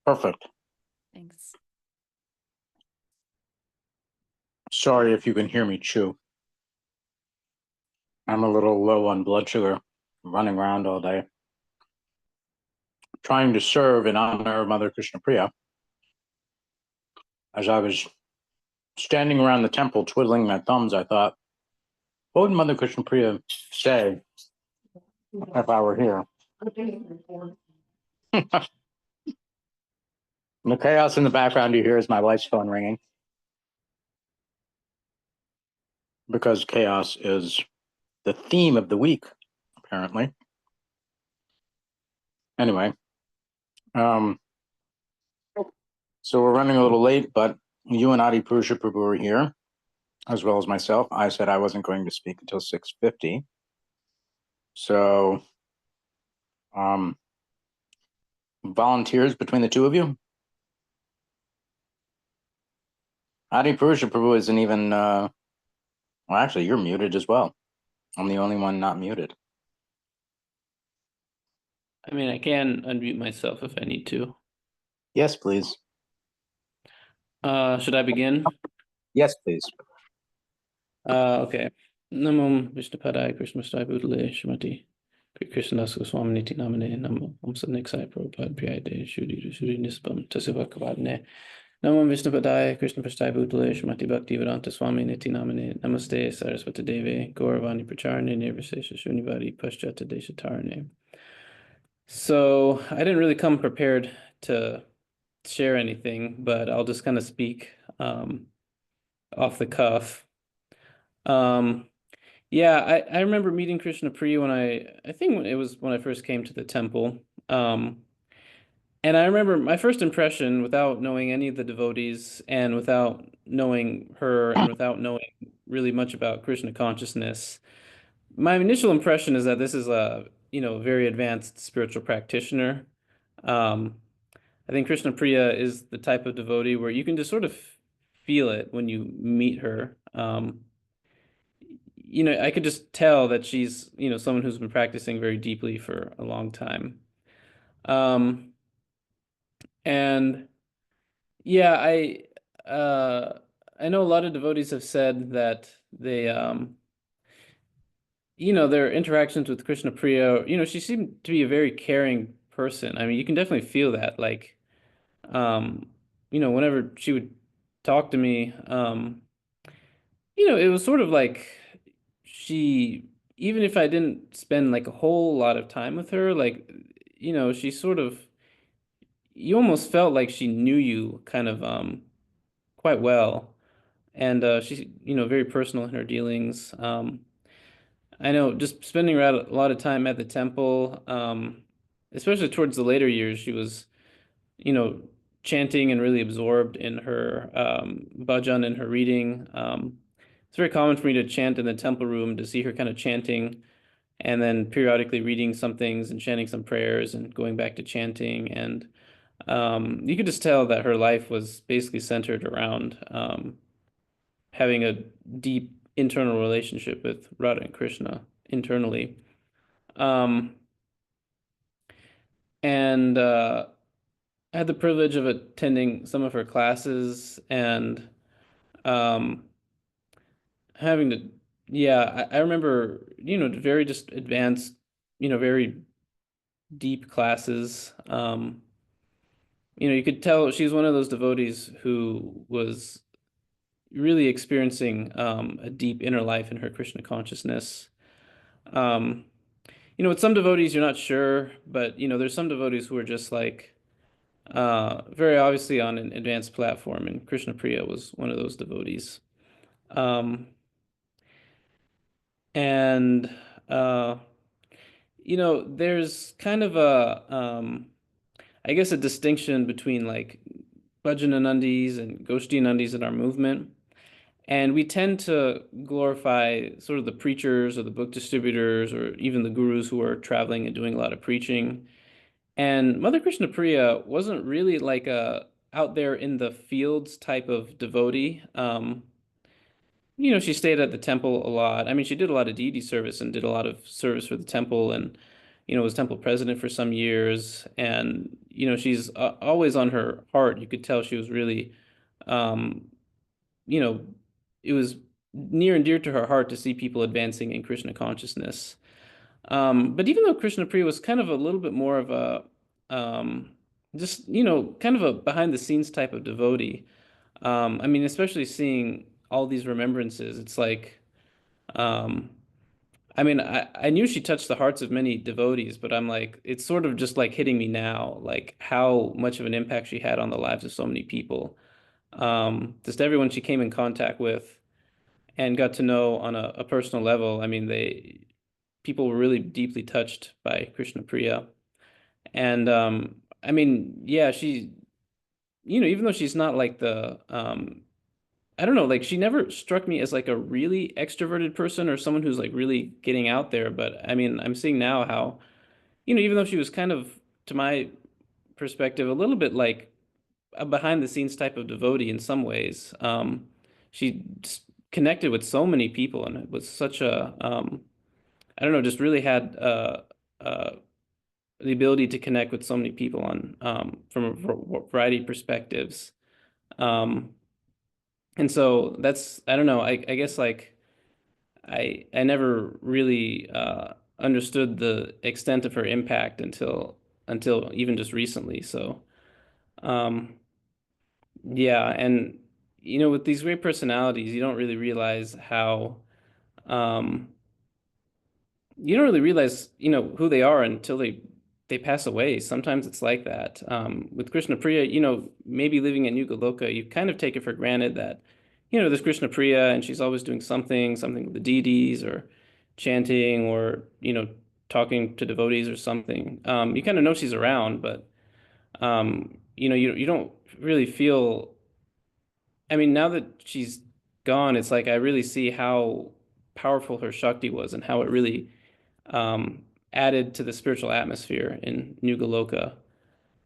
Perfect. Thanks. Sorry if you can hear me chew. I'm a little low on blood sugar, running around all day, trying to serve in honor of Mother Krishna Priya. As I was standing around the temple twiddling my thumbs, I thought, what would Mother Krishna Priya say if I were here? The chaos in the background you hear is my wife's phone ringing, because chaos is the theme of the week, apparently. Anyway, so we're running a little late, but you and Adi Purusha Prabhu are here, as well as myself. I said I wasn't going to speak until 6:50. So, volunteers between the two of you? Adi Purusha Prabhu isn't even, well, actually, you're muted as well. I'm the only one not muted. I mean, I can unmute myself if I need to. Yes, please. Should I begin? Yes, please. Okay. Namam Vishnupadaya Krishna Bhutale Shrimati Krishna Swami Niti Namane Namo Om Sadniksai Prabhupada Priyade Shuri Nispam Taseva Kavadne Namam Vishnupadaya Krishna Bhutale Shrimati Bhakti Vedanta Swami Niti Namane Namaste Saraswati Deve Gauravani Pracharane Nirvasesha Shunivadi Paschata Deshatarane. So I didn't really come prepared to share anything, but I'll just kind of speak off the cuff. Yeah, I remember meeting Krishna Priya when I think it was when I first came to the temple. And I remember my first impression, without knowing any of the devotees and without knowing her and without knowing really much about Krishna consciousness, my initial impression is that this is a, very advanced spiritual practitioner. I think Krishna Priya is the type of devotee where you can just sort of feel it when you meet her. I could just tell that she's, someone who's been practicing very deeply for a long time. And yeah, I know a lot of devotees have said that they, their interactions with Krishna Priya, she seemed to be a very caring person. I mean, you can definitely feel that, like, whenever she would talk to me, it was sort of like even if I didn't spend like a whole lot of time with her, like, she sort of, you almost felt like she knew you kind of quite well. And she's, very personal in her dealings. I know just spending a lot of time at the temple, especially towards the later years, she was, chanting and really absorbed in her bhajan and her reading. It's very common for me to chant in the temple room, to see her kind of chanting and then periodically reading some things and chanting some prayers and going back to chanting. And you could just tell that her life was basically centered around having a deep internal relationship with Radha and Krishna internally. And I had the privilege of attending some of her classes and having to, yeah, I remember, very just advanced, very deep classes. You could tell she's one of those devotees who was really experiencing a deep inner life in her Krishna consciousness. With some devotees, you're not sure, but, there's some devotees who are just like very obviously on an advanced platform, and Krishna Priya was one of those devotees. And there's kind of I guess a distinction between like Bhajananandis and Goshtinandis in our movement. And we tend to glorify sort of the preachers or the book distributors or even the gurus who are traveling and doing a lot of preaching. And Mother Krishna Priya wasn't really like a out there in the fields type of devotee. She stayed at the temple a lot. I mean, she did a lot of deity service and did a lot of service for the temple and, was temple president for some years, and she's always on her heart. You could tell she was really, um, you know, it was near and dear to her heart to see people advancing in Krishna consciousness. But even though Krishna Priya was kind of a little bit more of a, um, just, kind of a behind the scenes type of devotee. I mean, especially seeing all these remembrances, it's like, um, I mean, I knew she touched the hearts of many devotees, but I'm like, it's sort of just like hitting me now, like how much of an impact she had on the lives of so many people. Just everyone she came in contact with and got to know on a personal level. I mean, people were really deeply touched by Krishna Priya. And I mean, yeah, even though she's not like I don't know, like she never struck me as like a really extroverted person or someone who's like really getting out there. But I mean, I'm seeing now how, even though she was kind of, to my perspective, a little bit like a behind the scenes type of devotee in some ways, she just connected with so many people and it was such a, I don't know, just really had uh, the ability to connect with so many people on from a variety of perspectives. Um, and so that's, I don't know, I guess like I never really understood the extent of her impact until even just recently. So um, yeah, and with these great personalities, you don't really realize how um, you don't really realize, who they are until they pass away. Sometimes it's like that. With Krishna Priya, maybe living in Yuga Loka, you kind of take it for granted that, there's Krishna Priya and she's always doing something with the deities or chanting or, talking to devotees or something. You kind of know she's around, but you don't really feel. I mean, now that she's gone, it's like I really see how powerful her Shakti was and how it really um, added to the spiritual atmosphere in New Goloka,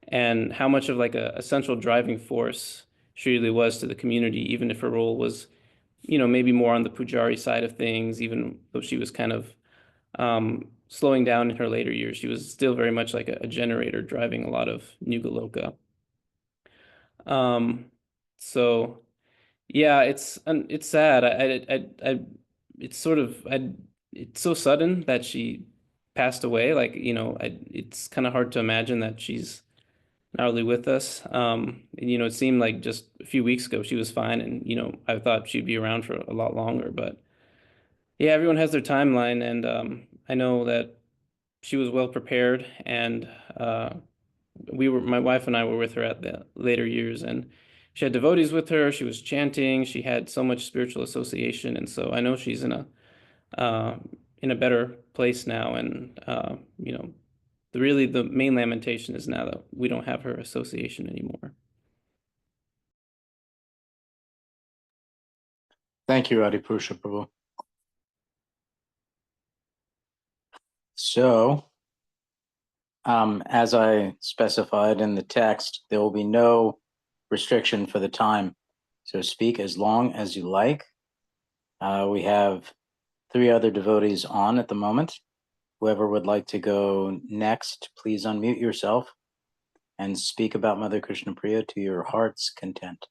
and how much of like a central driving force she really was to the community, even if her role was, maybe more on the Pujari side of things, even though she was kind of slowing down in her later years, she was still very much like a generator driving a lot of New Goloka. Um, so yeah, it's sad. It's sort of, it's so sudden that she passed away. Like, it's kind of hard to imagine that she's not really with us. And, it seemed like just a few weeks ago she was fine, and I thought she'd be around for a lot longer. But yeah, everyone has their timeline, and I know that she was well prepared, and my wife and I were with her at the later years, and she had devotees with her. She was chanting. She had so much spiritual association, and so I know she's uh, in a better place now. And the main lamentation is now that we don't have her association anymore. Thank you, Adipusha Prabhu. So, as I specified in the text, there will be no restriction for the time. So speak as long as you like. We have 3 other devotees on at the moment. Whoever would like to go next, please unmute yourself and speak about Mother Krishna Priya to your heart's content.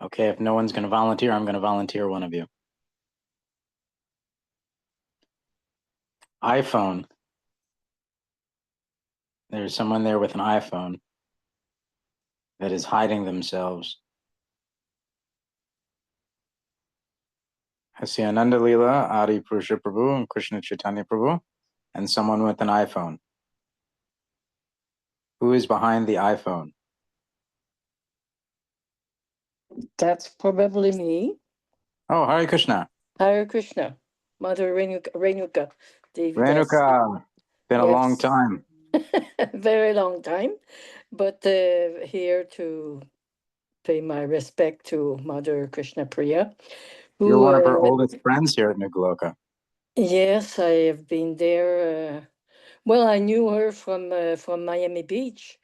Okay, if no one's going to volunteer, I'm going to volunteer one of you. iPhone. There's someone there with an iPhone that is hiding themselves. I see Ananda Leela, Adi Purusha Prabhu, and Krishna Chaitanya Prabhu, and someone with an iPhone. Who is behind the iPhone? That's probably me. Oh, Hare Krishna. Hare Krishna. Mother Renuka. Devi Renuka. Been a long time. Very long time. But here to pay my respect to Mother Krishna Priya. You're one of her oldest friends here at Nugaloka. Yes, I have been there. Well, I knew her from Miami Beach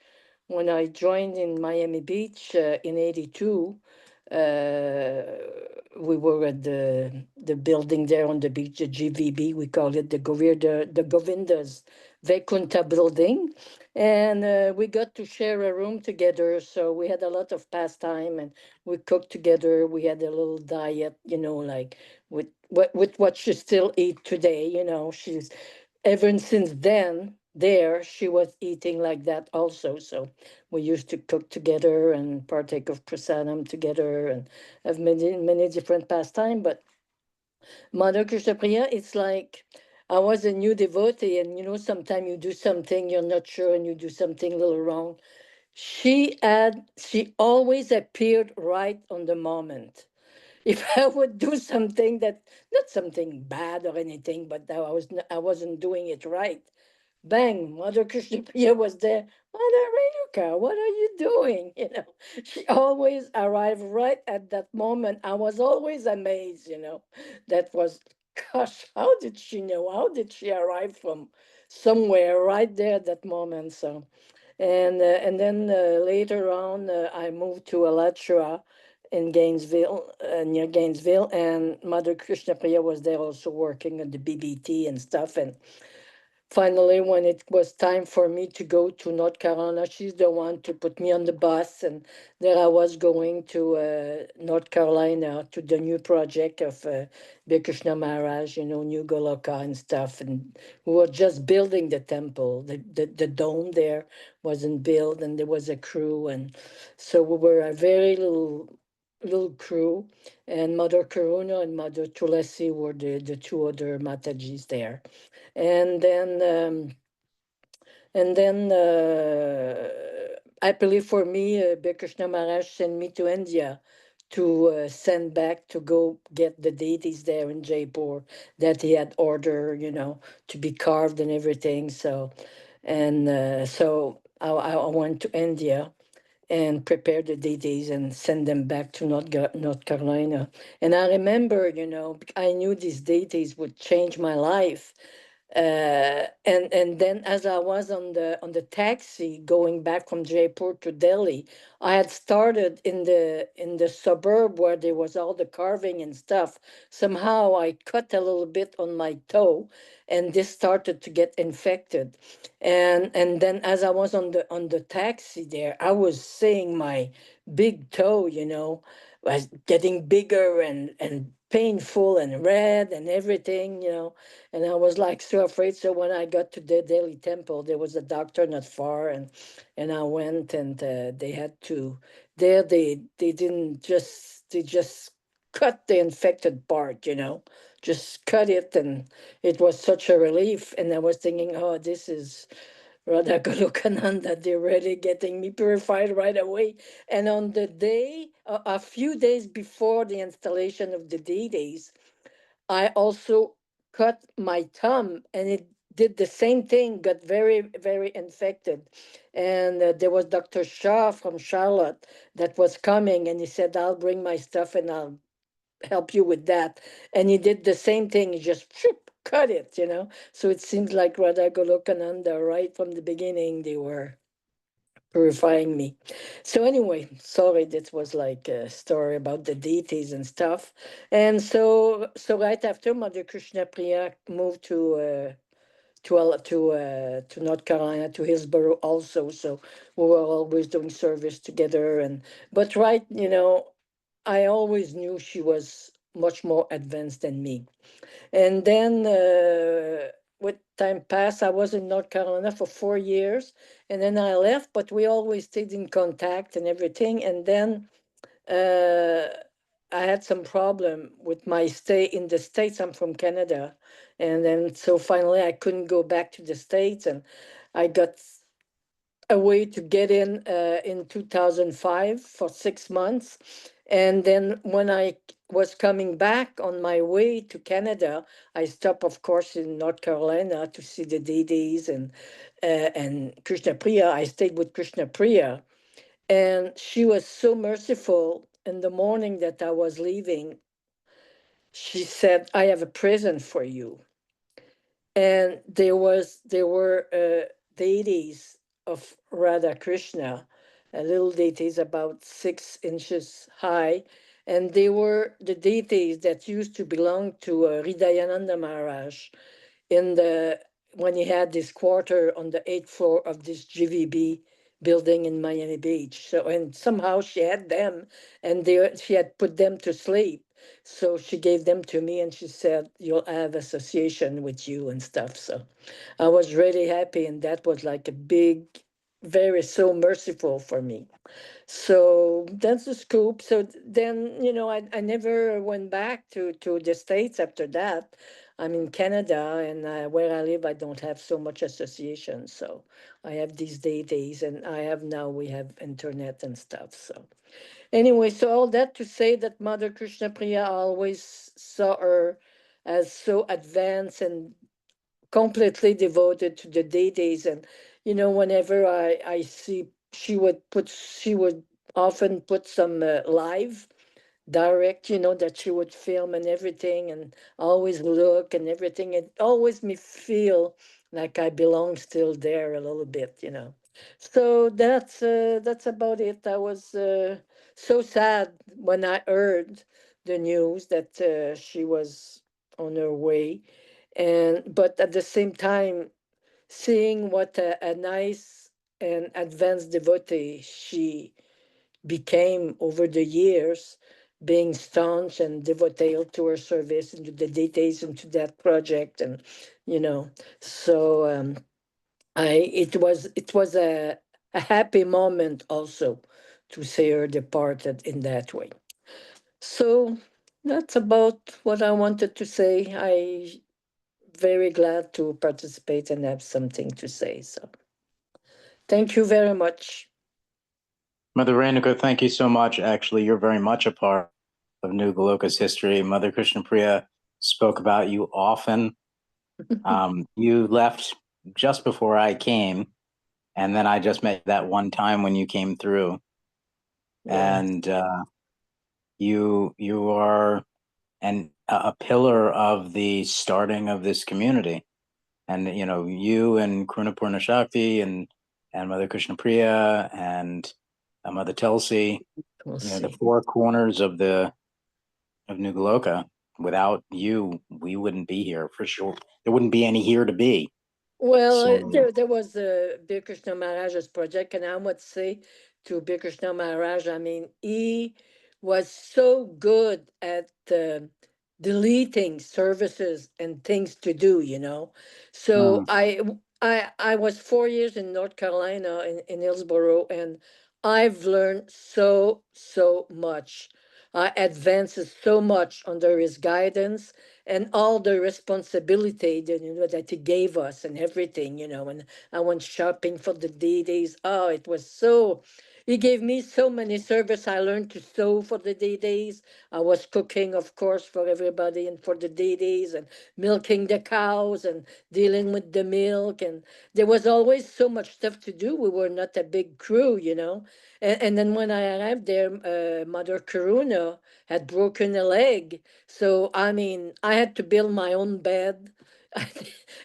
when I joined in Miami Beach in '82, uh, we were at the building there on the beach, the GVB, we call it the Govinda's Vaikunta building. And we got to share a room together. So we had a lot of pastime and we cooked together. We had a little diet, like with what she still eat today. She's ever since then there she was eating like that also. So we used to cook together and partake of prasadam together and have many different pastime. But Mother Krishna Priya, it's like I was a new devotee, and sometimes you do something you're not sure, and you do something a little wrong. She always appeared right on the moment. If I would do something that not something bad or anything, but I wasn't doing it right. Bang, Mother Krishna Priya was there. Mother Renuka, what are you doing? She always arrived right at that moment. I was always amazed. That was, gosh, how did she know? How did she arrive from somewhere right there at that moment? So, and then later on, I moved to Alachua in Gainesville, near Gainesville, and Mother Krishna Priya was there also working on the BBT and stuff. And finally, when it was time for me to go to North Carolina, she's the one to put me on the bus, and there I was going to North Carolina to the new project of Bir Krishna Maharaj, New Goloka and stuff. And we were just building the temple. The dome there wasn't built, and there was a crew, and so we were a very little crew, and Mother Karuna and Mother Tulasi were the two other Matajis there. And then I believe for me, Krishna Maharaj sent me to India to send back to go get the deities there in Jaipur that he had ordered, to be carved and everything. So, and so I went to India and prepare the deities and send them back to North Carolina. And I remember, I knew these deities would change my life. And then as I was on the taxi going back from Jaipur to Delhi, I had started in the suburb where there was all the carving and stuff. Somehow I cut a little bit on my toe, and this started to get infected. And then as I was on the taxi there, I was seeing my big toe, was getting bigger and painful and red and everything. And I was like so afraid. So when I got to the Delhi temple, there was a doctor not far, and I went, and they had to. There they didn't just they just cut the infected part, just cut it, and it was such a relief. And I was thinking, oh, this is Radha Golokananda. They're really getting me purified right away. And on the day, a few days before the installation of the deities, I also cut my thumb, and it did the same thing, got very, very infected. And there was Dr. Shah from Charlotte that was coming, and he said, I'll bring my stuff and I'll help you with that. And he did the same thing, he just cut it. So it seems like Radha Golokananda, right from the beginning, they were purifying me. So anyway, sorry, that was like a story about the deities and stuff. And so right after Mother Krishna Priya moved to North Carolina, to Hillsborough also. So we were always doing service together. But right, I always knew she was much more advanced than me. And then with time passed, I was in North Carolina for 4 years, and then I left, but we always stayed in contact and everything. And then uh, I had some problem with my stay in the States. I'm from Canada. And then so finally I couldn't go back to the States, and I got a way to get in 2005 for 6 months. And then when I was coming back on my way to Canada, I stopped, of course, in North Carolina to see the deities and Krishna Priya. I stayed with Krishna Priya, and she was so merciful. In the morning that I was leaving, she said, I have a present for you. And there were deities of Radha Krishna, little deities about 6 inches high. And they were the deities that used to belong to Hridayananda Maharaj in the when he had this quarter on the 8th floor of this GVB building in Miami Beach. So and somehow she had them, and she had put them to sleep. So she gave them to me, and she said, "You'll have association with you and stuff." So I was really happy, and that was like a big, very so merciful for me. So that's the scoop. So then, I never went back to the States after that. I'm in Canada, and where I live, I don't have so much association. So I have these days, and we have internet and stuff. So anyway, so all that to say that Mother Krishna Priya, I always saw her as so advanced and completely devoted to the deities. And whenever I see, she would often put some live direct, that she would film and everything, and always look and everything. It always me feel like I belong still there a little bit. So that's about it. I was so sad when I heard the news that she was on her way, and but at the same time, seeing what a nice and advanced devotee she became over the years, being staunch and devoted to her service and to the deities and to that project. And you know so I it was a happy moment also to see her departed in that way. So that's about what I wanted to say. I very glad to participate and have something to say. So thank you very much. Mother Renuka, thank you so much. Actually, you're very much a part of New Goloka's history. Mother Krishna Priya spoke about you often. You left just before I came, and then I just met that one time when you came through. Yeah. And you are a pillar of the starting of this community. And you and Kruna Purna Shakti and Mother Krishna Priya and Mother Tulsi, We'll the see. four corners of New Goloka. Without you, we wouldn't be here for sure. There wouldn't be any here to be. Well, So there was Bir Krishna Maharaj's project, and I would say to Bir Krishna Maharaj, I mean, he was so good at deleting services and things to do. So mm, I was 4 years in North Carolina in Hillsborough, and I've learned so much. I advances so much under his guidance and all the responsibility that he gave us and everything. And I went shopping for the DDs. Oh, it was so. He gave me so many service. I learned to sew for the DDs. I was cooking, of course, for everybody and for the DDs, and milking the cows and dealing with the milk. And there was always so much stuff to do. We were not a big crew. And then when I arrived there, Mother Karuna had broken a leg. So, I mean, I had to build my own bed,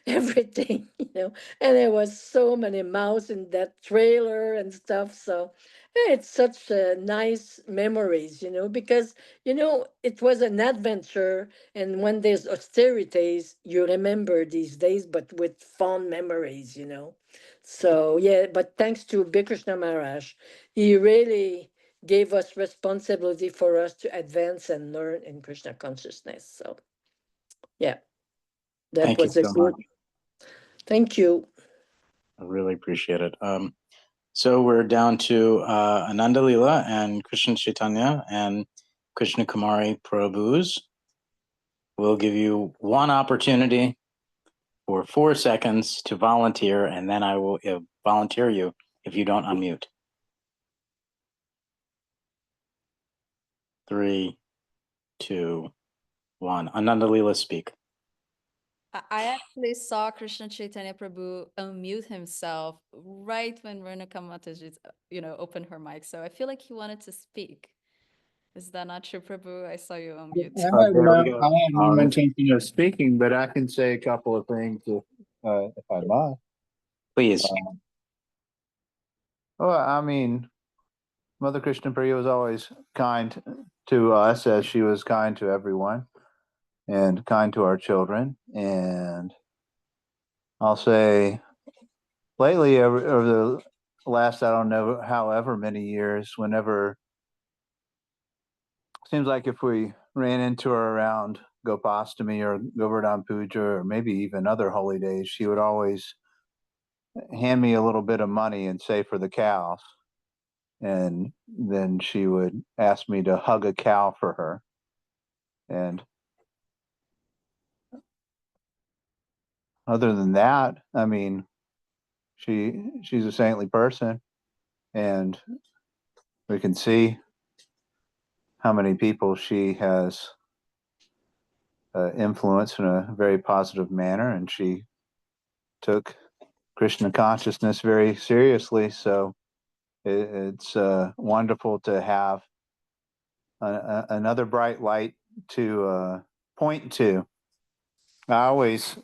everything. And there was so many mouse in that trailer and stuff. So, it's such nice memories, because, it was an adventure. And when there's austerities, you remember these days, but with fond memories. So, yeah, but thanks to Bikrishna Maharaj, he really gave us responsibility for us to advance and learn in Krishna consciousness. So, yeah, that thank you was a so much. good. Thank you. I really appreciate it. So we're down to Ananda Leela and Krishna Chaitanya and Krishna Kumari Prabhus. We'll give you one opportunity for 4 seconds to volunteer, and then I will volunteer you if you don't unmute. 3, 2, 1. Ananda Leela, speak. I actually saw Krishna Chaitanya Prabhu unmute himself right when Renuka Mataji, opened her mic. So I feel like he wanted to speak. Is that not true, Prabhu? I saw you unmute. There we go. I have All no right. intention of speaking, but I can say a couple of things if I might. Please. Well, I mean, Mother Krishna Priya was always kind to us as she was kind to everyone and kind to our children. And I'll say lately, over the last, I don't know, however many years, whenever seems like if we ran into her around Gopastami or Govardhan Puja or maybe even other holy days, she would always hand me a little bit of money and say for the cows. And then she would ask me to hug a cow for her. And other than that, I mean, she's a saintly person, and we can see how many people she has influenced in a very positive manner, and she took Krishna consciousness very seriously. So it's wonderful to have another bright light to point to. I always,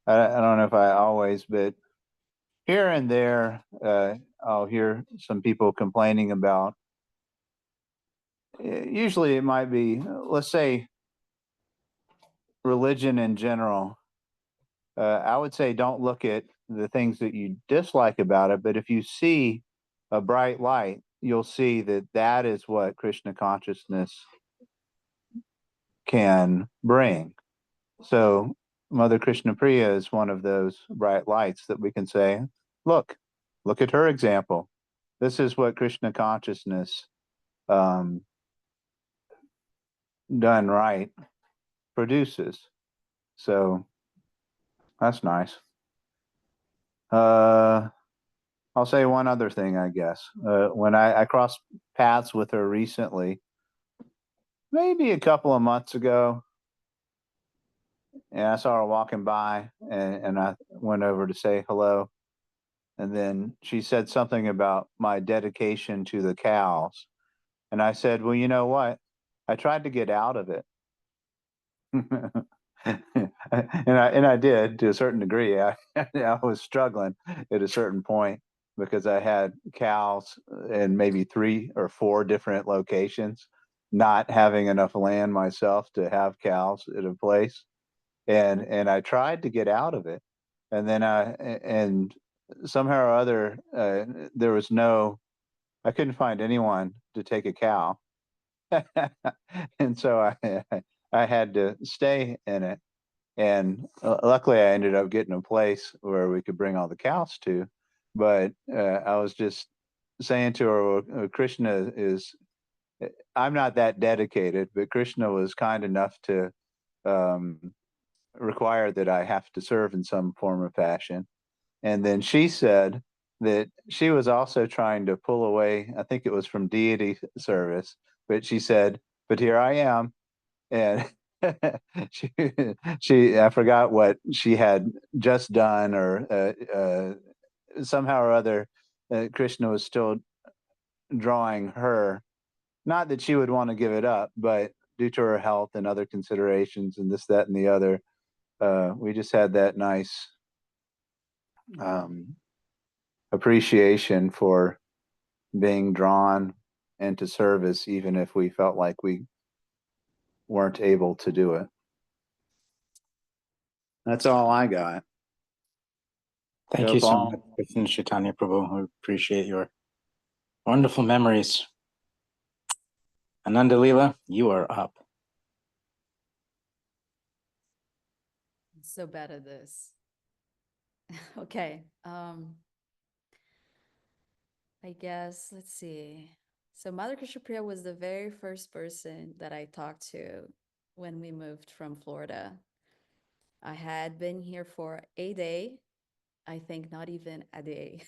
I don't know if I always, but here and there, I'll hear some people complaining about. Usually, it might be, let's say, religion in general. I would say don't look at the things that you dislike about it, but if you see a bright light, you'll see that that is what Krishna consciousness can bring. So, Mother Krishna Priya is one of those bright lights that we can say, look, look at her example. This is what Krishna consciousness um, done right produces. So that's nice. I'll say one other thing, I guess. When I crossed paths with her recently, maybe a couple of months ago, and I saw her walking by, and I went over to say hello. And then she said something about my dedication to the cows. And I said, well, you know what? I tried to get out of it. and I did to a certain degree. I was struggling at a certain point because I had cows in maybe 3 or 4 different locations, not having enough land myself to have cows at a place, and I tried to get out of it, and then and somehow or other there was no, I couldn't find anyone to take a cow, and so I had to stay in it. And luckily, I ended up getting a place where we could bring all the cows to. But I was just saying to her, well, Krishna is, I'm not that dedicated, but Krishna was kind enough to um, require that I have to serve in some form or fashion. And then she said that she was also trying to pull away, I think it was from deity service, but she said, but here I am. And she she I forgot what she had just done, or somehow or other Krishna was still drawing her, not that she would want to give it up, but due to her health and other considerations and this, that, and the other, we just had that nice um, appreciation for being drawn into service, even if we felt like we weren't able to do it. That's all I got. Thank you so much, Krishna Chaitanya Prabhu. We appreciate your wonderful memories. Ananda Leela, you are up. I'm so bad at this. Okay. I guess, let's see. So Mother Krishna Priya was the very first person that I talked to when we moved from Florida. I had been here for a day, I think not even a day.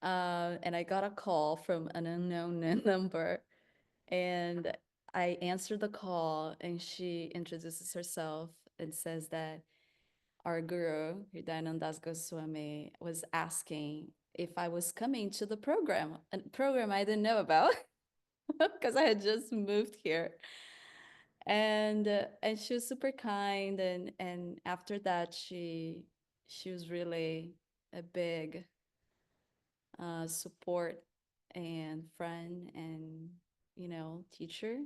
And I got a call from an unknown number, and I answered the call, and she introduces herself and says that our guru, Hridayanand Das Goswami, was asking if I was coming to the program, a program I didn't know about because I had just moved here. And she was super kind, and after that she was really a big support and friend and, teacher.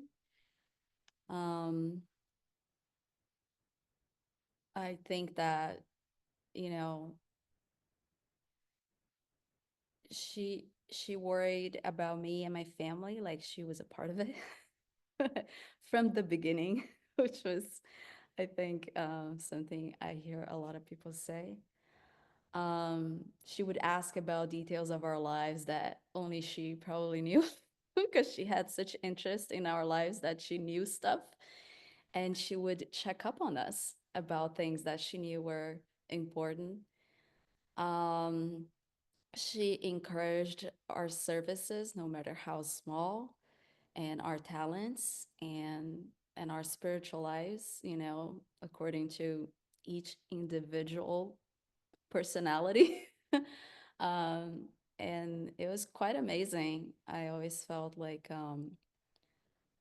Um, I think that, you know, she worried about me and my family like she was a part of it from the beginning, which was, I think, something I hear a lot of people say. She would ask about details of our lives that only she probably knew because she had such interest in our lives that she knew stuff, and she would check up on us about things that she knew were important. Um, she encouraged our services, no matter how small, and our talents and our spiritual lives, according to each individual personality. um, and it was quite amazing. I always felt like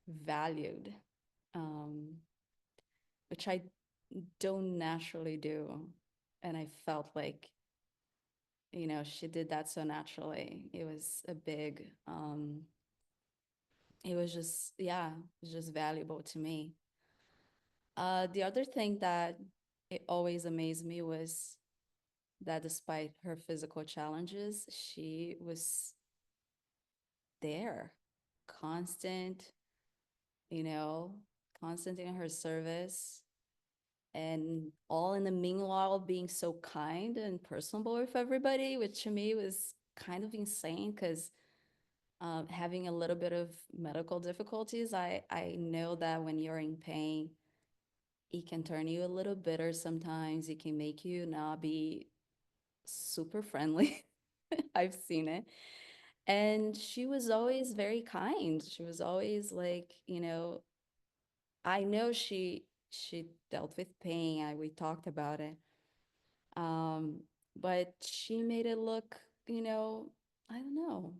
valued, um, which I don't naturally do. And I felt like, she did that so naturally. It was a big, it was just, yeah, it was just valuable to me. The other thing that it always amazed me was that despite her physical challenges, she was there, constant, you know, constant in her service, and all in the meanwhile being so kind and personable with everybody, which to me was kind of insane because having a little bit of medical difficulties, I know that when you're in pain, it can turn you a little bitter sometimes. It can make you not be super friendly. I've seen it. And she was always very kind. She was always like, I know she dealt with pain. We talked about it. Um, but she made it look, I don't know.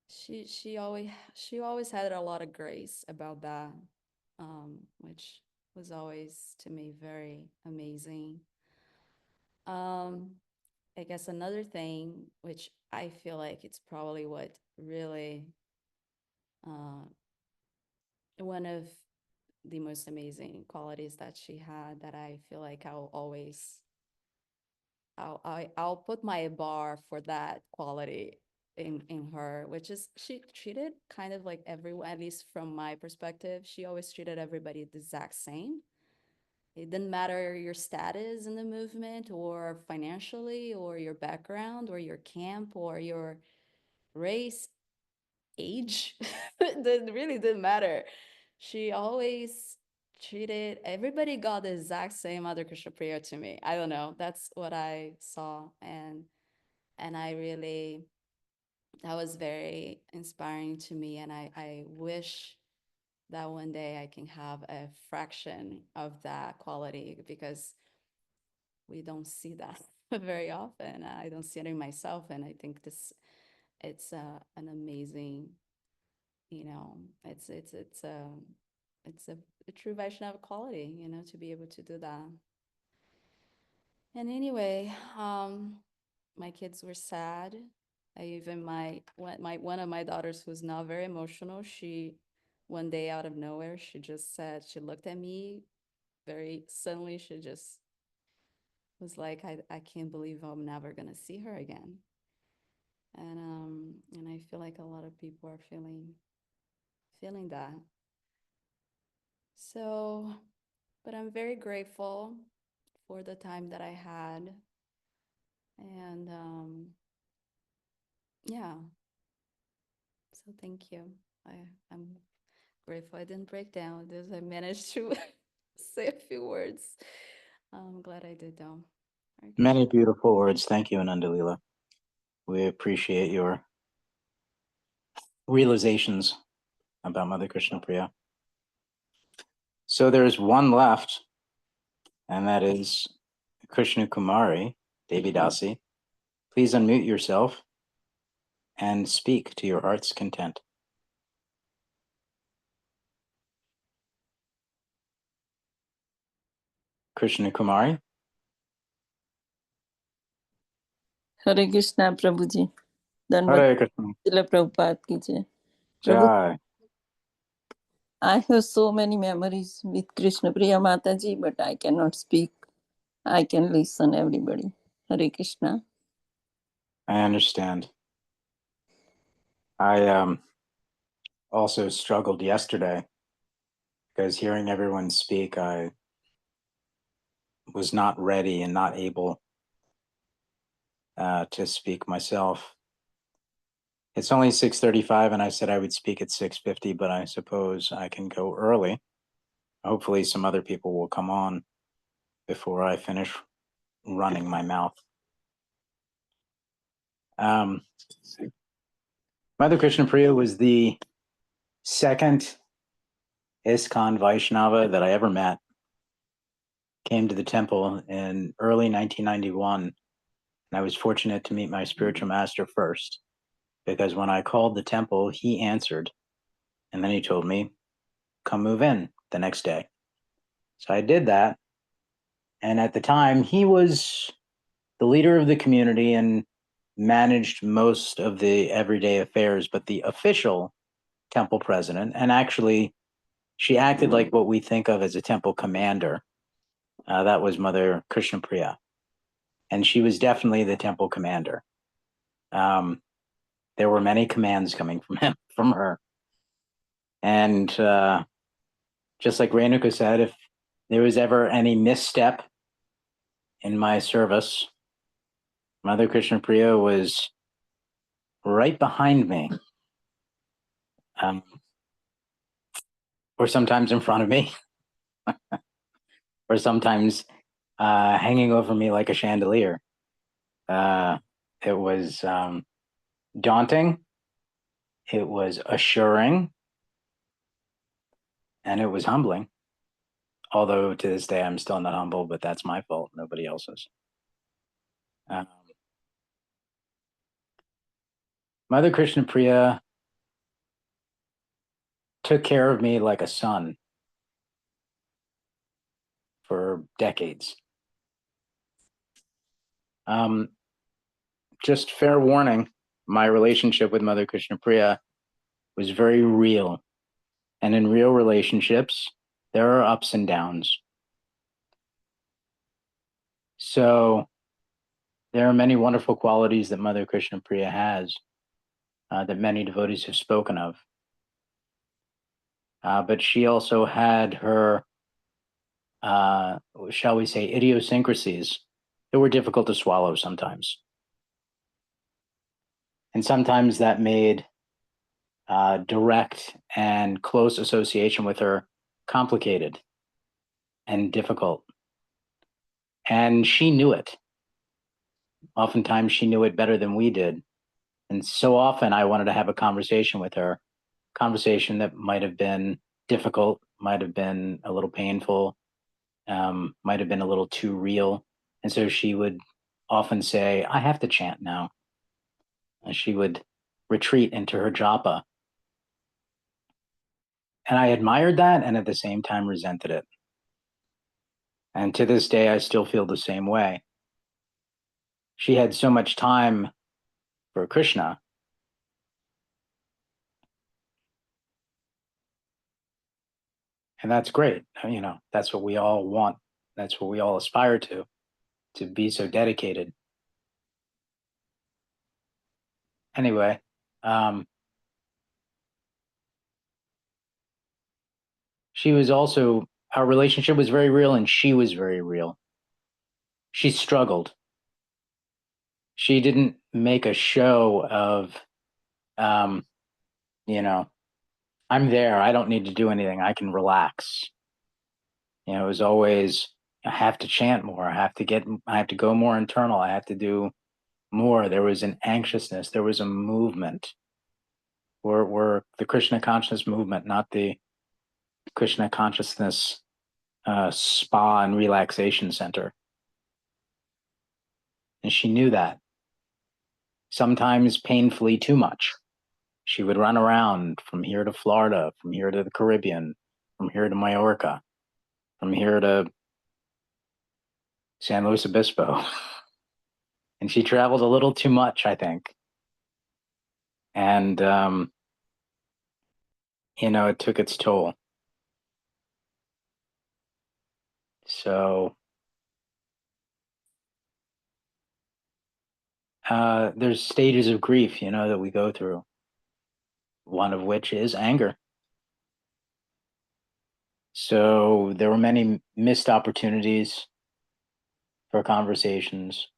She always had a lot of grace about that, which was always to me very amazing. Um, I guess another thing, which I feel like it's probably what really uh, one of the most amazing qualities that she had that I feel like I'll put my bar for that quality in her, which is she treated kind of like everyone, at least from my perspective, she always treated everybody the exact same. It didn't matter your status in the movement or financially or your background or your camp or your race, age. It really didn't matter. She always treated everybody got the exact same Mother Krishna prayer to me. I don't know. That's what I saw. And I really that was very inspiring to me. And I wish that one day I can have a fraction of that quality because we don't see that very often. I don't see it in myself. And I think it's an amazing, it's a true Vaishnava quality, to be able to do that. And anyway, my kids were sad. I even my one of my daughters who's not very emotional, she one day out of nowhere, she just said, she looked at me very suddenly, she just was like, I can't believe I'm never gonna see her again. And I feel like a lot of people are feeling that. So, but I'm very grateful for the time that I had. And yeah, so thank you. I'm grateful I didn't break down. This I managed to say a few words. I'm glad I did though. Hare Many Krishna. beautiful words. Thank you, Anandalila. We appreciate your realizations about Mother Krishna Priya. So there's one left, and that is Krishna Kumari, Devi Dasi. Please unmute yourself and speak to your heart's content. Krishna Kumari. हरे कृष्णा प्रभु जी धन्यवाद Hare Krishna. Srila Prabhupada की जय प्रभु Jai. I have so many memories with Krishna Priya Mataji, but I cannot speak. I can listen everybody. Hare Krishna. I understand. I also struggled yesterday because hearing everyone speak, I was not ready and not able to speak myself. It's only 6:35, and I said I would speak at 6:50, but I suppose I can go early. Hopefully, some other people will come on before I finish running my mouth. Mother Krishna Priya was the second ISKCON Vaishnava that I ever met. Came to the temple in early 1991, and I was fortunate to meet my spiritual master first, because when I called the temple, he answered, and then he told me, come move in the next day. So I did that, and at the time, he was the leader of the community and managed most of the everyday affairs, but the official temple president, and actually she acted like what we think of as a temple commander. That was Mother Krishna Priya, and she was definitely the temple commander. There were many commands coming from her, and just like Renuka said, if there was ever any misstep in my service, Mother Krishna Priya was right behind me, or sometimes in front of me, or sometimes hanging over me like a chandelier. It was daunting, it was assuring, and it was humbling. Although to this day I'm still not humble, but that's my fault, nobody else's. Mother Krishna Priya took care of me like a son for decades. Just fair warning, my relationship with Mother Krishna Priya was very real. And in real relationships, there are ups and downs. So there are many wonderful qualities that Mother Krishna Priya has that many devotees have spoken of. But she also had her, shall we say, idiosyncrasies that were difficult to swallow sometimes. And sometimes that made direct and close association with her complicated and difficult. And she knew it. Oftentimes she knew it better than we did. And so often I wanted to have a conversation with her, conversation that might have been difficult, might have been a little painful, might have been a little too real. And so she would often say, I have to chant now. And she would retreat into her japa. And I admired that and at the same time resented it. And to this day, I still feel the same way. She had so much time for Krishna. And that's great. You know, that's what we all want. That's what we all aspire to be so dedicated. Anyway, she was also, our relationship was very real and she was very real. She struggled. She didn't make a show of, you know, I'm there. I don't need to do anything. I can relax. You know, it was always, I have to chant more. I have to go more internal. I have to do more. There was an anxiousness. There was a movement. We're the Krishna consciousness movement, not the Krishna consciousness spa and relaxation center. And she knew that. Sometimes painfully too much. She would run around from here to Florida, from here to the Caribbean, from here to Majorca, from here to San Luis Obispo. And she traveled a little too much, I think. And, it took its toll. So there's stages of grief, that we go through. One of which is anger. So there were many missed opportunities for conversations,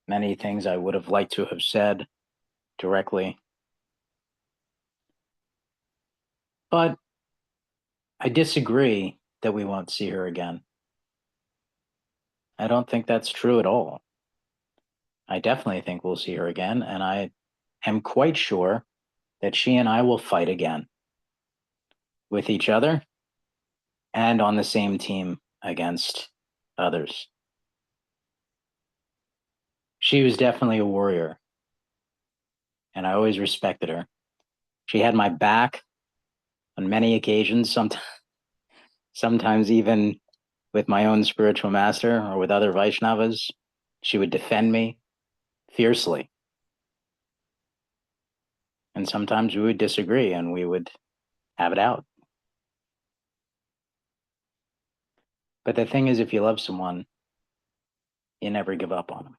many things I would have liked to have said directly. But I disagree that we won't see her again. I don't think that's true at all. I definitely think we'll see her again, and I am quite sure that she and I will fight again with each other and on the same team against others. She was definitely a warrior, and I always respected her. She had my back on many occasions, sometimes even with my own spiritual master or with other Vaishnavas. She would defend me fiercely. And sometimes we would disagree and we would have it out. But the thing is, if you love someone, you never give up on them.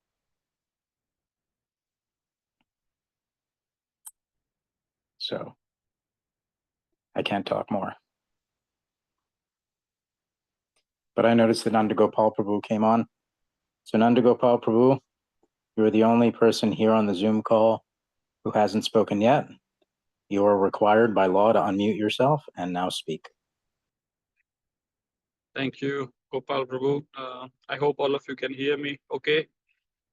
So I can't talk more. But I noticed that Nandagopal Prabhu came on. So Nandagopal Prabhu, you're the only person here on the Zoom call who hasn't spoken yet. You are required by law to unmute yourself and now speak. Thank you, Gopal Prabhu. I hope all of you can hear me okay.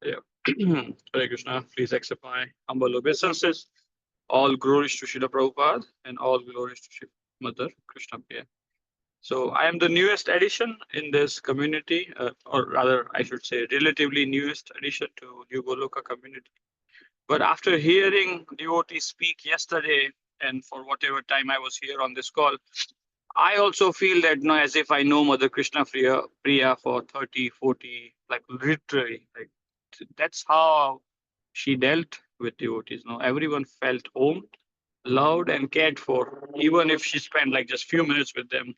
Yeah. Hare Krishna, please accept my humble obeisances. All glories to Srila Prabhupada and all glories to Sri Mother Krishna Priya. So I am the newest addition in this community, or rather, I should say, relatively newest addition to New Goloka community. But after hearing devotees speak yesterday, and for whatever time I was here on this call, I also feel that as if I know Mother Krishna Priya for 30, 40, like literally, like that's how she dealt with devotees. Everyone felt home, loved and cared for, even if she spent like just few minutes with them.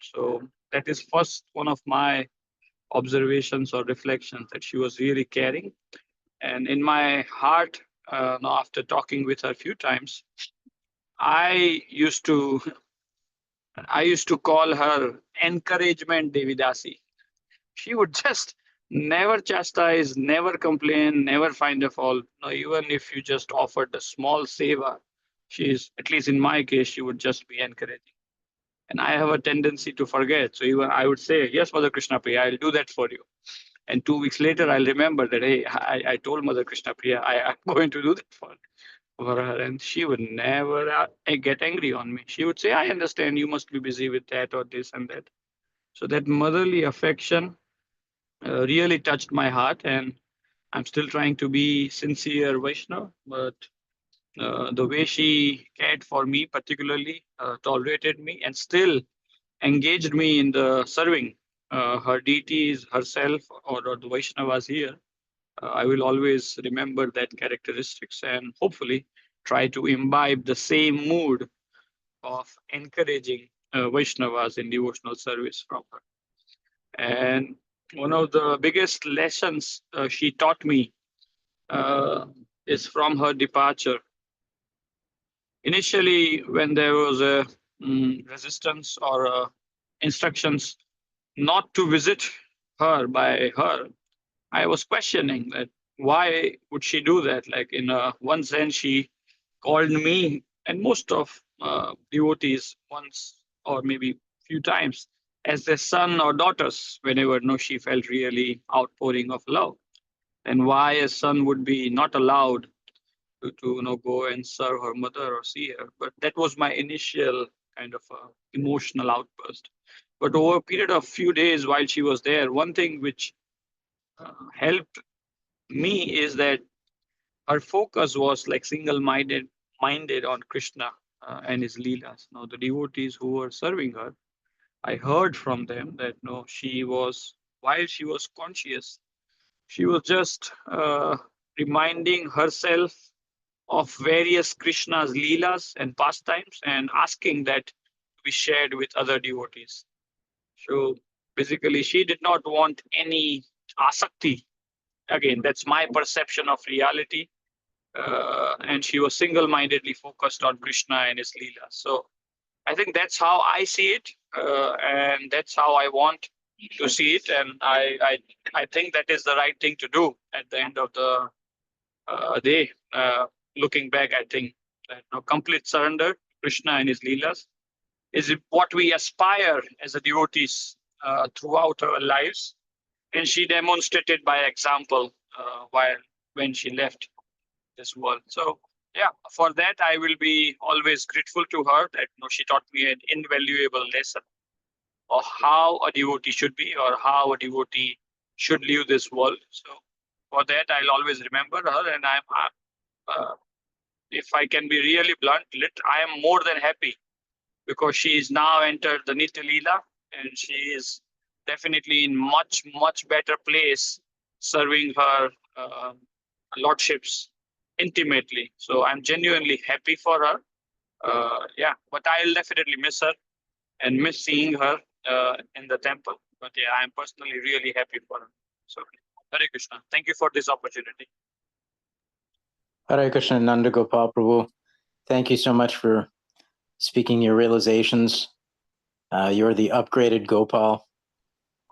So that is first one of my observations or reflections, that she was really caring. And in my heart, after talking with her a few times, I used to call her encouragement Devidasi. She would just never chastise, never complain, never find a fault. No, even if you just offered a small seva, she's, at least in my case, she would just be encouraging. And I have a tendency to forget. So even I would say, yes, Mother Krishna Priya, I'll do that for you. And 2 weeks later, I'll remember that, hey, I told Mother Krishna Priya, I'm going to do that for her. And she would never get angry on me. She would say, I understand, you must be busy with that or this and that. So that motherly affection really touched my heart. And I'm still trying to be sincere Vaishnava, but the way she cared for me, particularly tolerated me, and still engaged me in the serving her deities, herself, or the Vaishnavas here, I will always remember that characteristics and hopefully try to imbibe the same mood of encouraging Vaishnavas in devotional service from her. And one of the biggest lessons she taught me is from her departure. Initially, when there was a resistance or instructions not to visit her by her, I was questioning that why would she do that? Like in one sense, she called me and most of devotees once or maybe few times as their son or daughters whenever she felt really outpouring of love. And why a son would be not allowed to go and serve her mother or see her. But that was my initial kind of emotional outburst. But over a period of few days while she was there, one thing which helped me is that her focus was like minded on Krishna and his leelas. Now the devotees who were serving her, I heard from them that she was, while she was conscious She was just reminding herself of various Krishna's leelas and pastimes and asking that to be shared with other devotees. So basically, she did not want any asakti. Again, that's my perception of reality. And she was single-mindedly focused on Krishna and his leela. So I think that's how I see it, and that's how I want to see it. And I think that is the right thing to do at the end of the day. Looking back, I think that complete surrender to Krishna and his leelas is what we aspire as a devotees throughout our lives. And she demonstrated by example when she left this world. So yeah, for that I will be always grateful to her that she taught me an invaluable lesson of how a devotee should be or how a devotee should leave this world. So for that I'll always remember her, and uh, if I can be really blunt, I am more than happy because she is now entered the Nitya Leela, and she is definitely in much better place serving her lordships intimately. So I'm genuinely happy for her. Yeah, but I'll definitely miss her and miss seeing her in the temple. But yeah, I'm personally really happy for her. So Hare Krishna. Thank you for this opportunity. Hare Krishna, Nanda Gopal Prabhu. Thank you so much for speaking your realizations. You're the upgraded Gopal.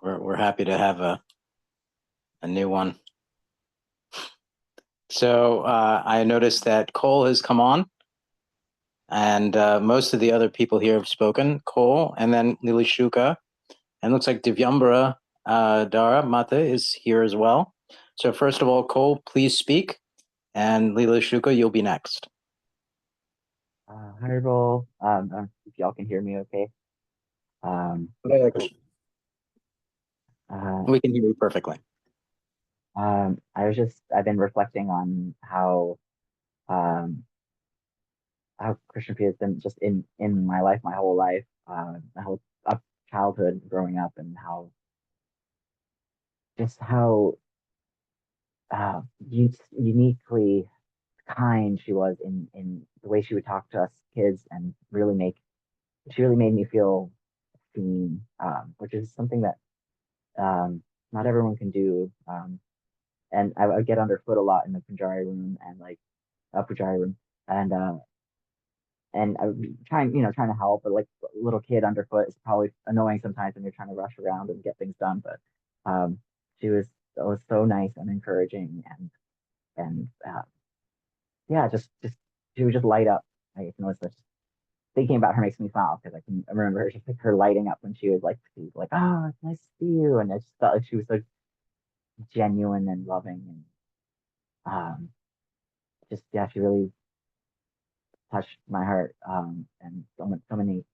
We're happy to have a new one. So I noticed that Cole has come on, and most of the other people here have spoken. Cole, and then Lily Shuka, and looks like Divyambara Dara Mata is here as well. So first of all, Cole, please speak, and Lila Shuka, you'll be next. Honorable, if y'all can hear me okay. Hare Krishna. Uh, We can hear you perfectly. I've been reflecting on how Krishna Priya has been just in my life, my whole life, my whole childhood growing up, and how uniquely kind she was in the way she would talk to us kids, and she really made me feel seen, which is something that not everyone can do. And I would get underfoot a lot in the Pujari room and like Pujari room, and I would be trying to help, but like a little kid underfoot is probably annoying sometimes when you're trying to rush around and get things done. But she was so nice and encouraging, and yeah, just she would just light up. I just thinking about her makes me smile because I remember her just like her lighting up when she was like oh, it's nice to see you, and I just felt like she was so genuine and loving, and just yeah, she really touched my heart, and so many,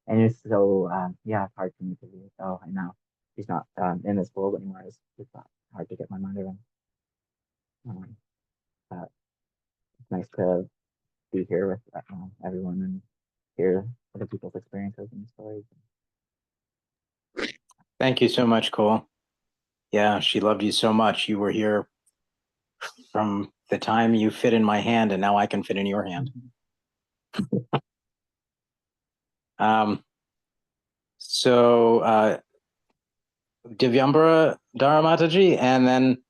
and it's so yeah, it's hard for me to be. Oh, I know she's not in this world anymore. It's not hard to get my mind around. But it's nice to be here with everyone and hear other people's experiences and stories. Thank you so much, Cole. Yeah, she loved you so much. You were here from the time you fit in my hand, and now I can fit in your hand. So Divyambara Dharamataji, and then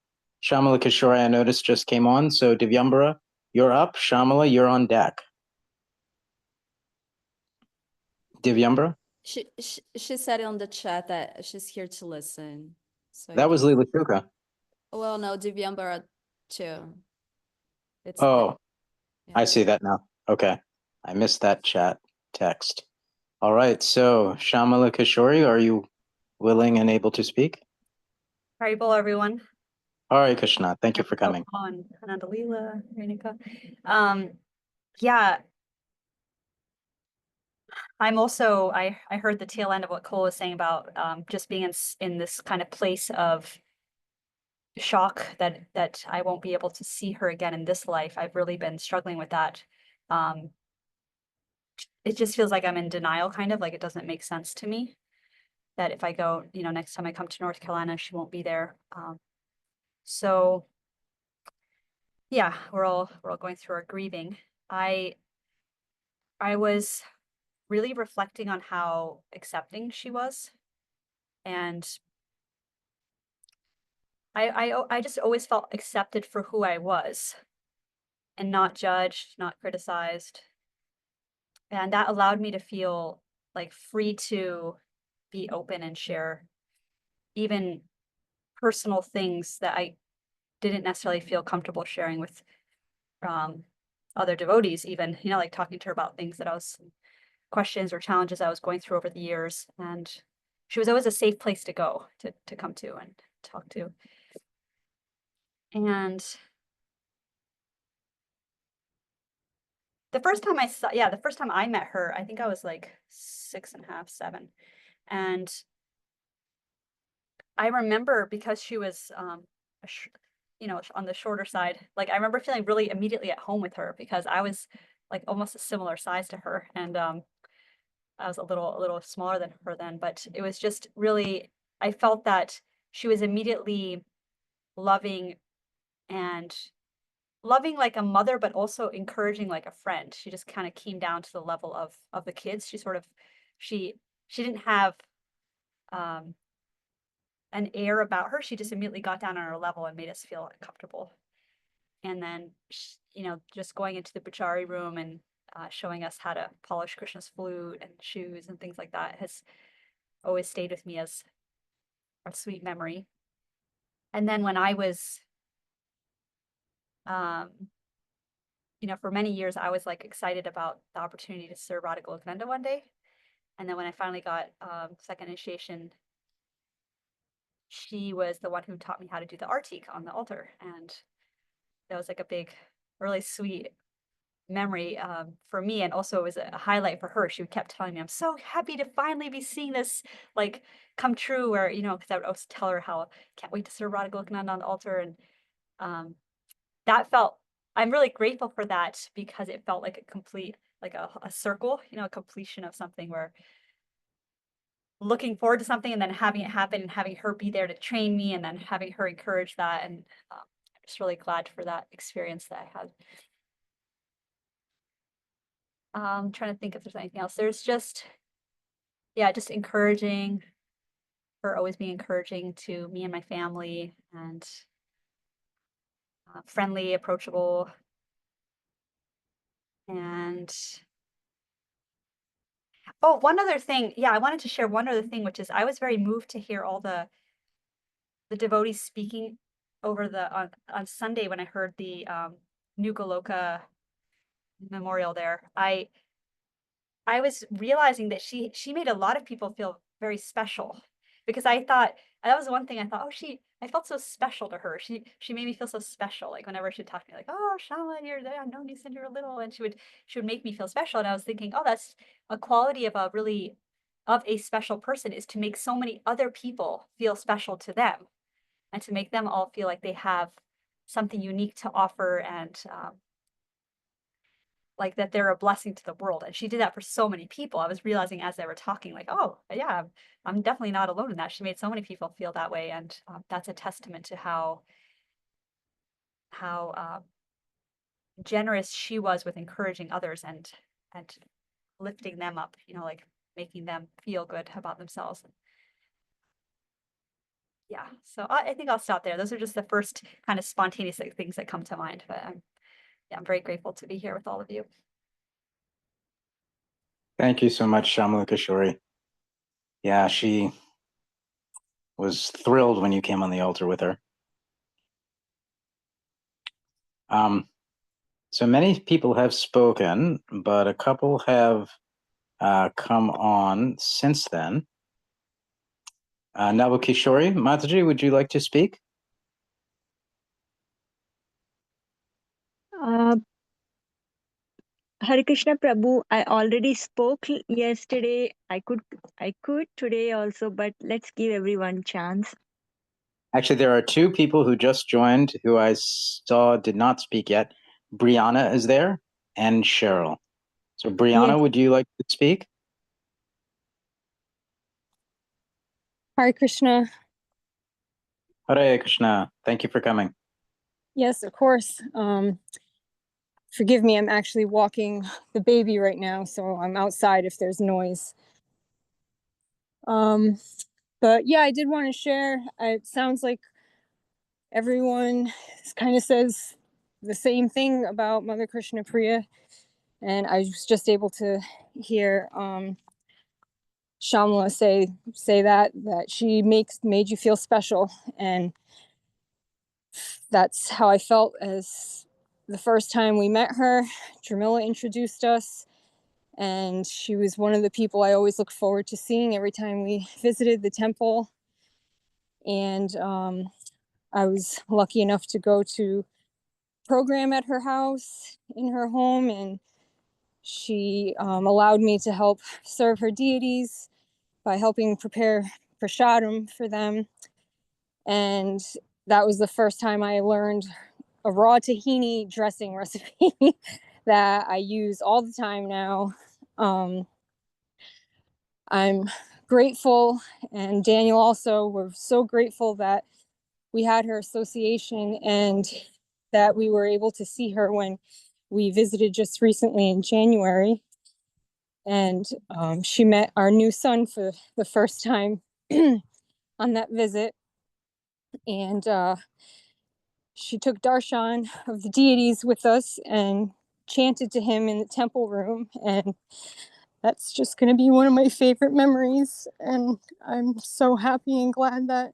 Shamala Kishore, I noticed just came on. So Divyambara, you're up. Shamala, you're on deck. Divyambara? She said on the chat that she's here to listen. So That was Lila Shuka. well, no, Divyambara too. It's Oh, yeah. I see that now. Okay. I missed that chat text. All right. So Shamala Kishore, are you willing and able to speak? Haribol, everyone. All right, Krishna. Thank you for coming. On Anandalila, Renika. Yeah, I'm also, I heard the tail end of what Cole was saying about just being in this kind of place of shock that I won't be able to see her again in this life. I've really been struggling with that. It just feels like I'm in denial, kind of like it doesn't make sense to me that if I go, next time I come to North Carolina, she won't be there. So yeah, we're all going through our grieving. I was really reflecting on how accepting she was, and I just always felt accepted for who I was and not judged, not criticized. And that allowed me to feel like free to be open and share even personal things that I didn't necessarily feel comfortable sharing with other devotees, even, you know, like talking to her about things that I was questions or challenges I was going through over the years. And she was always a safe place to go to come to and talk to. And the first time the first time I met her, I think I was like 6.5, 7. And I remember because she was, you know, on the shorter side, like I remember feeling really immediately at home with her because I was like almost a similar size to her. And I was a little smaller than her then, but it was just really, I felt that she was immediately loving and loving like a mother, but also encouraging like a friend. She just kind of came down to the level of the kids. She sort of, she didn't have an air about her. She just immediately got down on our level and made us feel comfortable. And then, you know, just going into the Bachari room and showing us how to polish Krishna's flute and shoes and things like that has always stayed with me as a sweet memory. And then when I was, you know, for many years, I was like excited about the opportunity to serve Radha Golokananda one day. And then when I finally got second initiation, she was the one who taught me how to do the artik on the altar. And that was like a big, really sweet memory for me. And also it was a highlight for her. She kept telling me, I'm so happy to finally be seeing this like come true, where, you know, because I would always tell her how I can't wait to serve Radha Golokananda on the altar. And that felt, I'm really grateful for that because it felt like a complete, like a circle, you know, a completion of something, where looking forward to something and then having it happen and having her be there to train me and then having her encourage that. And I'm just really glad for that experience that I had. I'm trying to think if there's anything else. There's just, yeah, just encouraging, her always being encouraging to me and my family, and friendly, approachable. And oh, one other thing. Yeah, I wanted to share one other thing, which is I was very moved to hear all the devotees speaking over the on Sunday when I heard the New Goloka memorial there. I was realizing that she made a lot of people feel very special, because I thought that was one thing I thought, oh, I felt so special to her. She made me feel so special. Like whenever she'd talk to me, like, oh, Shama, you're there. I've known you since you were little, and she would make me feel special. And I was thinking, oh, that's a quality of a special person, is to make so many other people feel special to them, and to make them all feel like they have something unique to offer, and like that they're a blessing to the world. And she did that for so many people. I was realizing as they were talking, like, oh yeah, I'm definitely not alone in that. She made so many people feel that way. And that's a testament to how generous she was with encouraging others and lifting them up, you know, like making them feel good about themselves. Yeah, so I think I'll stop there. Those are just the first kind of spontaneous things that come to mind. But I'm very grateful to be here with all of you. Thank you so much, Shamala Kishori. Yeah, she was thrilled when you came on the altar with her. So many people have spoken, but a couple have come on since then. Navakishori, Mataji, would you like to speak? Hare Krishna Prabhu, I already spoke yesterday. I could today also, but let's give everyone chance. Actually, there are two people who just joined who I saw did not speak yet. Brianna is there and Cheryl. So Brianna, Yes. would you like to speak? Hare Krishna. Hare Krishna. Thank you for coming. Yes, of course. Forgive me, I'm actually walking the baby right now, so I'm outside if there's noise. But yeah, I did want to share. It sounds like everyone kind of says the same thing about Mother Krishna Priya, and I was just able to hear Shamla say that she made you feel special, and that's how I felt as the first time we met her. Jamila introduced us, and she was one of the people I always look forward to seeing every time we visited the temple. And I was lucky enough to go to program at her house in her home, and she allowed me to help serve her deities by helping prepare prasadam for them. And that was the first time I learned a raw tahini dressing recipe that I use all the time now. I'm grateful, and Daniel also, we're so grateful that we had her association and that we were able to see her when we visited just recently in January. And she met our new son for the first time on that visit. And she took darshan of the deities with us and chanted to him in the temple room. And that's just going to be one of my favorite memories. And I'm so happy and glad that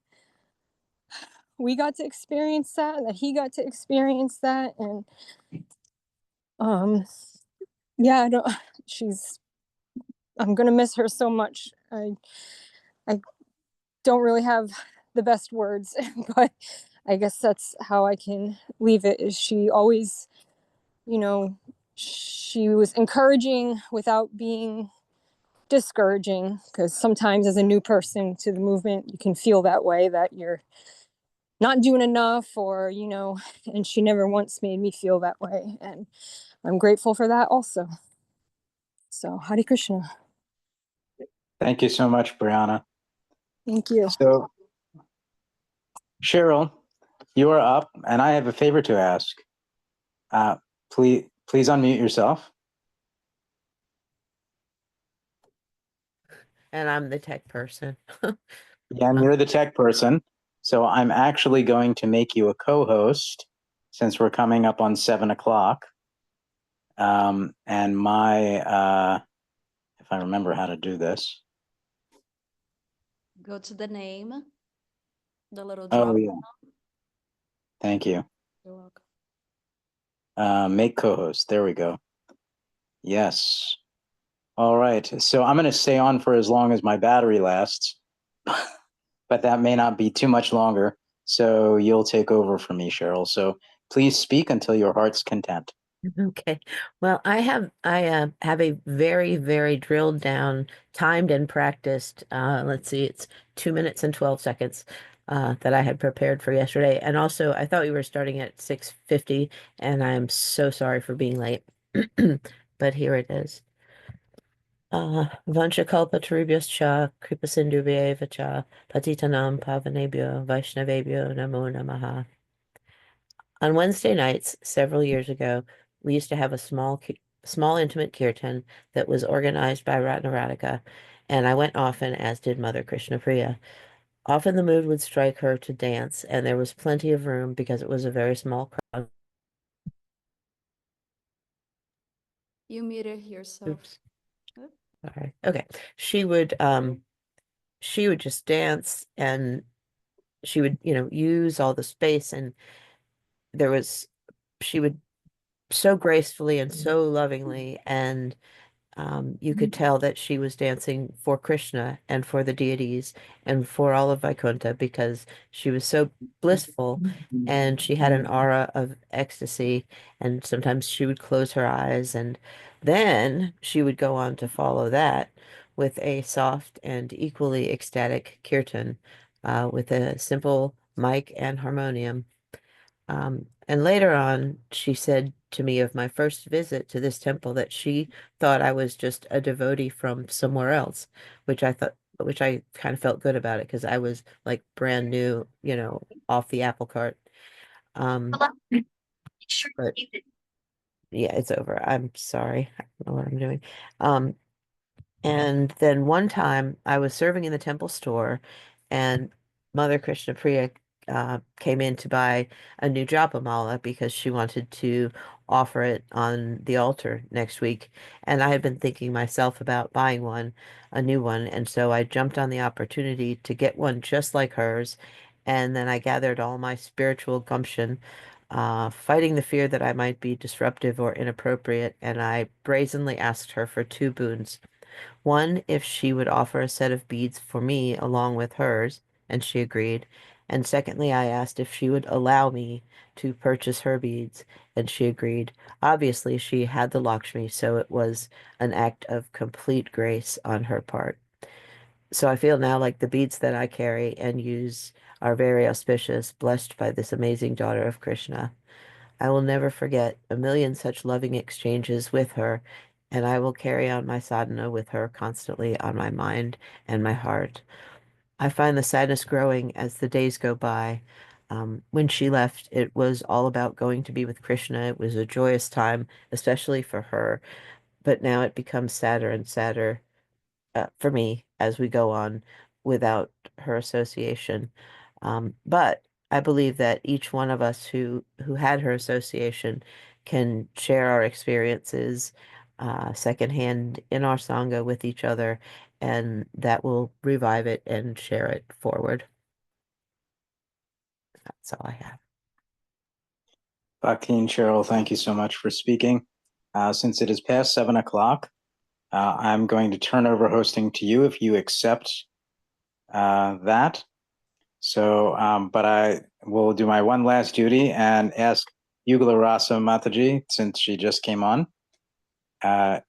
we got to experience that he got to experience that. And yeah, I'm going to miss her so much. I don't really have the best words, but I guess that's how I can leave it. Is she always, she was encouraging without being discouraging, because sometimes as a new person to the movement, you can feel that way, that you're not doing enough, or, and she never once made me feel that way. And I'm grateful for that also. So Hare Krishna. Thank you so much, Brianna. Thank you. So, Cheryl, you are up, and I have a favor to ask. Please unmute yourself. And I'm the tech person. Yeah, and you're the tech person. So I'm actually going to make you a co-host since we're coming up on 7:00. And if I remember how to do this. Go to the name, the little Oh, drop. yeah. Thank you. You're welcome. Make co-host. There we go. Yes. All right. So I'm going to stay on for as long as my battery lasts, but that may not be too much longer. So you'll take over for me, Cheryl. So please speak until your heart's content. Okay. Well, I have a very, very drilled down, timed and practiced, let's see, it's 2 minutes and 12 seconds that I had prepared for yesterday. And also I thought we were starting at 6:50, and I'm so sorry for being late. But here it is. Vanchakalpatarubhyascha kripasindhubhyeva cha patitanam pavanebhyo vaishnavebhyo namo namaha. On Wednesday nights, several years ago, we used to have a small intimate kirtan that was organized by Ratnaradika, and I went often, as did Mother Krishna Priya. Often the mood would strike her to dance, and there was plenty of room because it was a very small crowd. You muted yourself. Oops. All right. Okay. She would just dance, and she would, use all the space, and she would so gracefully and so lovingly, and you could tell that she was dancing for Krishna and for the deities and for all of Vaikuntha, because she was so blissful, and she had an aura of ecstasy, and sometimes she would close her eyes, and then she would go on to follow that with a soft and equally ecstatic kirtan with a simple mic and harmonium. And later on, she said to me of my first visit to this temple that she thought I was just a devotee from somewhere else, which I thought which I kind of felt good about it because I was like brand new, off the apple cart. But yeah, it's over. I'm sorry. I don't know what I'm doing. Um, and then one time I was serving in the temple store, and Mother Krishna Priya came in to buy a new japa mala because she wanted to offer it on the altar next week. And I had been thinking myself about buying a new one. And so I jumped on the opportunity to get one just like hers. And then I gathered all my spiritual gumption, fighting the fear that I might be disruptive or inappropriate. And I brazenly asked her for two boons. One, if she would offer a set of beads for me along with hers, and she agreed. And secondly, I asked if she would allow me to purchase her beads, and she agreed. Obviously, she had the Lakshmi, so it was an act of complete grace on her part. So I feel now like the beads that I carry and use are very auspicious, blessed by this amazing daughter of Krishna. I will never forget a million such loving exchanges with her, and I will carry on my sadhana with her constantly on my mind and my heart. I find the sadness growing as the days go by. When she left, it was all about going to be with Krishna. It was a joyous time, especially for her, but now it becomes sadder and sadder for me as we go on without her association. But I believe that each one of us who had her association can share our experiences secondhand in our sangha with each other, and that will revive it and share it forward. That's all I have. Bhakti and Cheryl, thank you so much for speaking. Since it is past 7 o'clock, I'm going to turn over hosting to you if you accept that. So, but I will do my one last duty and ask Yugala Rasa Mataji, since she just came on,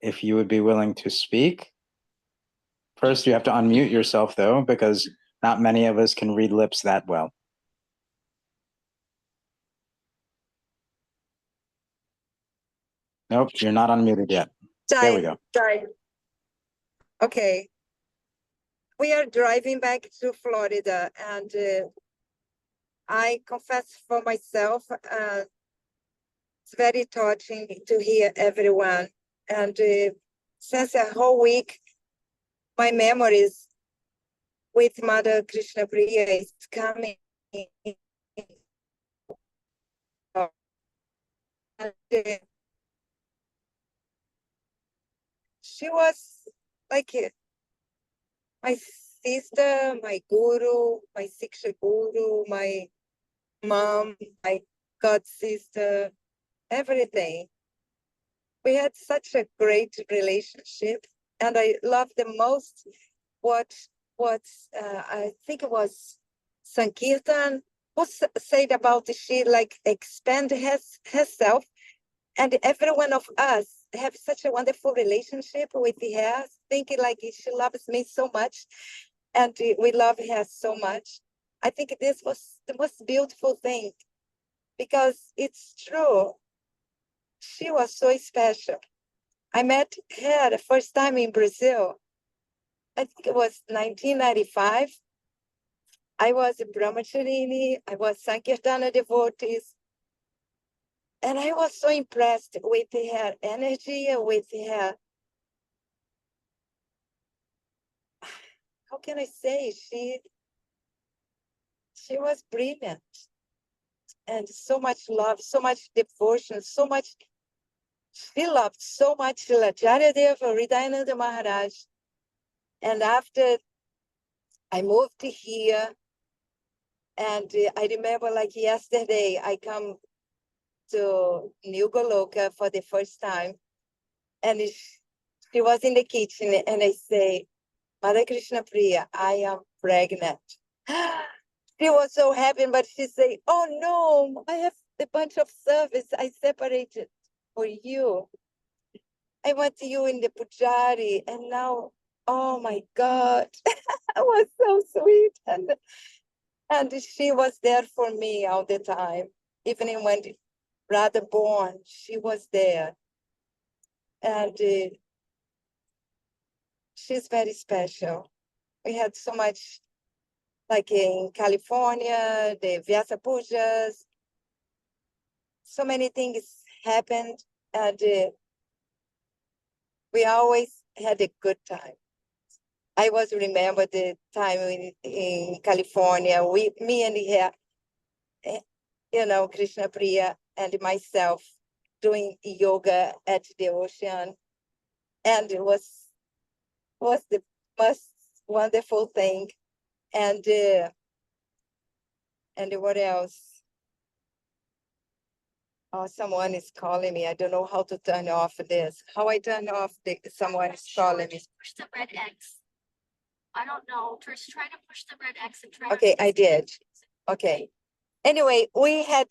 if you would be willing to speak. First, you have to unmute yourself, though, because not many of us can read lips that well. Nope, you're not unmuted yet. There we go. Okay. We are driving back to Florida, and I confess for myself, it's very touching to hear everyone. And since a whole week, my memories with Mother Krishna Priya is coming. And, she was like my sister, my guru, my Siksha guru, my mom, my god sister, everything. We had such a great relationship, and I love the most what I think it was Sankirtan who said about she like expand herself, and every one of us have such a wonderful relationship with her, thinking like she loves me so much, and we love her so much. I think this was the most beautiful thing, because it's true. She was so special. I met her the first time in Brazil. I think it was 1995. I was a brahmacharini. I was Sankirtana devotees. And I was so impressed with her energy, with her, how can I say, she was brilliant. And so much love, so much devotion, so much, she loved so much Lacharyadeva, Hridayananda Maharaj. And after I moved to here, and I remember like yesterday, I come to New Goloka for the first time, and she was in the kitchen, and I say, Mother Krishna Priya, I am pregnant. She was so happy, but she said, oh no, I have a bunch of service I separated for you. I went to you in the Pujari, and now, oh my God, it was so sweet. And she was there for me all the time, even when Radha born, she was there. And she's very special. We had so much, like in California, the Vyasa Pujas, so many things happened, and we always had a good time. I was remember the time in California, me and her, Krishna, Priya, and myself doing yoga at the ocean, and it was the most wonderful thing. And what else? Oh, someone is calling me. I don't know how to turn off this. How I turn off someone is calling me. Push the red X. I don't know. Just try to push the red X and try. Okay, I did. Okay. Anyway, we had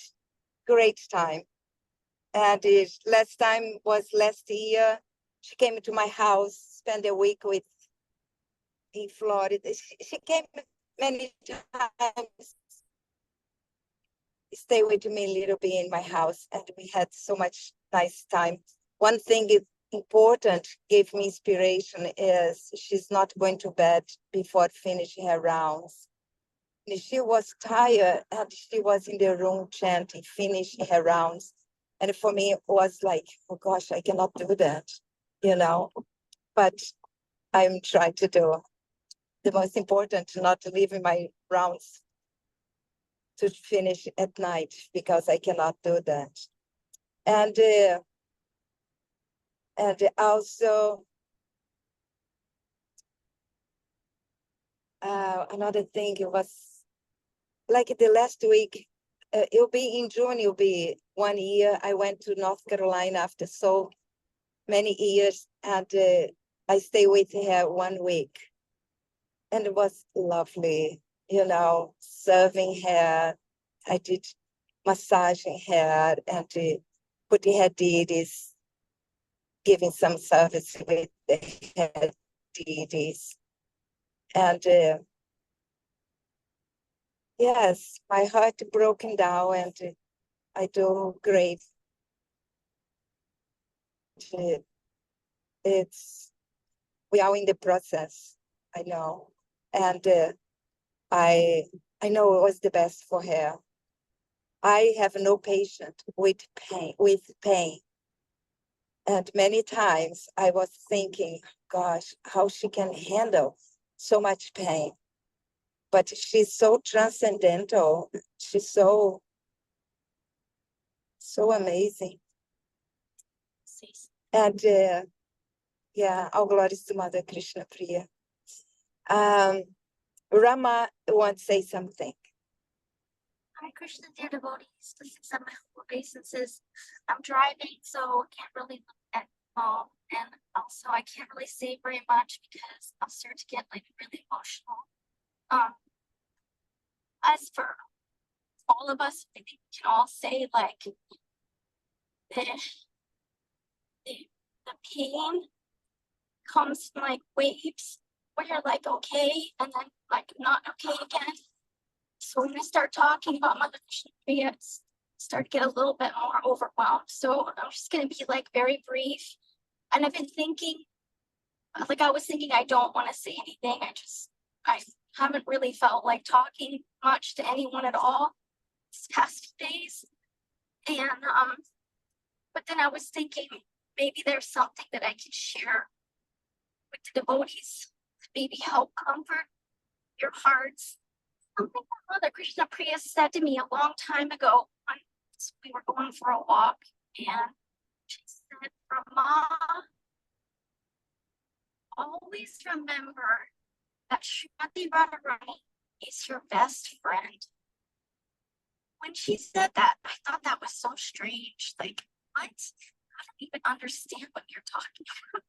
great time. And last time was last year. She came to my house, spent a week in Florida. She came many times, stay with me a little bit in my house, and we had so much nice time. One thing is important, gave me inspiration, is she's not going to bed before finishing her rounds. And she was tired, and she was in the room chanting, finishing her rounds. And for me, it was like, oh gosh, I cannot do that, but I'm trying to do the most important, not to leave my rounds to finish at night, because I cannot do that. And also another thing, it was like the last week, it'll be in June, it'll be 1 year. I went to North Carolina after so many years, and I stayed with her 1 week. And it was lovely, serving her. I did massaging her and putting her deities, giving some service with her deities. And yes, my heart broken down, and I do great. We are in the process, I know. And I know it was the best for her. I have no patience with pain. And many times I was thinking, gosh, how she can handle so much pain. But she's so transcendental. She's so amazing. And all glories to Mother Krishna Priya. Rama wants to say something. Hi, Krishna, dear devotees. Please accept my humble obeisances. I'm driving, so can't really look at phone, and also I can't really say very much because I'll start to get really emotional. As for all of us, I think we can all say the pain comes in waves where you're okay, and then not okay again. So when I start talking about Mother Krishna Priya, start to get a little bit more overwhelmed. So I'm just gonna be very brief. And I've been thinking, I was thinking I don't want to say anything. I haven't really felt like talking much to anyone at all these past few days. And but then I was thinking maybe there's something that I can share with the devotees to maybe help comfort your hearts. Something that Mother Krishna Priya said to me a long time ago when we were going for a walk, and she said, Rama, always remember that Srimati Radharani is your best friend. When she said that, I thought that was so strange. What? I don't even understand what you're talking about.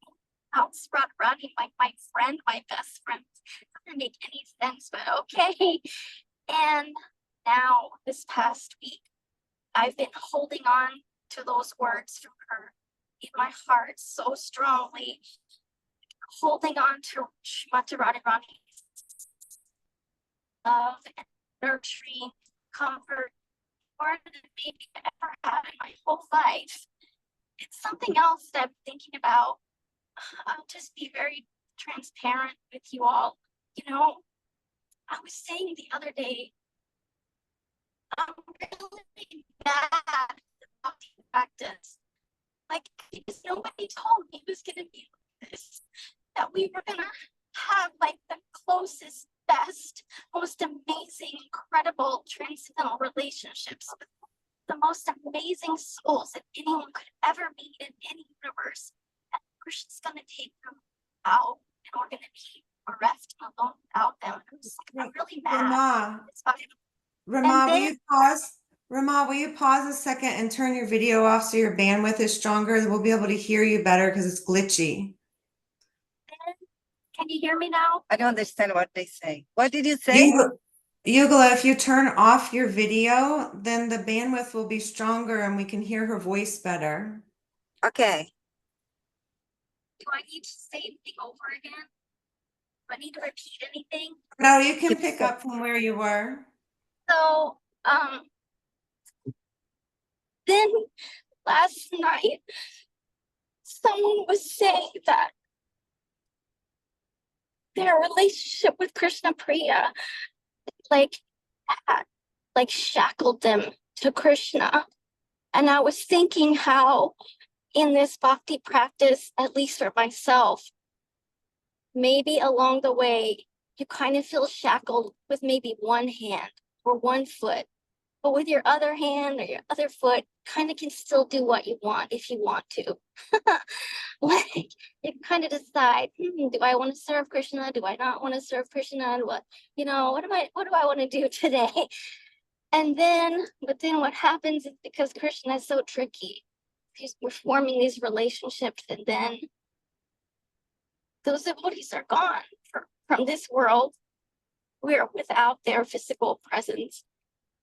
How's Radharani my friend, my best friend? It doesn't make any sense, but okay. And now, this past week, I've been holding on to those words from her in my heart so strongly, holding on to Srimati Radharani's love and nurturing comfort more than maybe I ever had in my whole life. It's something else that I'm thinking about. I'll just be very transparent with you all. You know, I was saying the other day, I'm really bad about the practice. Like, because nobody told me it was gonna be like this. That we were gonna have like the closest, best, most amazing, incredible transcendental relationships with the most amazing souls that anyone could ever meet in any universe. And Krishna's gonna take them out, and we're gonna be bereft and alone without them. I'm really mad. Rama, It's fine. Rama, And will then you pause? Rama, will you pause a second and turn your video off so your bandwidth is stronger? We'll be able to hear you better because it's glitchy. can you hear me now? I don't understand what they say. What did you say? Yugala, if you turn off your video, then the bandwidth will be stronger and we can hear her voice better. Okay. Do I need to say anything over again? Do I need to repeat anything? No, you can Keep pick still. up from where you were. So, then last night, someone was saying that their relationship with Krishna Priya, like, had, like shackled them to Krishna. And I was thinking how in this bhakti practice, at least for myself, maybe along the way, you kind of feel shackled with maybe one hand or one foot, but with your other hand or your other foot, kind of can still do what you want if you want to. Like you kind of decide, do I want to serve Krishna? Do I not want to serve Krishna? And what do I want to do today? And then, but then what happens is because Krishna is so tricky, we're forming these relationships, and then those devotees are gone from this world. We're without their physical presence.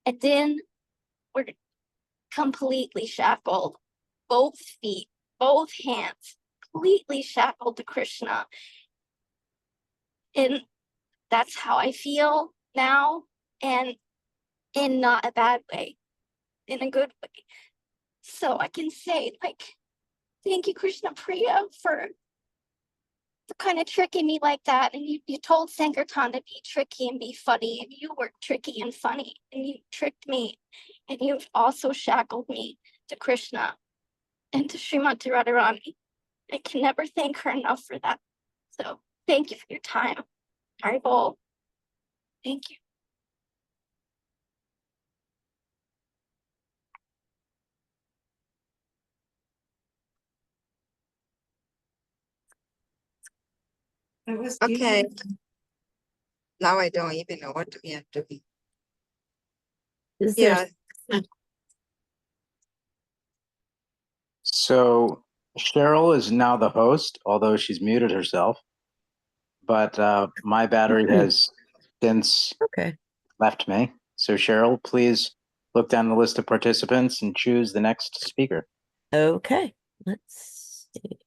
And then we're completely shackled, both feet, both hands, completely shackled to Krishna. And that's how I feel now, and in not a bad way, in a good way. So I can say, like, thank you, Krishna Priya, for kind of tricking me like that. And you told Sankirtan to be tricky and be funny, and you were tricky and funny, and you tricked me, and you've also shackled me to Krishna and to Srimati Radharani. I can never thank her enough for that. So thank you for your time. Haribol. Thank you. It was Okay. beautiful. Now I don't even know what we have to be. Is there Yeah. So Cheryl is now the host, although she's muted herself. But my battery has since okay? left me. So Cheryl, please look down the list of participants and choose the next speaker. Okay, let's see.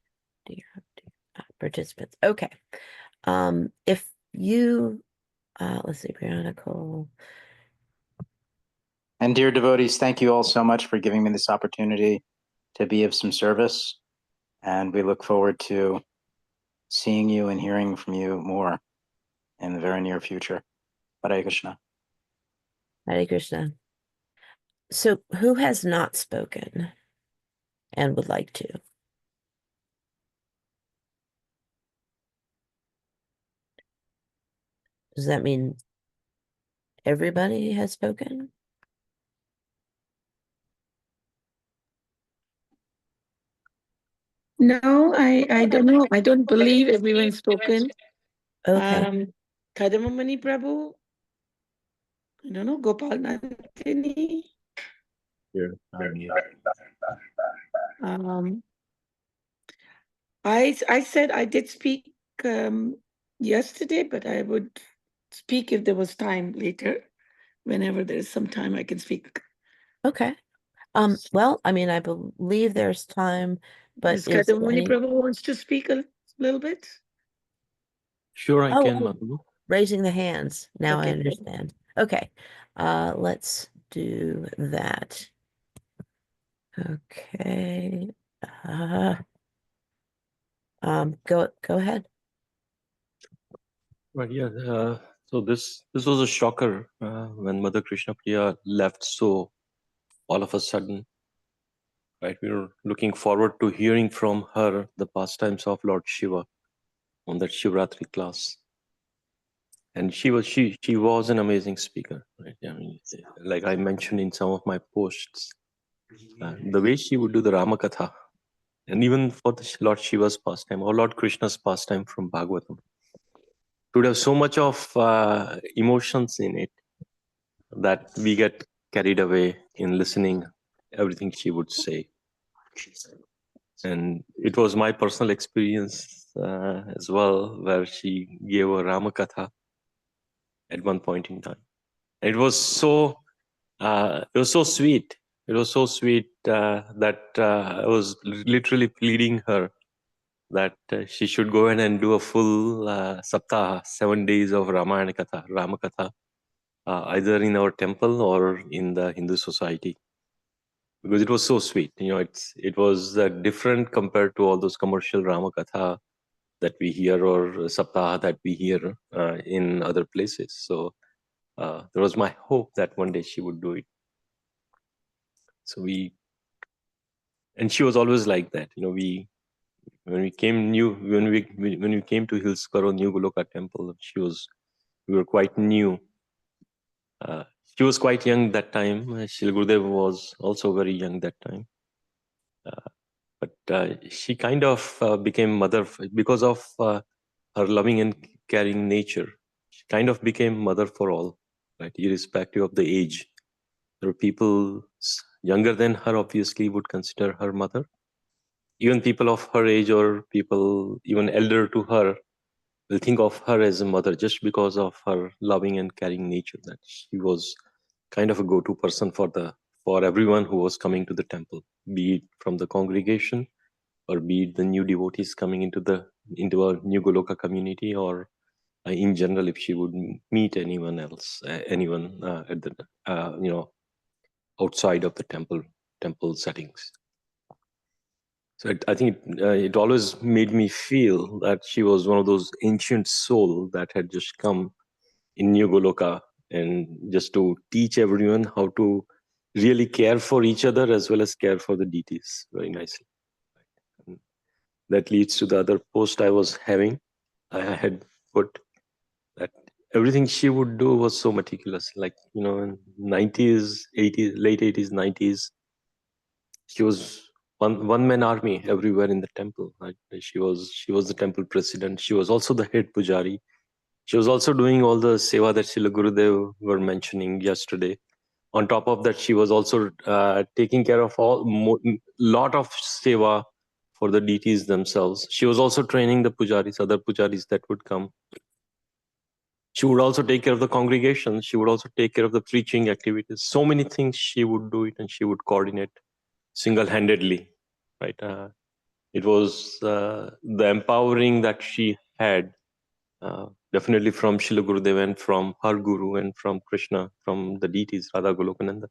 Participants. Okay. If you let's see, Brianna, Nicole. And dear devotees, thank you all so much for giving me this opportunity to be of some service. And we look forward to seeing you and hearing from you more in the very near future. Hare Krishna. Hare Krishna. So who has not spoken and would like to? Does that mean everybody has spoken? No, I don't know. I don't believe everyone's spoken. Okay. Kadamamani Prabhu, I don't know, Gopal Nandini. I said I did speak yesterday, but I would speak if there was time later. Whenever there's some time, I can speak. Okay. Well, I mean, I believe there's time, but Does Kadamamani Prabhu wants to speak a little bit? Sure, I can, oh, Madhu. raising the hands. Now I Okay. understand. Okay. Let's do that. Okay. Go ahead. Right, yeah. So this was a shocker when Mother Krishna Priya left so all of a sudden. Right, we were looking forward to hearing from her the pastimes of Lord Shiva on that Shivratri class, and she was an amazing speaker. Right, I mean, like I mentioned in some of my posts, the way she would do the Ramakatha, and even for the Lord Shiva's pastime or Lord Krishna's pastime from Bhagavatam, it would have so much of emotions in it that we get carried away in listening everything she would say. And it was my personal experience as well, where she gave a Ramakatha at one point in time. And it was so sweet. It was so sweet that I was literally pleading her that she should go in and do a full saptaha, 7 days of Ramakatha, either in our temple or in the Hindu society, because it was so sweet. It was different compared to all those commercial Ramakatha that we hear or saptaha that we hear in other places. So there was my hope that one day she would do it. So and she was always like that. When we came to Hillsborough New Goloka Temple, we were quite new. She was quite young that time. Shri Gurudev was also very young that time. But she kind of became mother because of her loving and caring nature. She kind of became mother for all, right? Irrespective of the age. There are people younger than her, obviously, would consider her mother. Even people of her age or people even elder to her will think of her as a mother just because of her loving and caring nature, that she was kind of a go-to person for everyone who was coming to the temple, be it from the congregation or be it the new devotees coming into our new Goloka community, or in general, if she would meet anyone else, anyone at the outside of the temple settings. So I think it always made me feel that she was one of those ancient souls that had just come in New Goloka, and just to teach everyone how to really care for each other as well as care for the deities very nicely. And that leads to the other post I was having. I had put that everything she would do was so meticulous. Like, in 90s, 80s, late 80s, 90s, she was one man army everywhere in the temple. Right? She was the temple president. She was also the head pujari. She was also doing all the seva that Srila Gurudev were mentioning yesterday. On top of that, she was also taking care of lot of seva for the deities themselves. She was also training the pujaris, other pujaris that would come. She would also take care of the congregation. She would also take care of the preaching activities. So many things she would do it, and she would coordinate single-handedly. Right? It was the empowering that she had, definitely from Srila Gurudev and from her guru and from Krishna, from the deities, Radha Golokananda.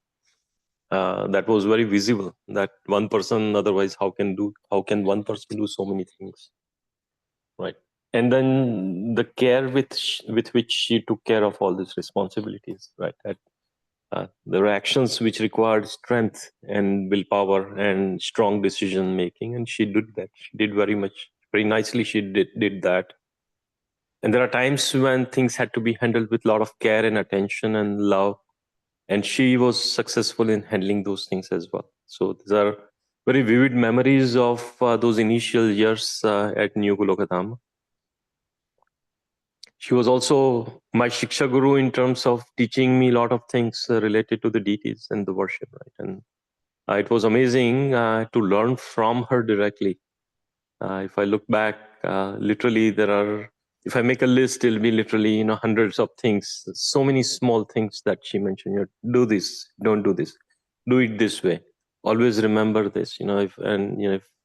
That was very visible. That one person, otherwise, how can one person do so many things, right? And then the care with which she took care of all these responsibilities, right? There were actions which required strength and willpower and strong decision making, and she did that. She did very nicely. She did that. And there are times when things had to be handled with a lot of care and attention and love, and she was successful in handling those things as well. So these are very vivid memories of those initial years at New Golokadham. She was also my Shiksha Guru in terms of teaching me a lot of things related to the deities and the worship, right? And it was amazing to learn from her directly. If I look back, literally if I make a list, it'll be literally, hundreds of things, so many small things that she mentioned. Do this, don't do this, do it this way. Always remember this, if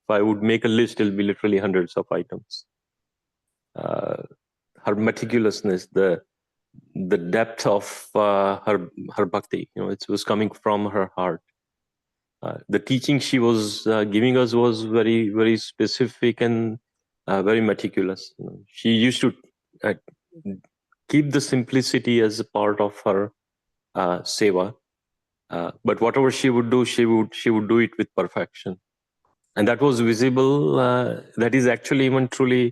I would make a list, it'll be literally hundreds of items. Her meticulousness, the depth of her bhakti, it was coming from her heart. The teaching she was giving us was very, very specific and very meticulous. She used to keep the simplicity as a part of her seva. But whatever she would do, she would do it with perfection, and that was visible. That is actually even truly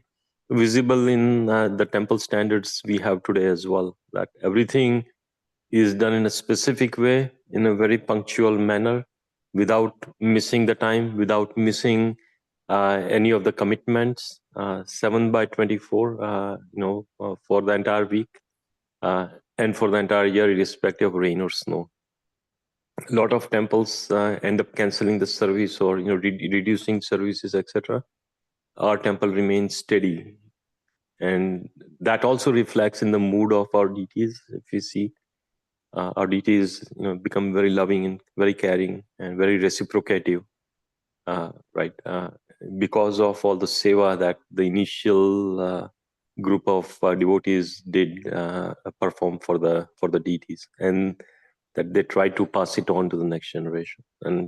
visible in the temple standards we have today as well. That everything is done in a specific way, in a very punctual manner, without missing the time, without missing any of the commitments. 7/24, for the entire week, and for the entire year, irrespective of rain or snow. A lot of temples end up canceling the service or reducing services, etc. Our temple remains steady, and that also reflects in the mood of our deities. If you see, our deities become very loving and very caring and very reciprocative, right? Because of all the seva that the initial group of devotees did perform for the deities, and that they try to pass it on to the next generation. And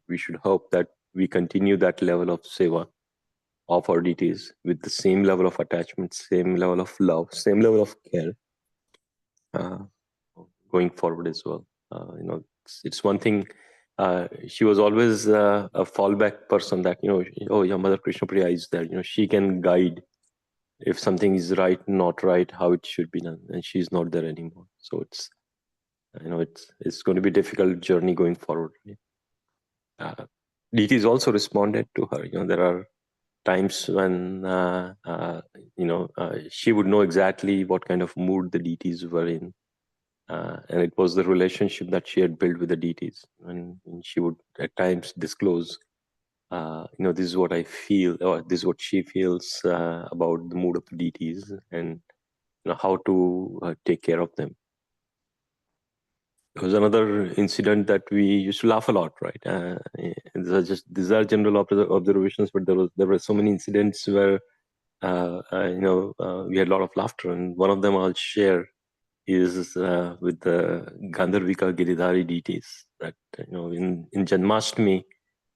we should hope that we continue that level of seva of our deities with the same level of attachment, same level of love, same level of care going forward as well. It's one thing. She was always a fallback person that, oh, yeah, Mother Krishna Priya is there. She can guide if something is right, not right, how it should be done. And she's not there anymore. So it's going to be a difficult journey going forward. Deities also responded to her. There are times when she would know exactly what kind of mood the deities were in, and it was the relationship that she had built with the deities, and she would at times disclose, this is what I feel, or this is what she feels about the mood of the deities, and how to take care of them. There was another incident that we used to laugh a lot, right? These are general observations, but there were so many incidents where we had a lot of laughter, and one of them I'll share is with the Gandharvika Giridhari deities. That in Janmashtami,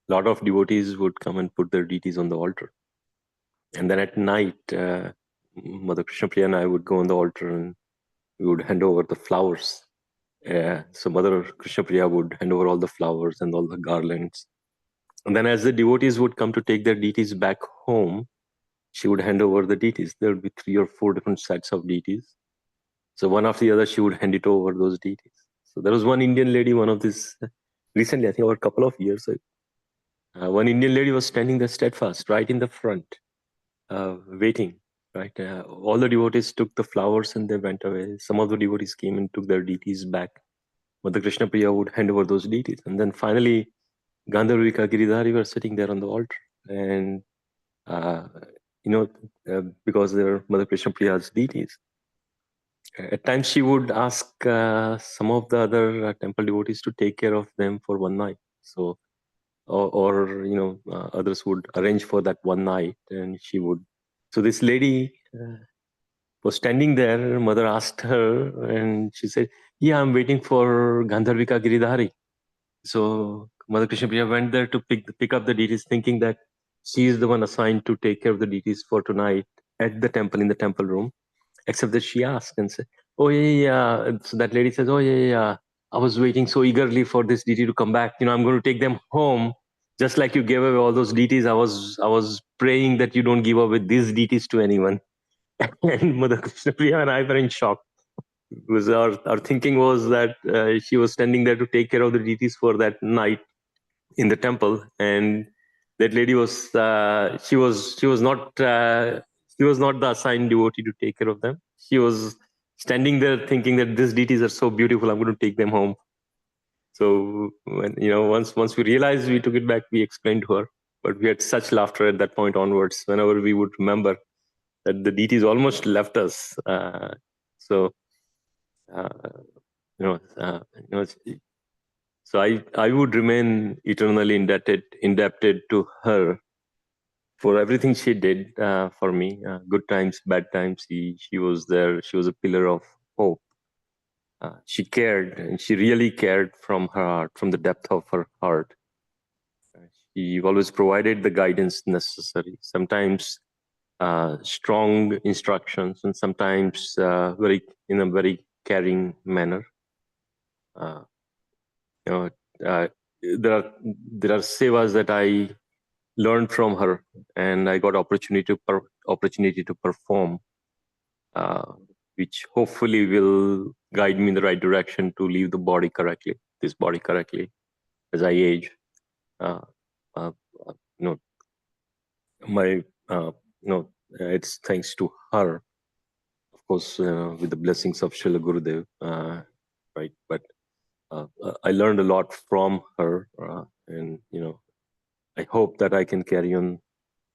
a lot of devotees would come and put their deities on the altar, and then at night, Mother Krishna Priya and I would go on the altar and we would hand over the flowers. So Mother Krishna Priya would hand over all the flowers and all the garlands. And then as the devotees would come to take their deities back home, she would hand over the deities. There would be 3 or 4 different sets of deities. So one after the other, she would hand it over those deities. So there was one Indian lady, one of this, recently, I think over a couple of years ago, one Indian lady was standing there steadfast, right in the front, waiting. Right, all the devotees took the flowers and they went away. Some of the devotees came and took their deities back. Mother Krishna Priya would hand over those deities, and then finally, Gandharvika Giridhari were sitting there on the altar, and because they're Mother Krishna Priya's deities, at times she would ask some of the other temple devotees to take care of them for one night. So, or others would arrange for that one night, and she would. So this lady was standing there. Her mother asked her, and she said, "Yeah, I'm waiting for Gandharvika Giridhari." So Mother Krishna Priya went there to pick up the deities, thinking that she is the one assigned to take care of the deities for tonight at the temple, in the temple room. Except that she asked and said, "Oh yeah." So that lady says, "Oh yeah. I was waiting so eagerly for this deity to come back. I'm going to take them home, just like you gave away all those deities. I was praying that you don't give away these deities to anyone." And Mother Krishna Priya and I were in shock. Because our thinking was that she was standing there to take care of the deities for that night in the temple, and that lady was she was not the assigned devotee to take care of them. She was standing there thinking that these deities are so beautiful, I'm going to take them home. So when once we realized, we took it back, we explained to her, but we had such laughter at that point onwards whenever we would remember that the deities almost left us. So so I would remain eternally indebted to her for everything she did for me. Good times, bad times, she was there. She was a pillar of hope. She cared, and she really cared from her heart, from the depth of her heart. She always provided the guidance necessary. Sometimes strong instructions, and sometimes in a very caring manner. Uh, you know, there are sevas that I learned from her, and I got opportunity to perform, which hopefully will guide me in the right direction to leave this body correctly as I age. Uh, uh, you know, it's thanks to her, of course, with the blessings of Srila Gurudev, right? But I learned a lot from her, and I hope that I can carry on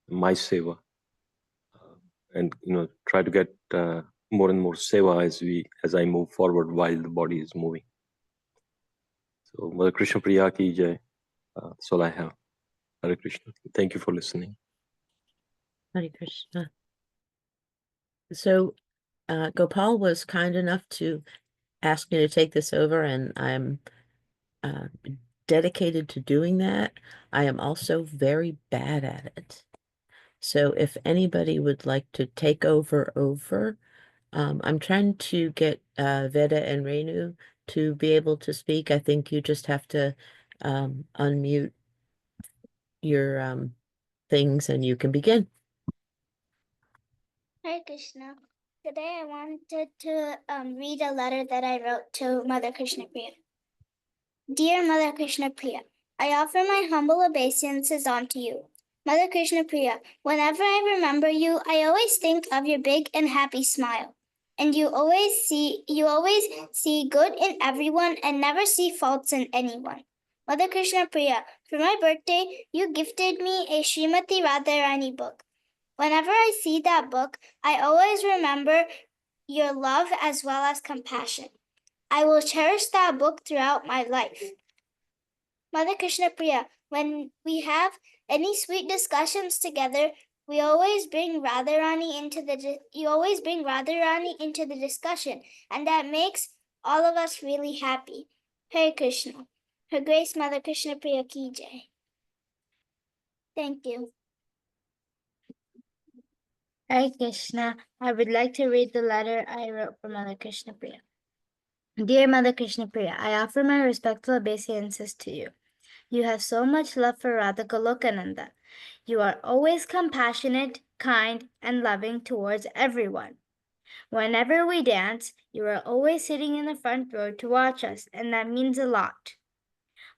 my seva, and try to get more and more seva as I move forward while the body is moving. So, Mother Krishna Priya ki jai. That's all I have. Hare Krishna. Thank you for listening. Hare Krishna. So Gopal was kind enough to ask me to take this over, and I'm dedicated to doing that. I am also very bad at it. So if anybody would like to take over, I'm trying to get Veda and Renu to be able to speak. I think you just have to unmute your things and you can begin. Hare Krishna. Today I wanted to read a letter that I wrote to Mother Krishna Priya. Dear Mother Krishna Priya, I offer my humble obeisances unto you. Mother Krishna Priya, whenever I remember you, I always think of your big and happy smile. And you always see good in everyone and never see faults in anyone. Mother Krishna Priya, for my birthday, you gifted me a Srimati Radharani book. Whenever I see that book, I always remember your love as well as compassion. I will cherish that book throughout my life. Mother Krishna Priya, when we have any sweet discussions together, you always bring Radharani into the discussion, and that makes all of us really happy. Hare Krishna. Her Grace Mother Krishna Priya ki jai. Thank you. Hare Krishna. I would like to read the letter I wrote for Mother Krishna Priya. Dear Mother Krishna Priya, I offer my respectful obeisances to you. You have so much love for Radha Golokananda. You are always compassionate, kind, and loving towards everyone. Whenever we dance, you are always sitting in the front row to watch us, and that means a lot.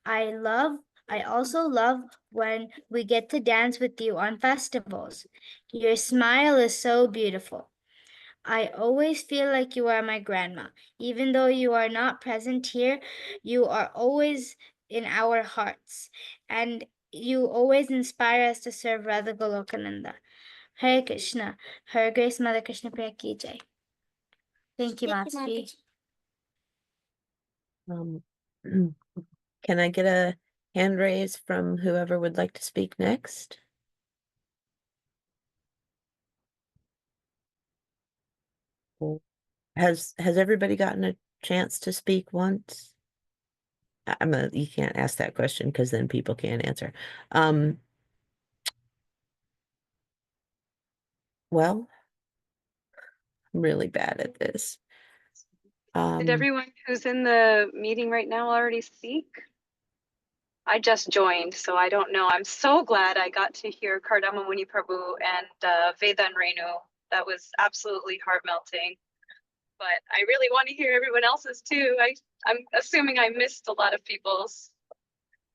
I also love when we get to dance with you on festivals. Your smile is so beautiful. I always feel like you are my grandma. Even though you are not present here, you are always in our hearts, and you always inspire us to serve Radha Golokananda. Hare Krishna. Her Grace Mother Krishna Priya ki jai. Thank you, Matsui. Can I get a hand raise from whoever would like to speak next? Has everybody gotten a chance to speak once? You can't ask that question because then people can't answer. Well, I'm really bad at this. Did everyone who's in the meeting right now already speak? I just joined, so I don't know. I'm so glad I got to hear Kardama Muni Prabhu and Veda and Renu. That was absolutely heart-melting. But I really want to hear everyone else's too. I'm assuming I missed a lot of people's.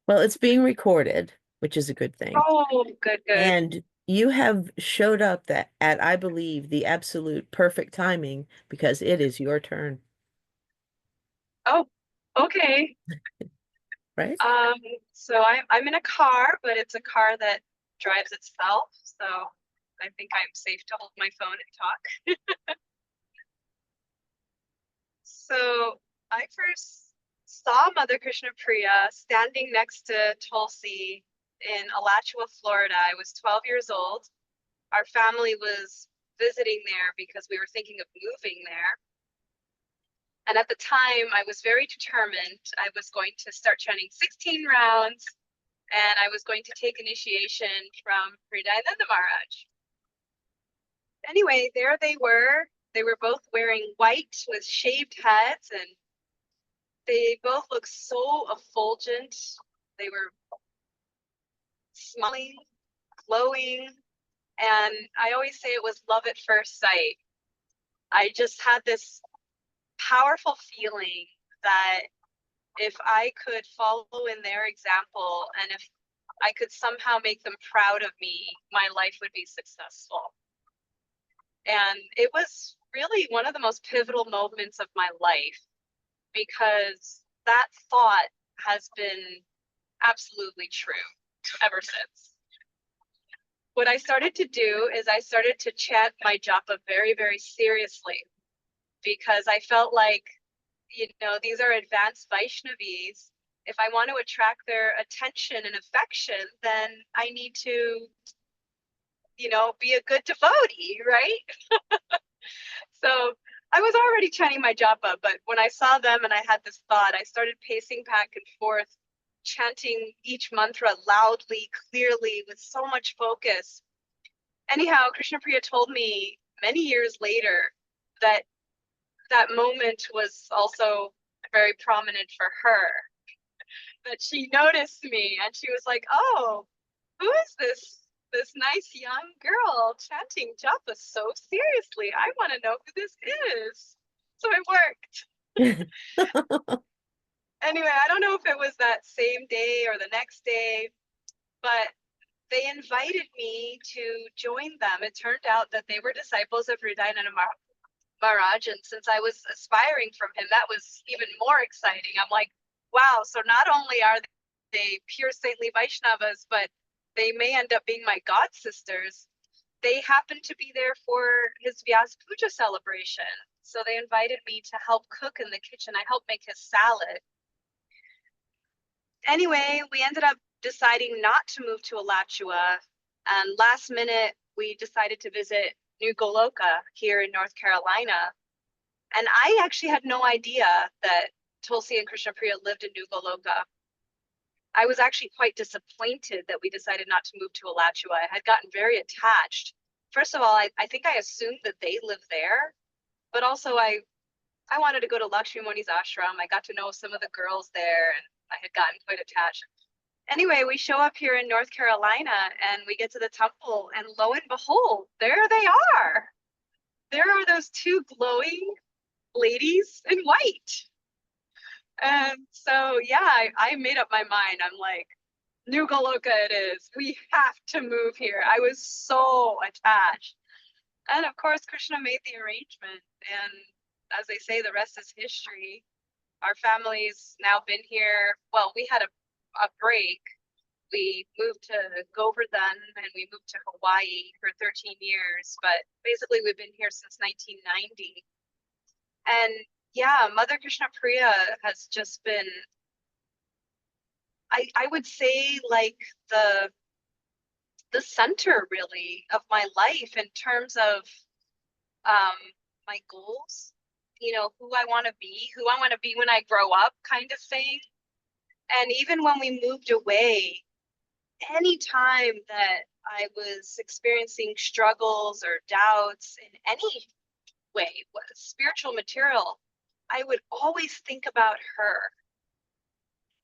Well, it's being recorded, which is a good thing. Oh, good. And you have showed up at, I believe, the absolute perfect timing because it is your turn. Oh, okay. Right? So I'm in a car, but it's a car that drives itself. So I think I'm safe to hold my phone and talk. So I first saw Mother Krishna Priya standing next to Tulsi in Alachua, Florida. I was 12 years old. Our family was visiting there because we were thinking of moving there. And at the time, I was very determined. I was going to start chanting 16 rounds, and I was going to take initiation from Hridayananda Maharaj. Anyway, there they were. They were both wearing white with shaved heads, and they both looked so effulgent. They were smiling, glowing, and I always say it was love at first sight. I just had this powerful feeling that if I could follow in their example and if I could somehow make them proud of me, my life would be successful. And it was really one of the most pivotal moments of my life, because that thought has been absolutely true ever since. What I started to do is I started to chant my japa very, very seriously, because I felt like, these are advanced Vaishnavis. If I want to attract their attention and affection, then I need to, be a good devotee, right? So I was already chanting my japa, but when I saw them and I had this thought, I started pacing back and forth, chanting each mantra loudly, clearly, with so much focus. Anyhow, Krishna Priya told me many years later that that moment was also very prominent for her. That she noticed me and she was like, "Oh, who is this nice young girl chanting japa so seriously? I want to know who this is." So it worked. Anyway, I don't know if it was that same day or the next day, but they invited me to join them. It turned out that they were disciples of Hridayananda Maharaj, and since I was aspiring from him, that was even more exciting. I'm like, wow, so not only are they pure saintly Vaishnavas, but they may end up being my god sisters. They happened to be there for his Vyas Puja celebration, so they invited me to help cook in the kitchen. I helped make his salad. Anyway, we ended up deciding not to move to Alachua, and last minute we decided to visit New Goloka here in North Carolina. And I actually had no idea that Tulsi and Krishna Priya lived in New Goloka. I was actually quite disappointed that we decided not to move to Alachua. I had gotten very attached. First of all, I think I assumed that they lived there, but also I wanted to go to Lakshmi Moni's ashram. I got to know some of the girls there, and I had gotten quite attached. Anyway, we show up here in North Carolina and we get to the temple, and lo and behold, there they are. There are those two glowing ladies in white. And so, yeah, I made up my mind. I'm like, New Goloka it is. We have to move here. I was so attached. And of course, Krishna made the arrangement. And as they say, the rest is history. Our family's now been here. Well, we had a break. We moved to Govardhan and we moved to Hawaii for 13 years. But basically, we've been here since 1990. And yeah, Mother Krishna Priya has just been, I would say, like the center really of my life in terms of my goals, who I want to be, when I grow up, kind of thing. And even when we moved away, any time that I was experiencing struggles or doubts in any way, was spiritual material, I would always think about her.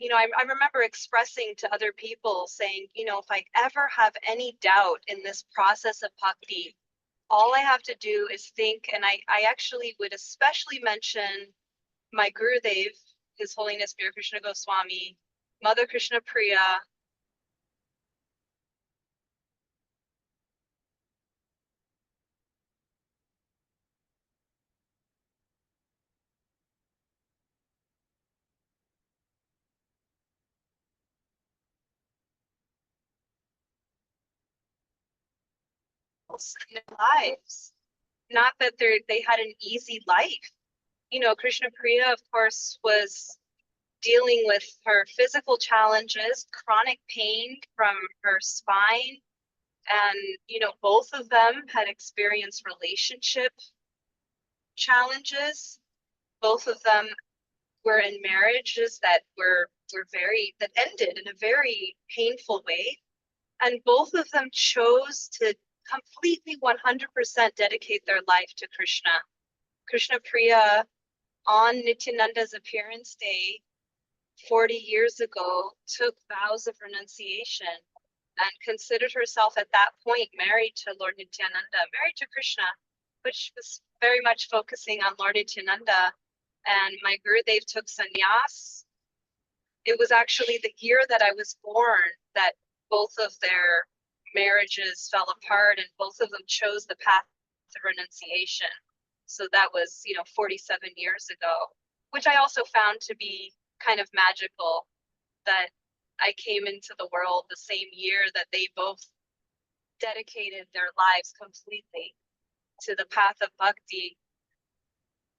I remember expressing to other people saying, if I ever have any doubt in this process of bhakti, all I have to do is think. And I actually would especially mention my Gurudev, His Holiness Priya Krishna Goswami, Mother Krishna Priya. In their lives. Not that they had an easy life. Krishna Priya, of course, was dealing with her physical challenges, chronic pain from her spine. And, both of them had experienced relationship challenges. Both of them were in marriages that that ended in a very painful way. And both of them chose to completely 100% dedicate their life to Krishna. Krishna Priya, on Nityananda's appearance day 40 years ago, took vows of renunciation and considered herself at that point married to Lord Nityananda, married to Krishna, but she was very much focusing on Lord Nityananda. And my Gurudev took sannyas. It was actually the year that I was born that both of their marriages fell apart and both of them chose the path of renunciation. So that was, 47 years ago, which I also found to be kind of magical, that I came into the world the same year that they both dedicated their lives completely to the path of bhakti.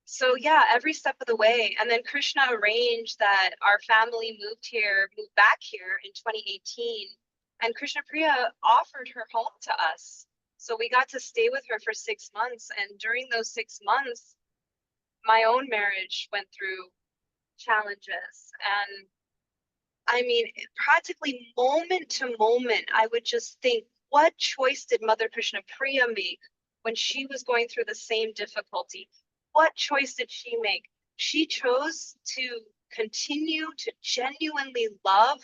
So yeah, every step of the way. And then Krishna arranged that our family moved back here in 2018. And Krishna Priya offered her home to us. So we got to stay with her for 6 months. And during those 6 months, my own marriage went through challenges. And I mean, practically moment to moment, I would just think, what choice did Mother Krishna Priya make when she was going through the same difficulty? What choice did she make? She chose to continue to genuinely love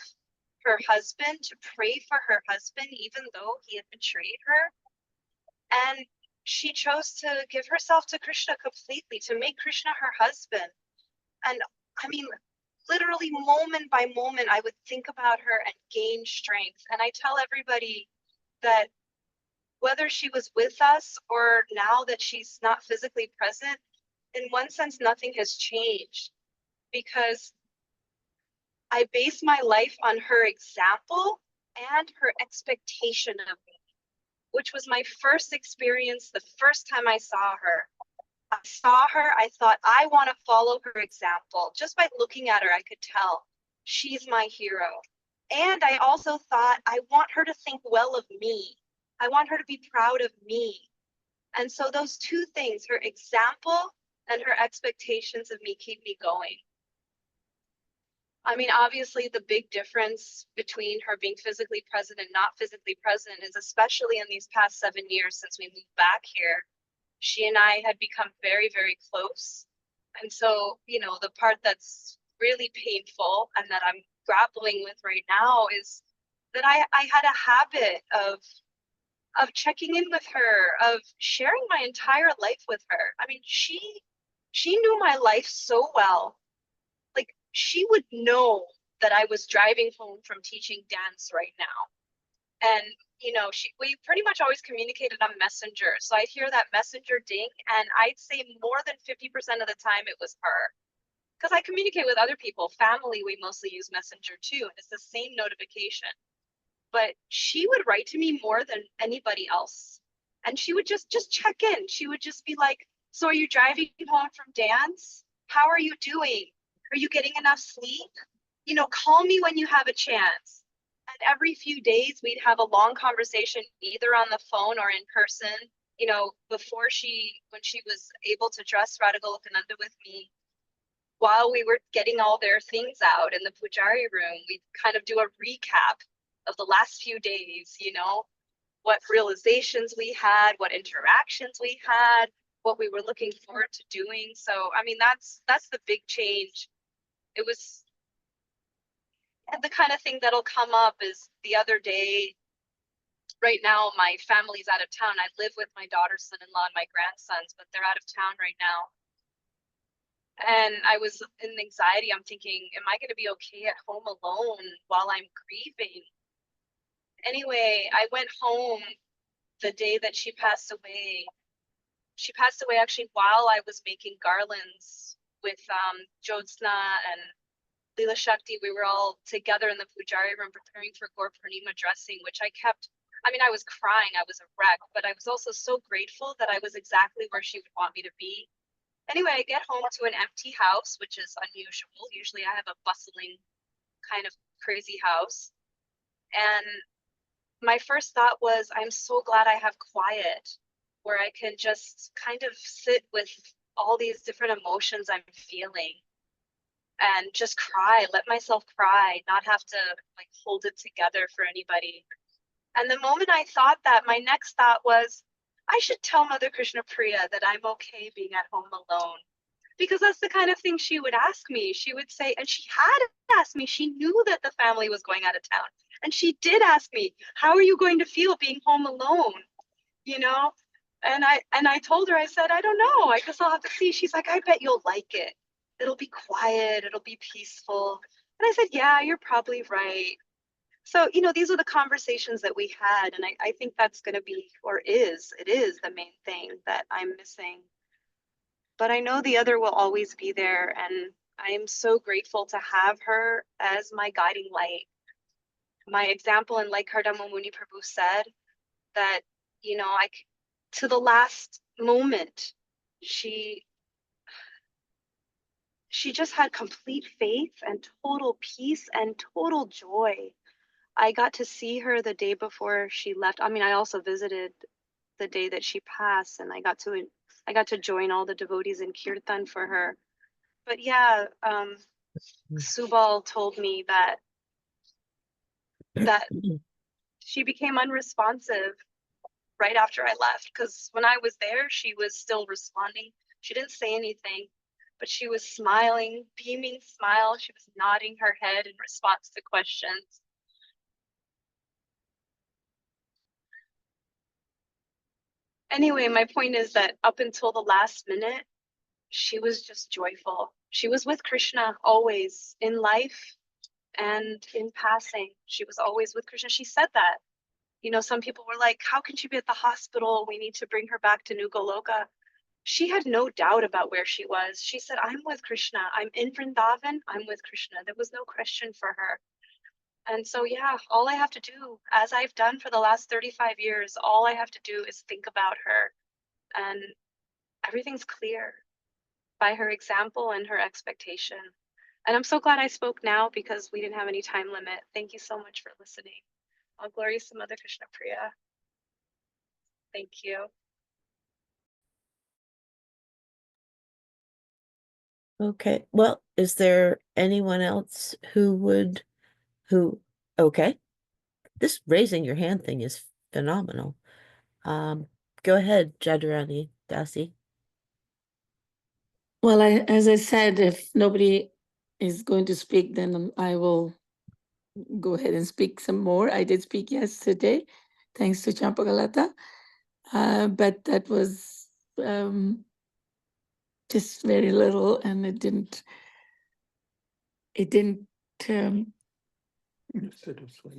her husband, to pray for her husband, even though he had betrayed her. And she chose to give herself to Krishna completely, to make Krishna her husband. And I mean, literally moment by moment, I would think about her and gain strength. And I tell everybody that whether she was with us or now that she's not physically present, in one sense, nothing has changed, because I base my life on her example and her expectation of me, which was my first experience the first time I saw her. I saw her, I thought, I want to follow her example. Just by looking at her, I could tell she's my hero. And I also thought, I want her to think well of me. I want her to be proud of me. And so those two things, her example and her expectations of me, keep me going. I mean, obviously, the big difference between her being physically present and not physically present is, especially in these past 7 years since we moved back here, she and I had become very, very close. And so, the part that's really painful and that I'm grappling with right now is that I had a habit of checking in with her, of sharing my entire life with her. I mean, she knew my life so well. Like, she would know that I was driving home from teaching dance right now. And we pretty much always communicated on Messenger. So I'd hear that Messenger ding, and I'd say more than 50% of the time it was her. Because I communicate with other people. Family, we mostly use Messenger too, and it's the same notification. But she would write to me more than anybody else. And she would just check in. She would just be like, so are you driving home from dance? How are you doing? Are you getting enough sleep? Call me when you have a chance. And every few days we'd have a long conversation, either on the phone or in person. When she was able to dress Radha Golokananda with me, while we were getting all their things out in the Pujari room, we'd kind of do a recap of the last few days, what realizations we had, what interactions we had, what we were looking forward to doing. So, I mean, that's the big change. It was the kind of thing that'll come up is the other day. Right now, my family's out of town. I live with my daughter's son-in-law and my grandsons, but they're out of town right now. And I was in anxiety. I'm thinking, am I going to be okay at home alone while I'm grieving? Anyway, I went home the day that she passed away. She passed away actually while I was making garlands with Jyotsna and Leela Shakti. We were all together in the Pujari room preparing for Gaur Purnima dressing, which I was crying. I was a wreck, but I was also so grateful that I was exactly where she would want me to be. Anyway, I get home to an empty house, which is unusual. Usually I have a bustling kind of crazy house. And my first thought was, I'm so glad I have quiet where I can just kind of sit with all these different emotions I'm feeling and just cry, let myself cry, not have to hold it together for anybody. And the moment I thought that, my next thought was, I should tell Mother Krishna Priya that I'm okay being at home alone. Because that's the kind of thing she would ask me. She would say, and she had asked me, she knew that the family was going out of town. And she did ask me, how are you going to feel being home alone? You know? And I told her, I said, I don't know. I guess I'll have to see. She's like, I bet you'll like it. It'll be quiet, it'll be peaceful. And I said, yeah, you're probably right. So, these are the conversations that we had. And I think that's going to be, it is the main thing that I'm missing. But I know the other will always be there. And I am so grateful to have her as my guiding light. My example, and like Kardama Muni Prabhu said, that, to the last moment, she just had complete faith and total peace and total joy. I got to see her the day before she left. I mean, I also visited the day that she passed, and I got to join all the devotees in kirtan for her. But yeah, Subal told me that she became unresponsive right after I left, because when I was there, she was still responding. She didn't say anything, but she was smiling, beaming smile. She was nodding her head in response to questions. Anyway, my point is that up until the last minute, she was just joyful. She was with Krishna always, in life and in passing. She was always with Krishna. She said that. Some people were like, how can she be at the hospital? We need to bring her back to New Goloka. She had no doubt about where she was. She said, I'm with Krishna. I'm in Vrindavan. I'm with Krishna. There was no question for her. And so, yeah, all I have to do, as I've done for the last 35 years, all I have to do is think about her, and everything's clear by her example and her expectation. And I'm so glad I spoke now, because we didn't have any time limit. Thank you so much for listening. All glories to Mother Krishna Priya. Thank you. Okay. Well, is there anyone else okay. This raising your hand thing is phenomenal. Go ahead, Jadurani Dasi. Well, as I said, if nobody is going to speak, then I will go ahead and speak some more. I did speak yesterday, thanks to Champagalata, but that was just very little, and it didn't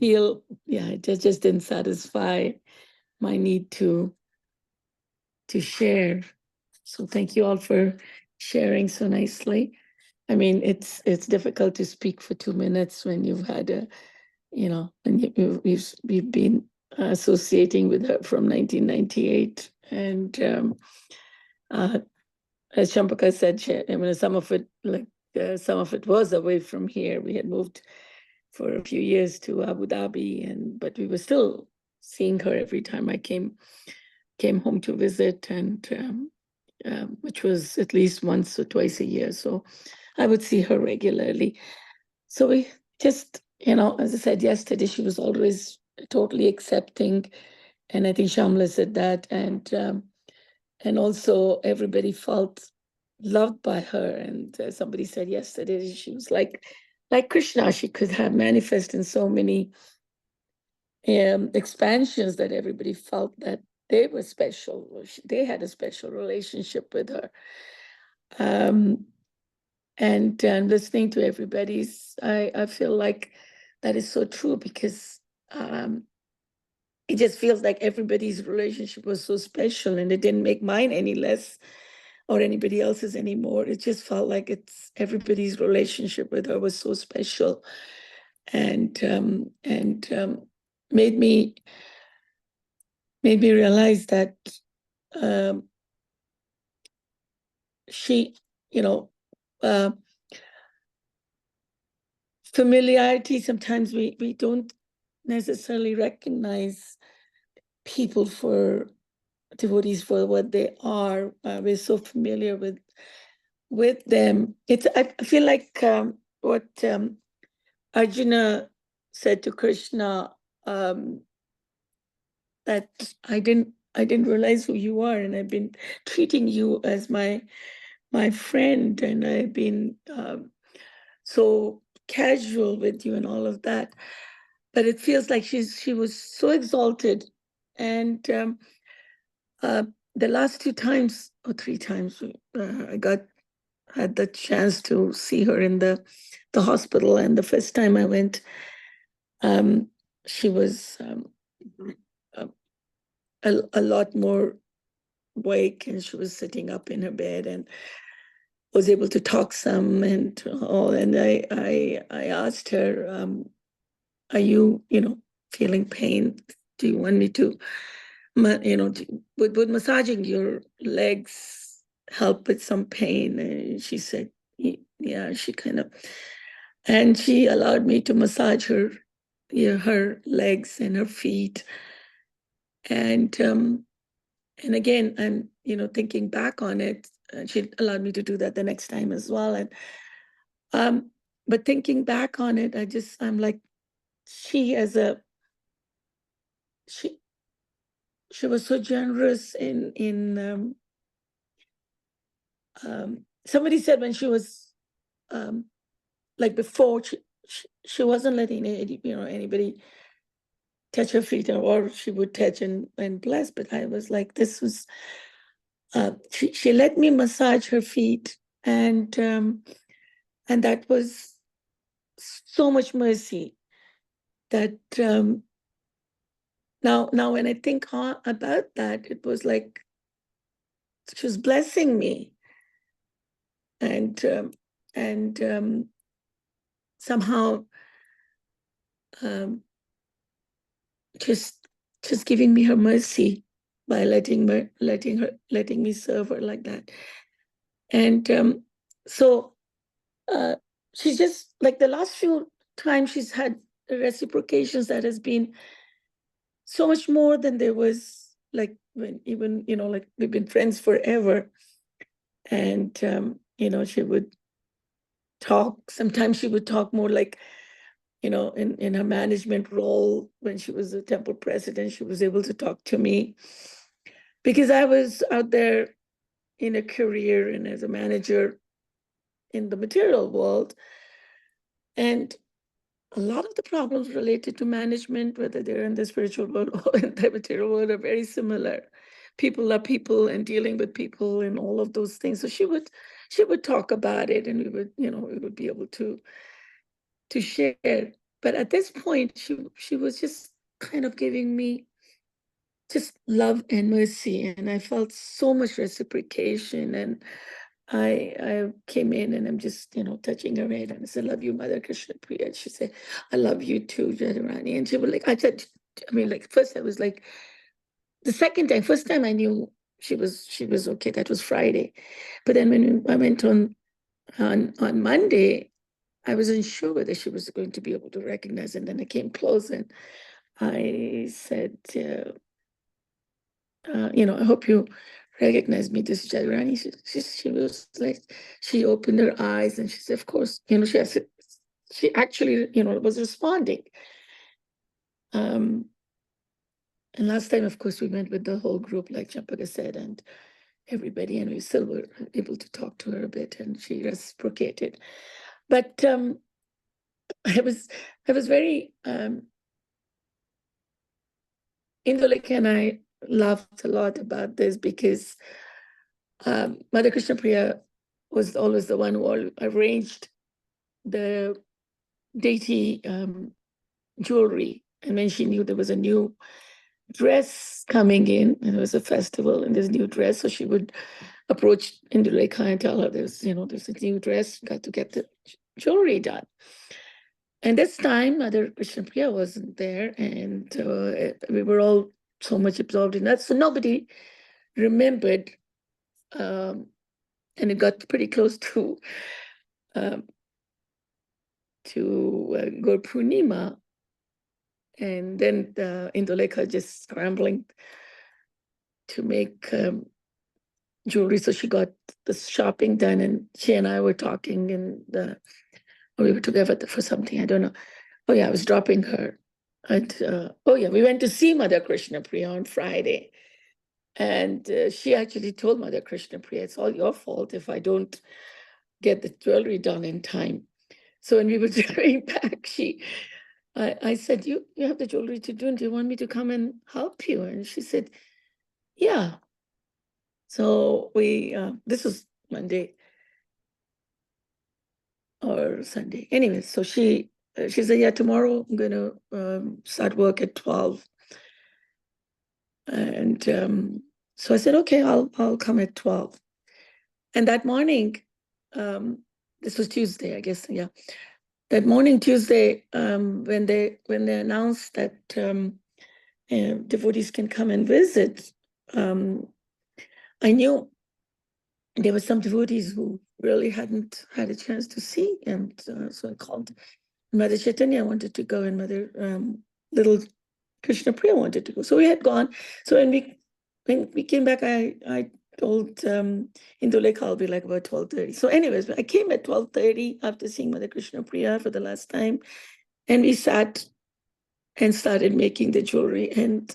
feel, it just didn't satisfy my need to share. So thank you all for sharing so nicely. I mean, it's difficult to speak for 2 minutes when you've had and we've been associating with her from 1998, and as Champaka said, some of it was away from here. We had moved for a few years to Abu Dhabi, but we were still seeing her every time I came home to visit, and which was at least once or twice a year. So I would see her regularly. So we just, as I said yesterday, she was always totally accepting, and I think Shamla said that, and also everybody felt loved by her. And somebody said yesterday she was like Krishna. She could have manifest in so many expansions that everybody felt that they were special. They had a special relationship with her. And listening to everybody's, I feel like that is so true, because it just feels like everybody's relationship was so special, and it didn't make mine any less or anybody else's anymore. It just felt like everybody's relationship with her was so special, and made me realize that she, familiarity, sometimes we don't necessarily recognize people for devotees for what they are. We're so familiar with them. I feel like what Arjuna said to Krishna, that I didn't realize who you are, and I've been treating you as my friend, and I've been so casual with you and all of that. But it feels like she was so exalted, and the last 2 times or 3 times I had the chance to see her in the hospital, and the first time I went, she was a lot more awake, and she was sitting up in her bed and was able to talk some and all. And I asked her, are you feeling pain? Do you want me to would massaging your legs help with some pain? And she said, yeah, she kind of, and she allowed me to massage her legs and her feet. And again, I'm thinking back on it, she allowed me to do that the next time as well. And but thinking back on it, I'm like, she she was so generous in somebody said when she was like before, she wasn't letting anybody touch her feet, or she would touch and bless. But I was like, this was she let me massage her feet, and that was so much mercy that now when I think about that, it was like she was blessing me, and somehow just giving me her mercy by letting me serve her like that. And so she's just like, the last few times she's had reciprocations that has been so much more than there was, like when even like we've been friends forever. And she would talk, sometimes she would talk more like in her management role. When she was the temple president, she was able to talk to me because I was out there in a career and as a manager in the material world. And a lot of the problems related to management, whether they're in the spiritual world or in the material world, are very similar. People are people, and dealing with people and all of those things. So she would talk about it, and we would be able to share. But at this point, she was just kind of giving me just love and mercy, and I felt so much reciprocation. And I came in, and I'm just touching her head, and I said, "Love you, Mother Krishna Priya." And she said, "I love you too, Jadurani." And she was like, first I was like, the second time, first time I knew she was okay. That was Friday, but then when I went on Monday, I wasn't sure whether she was going to be able to recognize. And then I came close, and I said, I hope you recognize me. This is Jairani. She was like, she opened her eyes, and she said, of course, she actually, was responding. And last time, of course, we went with the whole group, like Champaka said, and everybody, and we still were able to talk to her a bit, and she reciprocated. But I was very Indulekha and I laughed a lot about this because Mother Krishna Priya was always the one who arranged the deity jewelry. And when she knew there was a new dress coming in, and it was a festival, and there's a new dress, so she would approach Indulekha and tell her, there's a new dress, got to get the jewelry done. And this time, Mother Krishna Priya wasn't there, and we were all so much absorbed in that, so nobody remembered. And it got pretty close to Gaur Purnima, and then Indulekha just scrambling to make jewelry. So she got the shopping done, and she and I were talking, and we were together for something, I don't know. Oh yeah, I was dropping her oh yeah, we went to see Mother Krishna Priya on Friday. And she actually told Mother Krishna Priya, it's all your fault if I don't get the jewelry done in time. So when we were driving back, I said, you have the jewelry to do, and do you want me to come and help you? And she said, yeah. So this was Monday or Sunday. Anyway, so she said, yeah, tomorrow I'm going to start work at 12. And so I said, okay, I'll come at 12. And that morning, this was Tuesday, I guess, yeah. That morning, Tuesday, when they announced that devotees can come and visit, I knew there were some devotees who really hadn't had a chance to see, and so I called Mother Chaitanya wanted to go, and Mother little Krishna Priya wanted to go. So we had gone. So when we came back, I told Indulekha I'll be like about 12:30. So anyways, I came at 12:30 after seeing Mother Krishna Priya for the last time, and we sat and started making the jewelry. And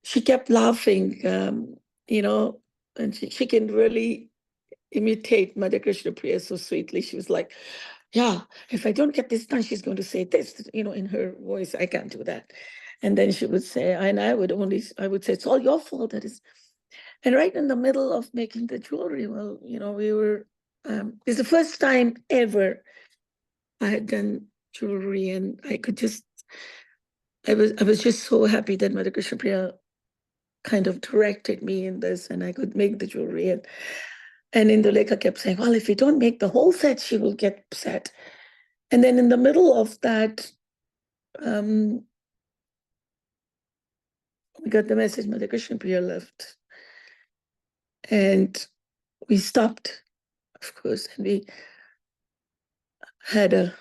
she kept laughing, and she can really imitate Mother Krishna Priya so sweetly. She was like, yeah, if I don't get this done, she's going to say this, in her voice. I can't do that. And then she would say, and I would say, it's all your fault. That is. And right in the middle of making the jewelry, well, we were, it's the first time ever I had done jewelry, and I was just so happy that Mother Krishna Priya kind of directed me in this, and I could make the jewelry. And Indulekha kept saying, well, if you don't make the whole set, she will get upset. And then in the middle of that, we got the message Mother Krishna Priya left. And we stopped, of course, and we had a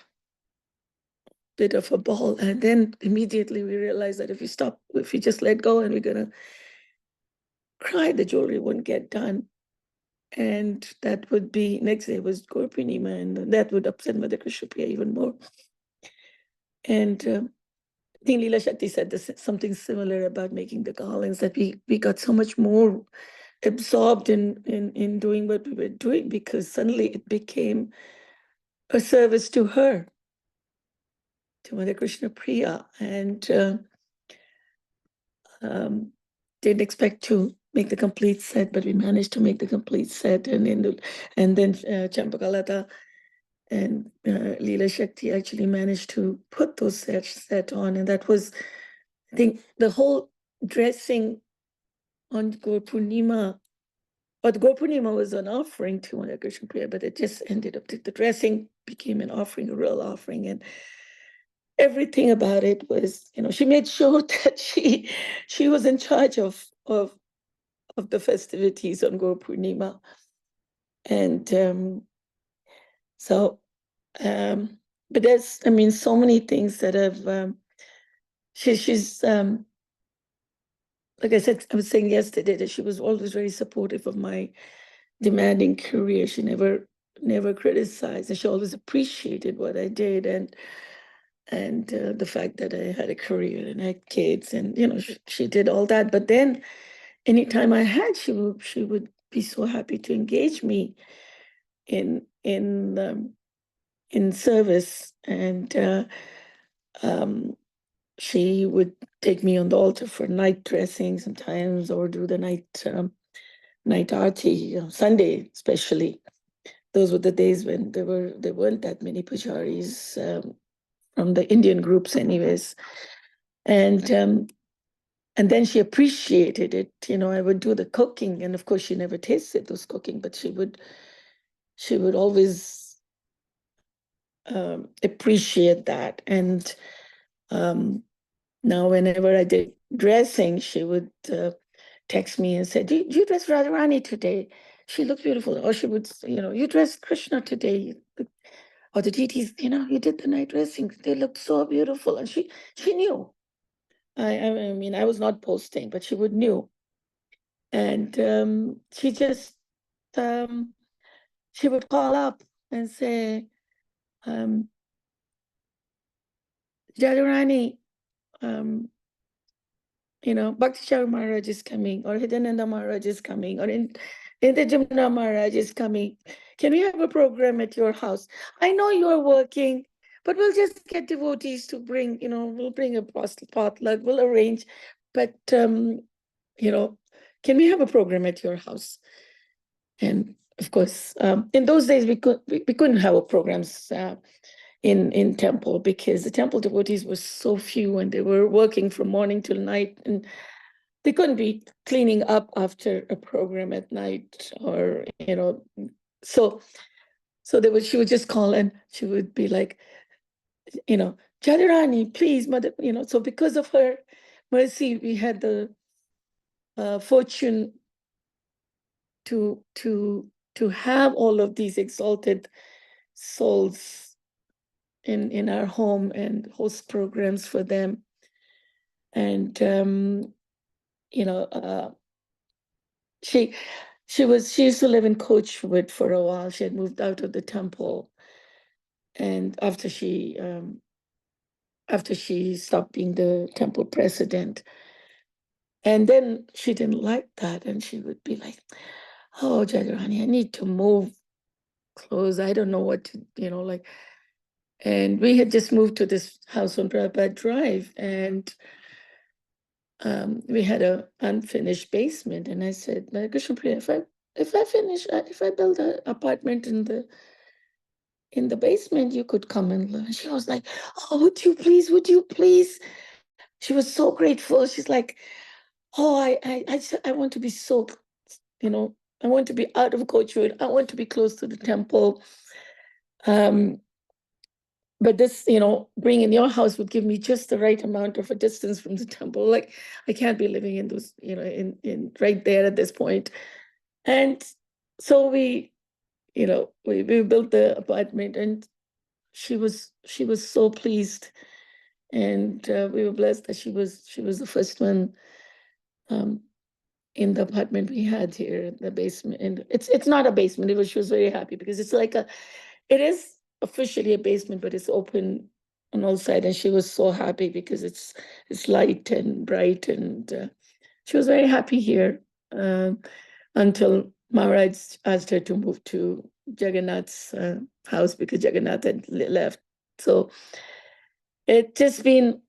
bit of a ball. And then immediately we realized that if we just let go and we're going to cry, the jewelry wouldn't get done. And that would be, next day was Gaur Purnima, and that would upset Mother Krishna Priya even more. And I think Leela Shakti said something similar about making the garlands, that we got so much more absorbed in doing what we were doing, because suddenly it became a service to her, to Mother Krishna Priya. And didn't expect to make the complete set, but we managed to make the complete set. And then Champakalata and Leela Shakti actually managed to put those set on. And that was, I think, the whole dressing on Gaur Purnima, or the Gaur Purnima was an offering to Mother Krishna Priya, but it just ended up, the dressing became an offering, a real offering. And everything about it was, she made sure that she was in charge of the festivities on Gaur Purnima. And but there's, so many things that have, she's, like I said, I was saying yesterday that she was always very supportive of my demanding career. She never criticized, and she always appreciated what I did, and the fact that I had a career and I had kids, and she did all that. But then anytime I had, she would be so happy to engage me in service. And she would take me on the altar for night dressing sometimes, or do the night aarti, Sunday especially. Those were the days when there weren't that many pujaris from the Indian groups anyways. And then she appreciated it. I would do the cooking, and of course she never tasted those cooking, but she would always appreciate that. And now whenever I did dressing, she would text me and say, do you dress Radharani today? She looked beautiful. Or she would, you dressed Krishna today. Or the deities, you did the night dressing. They looked so beautiful. And she knew. I was not posting, but she would knew. And she just, she would call up and say, Radharani, Bhakti Char Maharaj is coming, or Hidananda Maharaj is coming, or Indra Maharaj is coming. Can we have a program at your house? I know you're working, but we'll just get devotees to bring, we'll bring a potluck, we'll arrange. But, can we have a program at your house? And of course, in those days, we couldn't have programs in temple, because the temple devotees were so few and they were working from morning till night, and they couldn't be cleaning up after a program at night, or so she would just call, and she would be like, Jadurani, please, mother, so because of her mercy, we had the fortune to have all of these exalted souls in our home and host programs for them. And she used to live in Coachwood for a while. She had moved out of the temple, and after she stopped being the temple president, and then she didn't like that, and she would be like, "Oh, Jagirani, I need to move clothes. I don't know what to, like." And we had just moved to this house on Prabhupada Drive, and we had an unfinished basement. And I said, Krishna Priya, if I build an apartment in the basement, you could come and live. And she was like, "Oh, would you please? She was so grateful. She's like, "Oh, I want to be so, I want to be out of Coachwood. I want to be close to the temple. But this, being in your house would give me just the right amount of a distance from the temple. Like, I can't be living in those, in right there at this point." And so we built the apartment, and she was so pleased, and we were blessed that she was the first one in the apartment we had here in the basement. And it's not a basement. She was very happy, because it is officially a basement, but it's open on all sides. And she was so happy because it's light and bright, and she was very happy here until Maharaj asked her to move to Jagannath's house, because Jagannath had left. So it just been,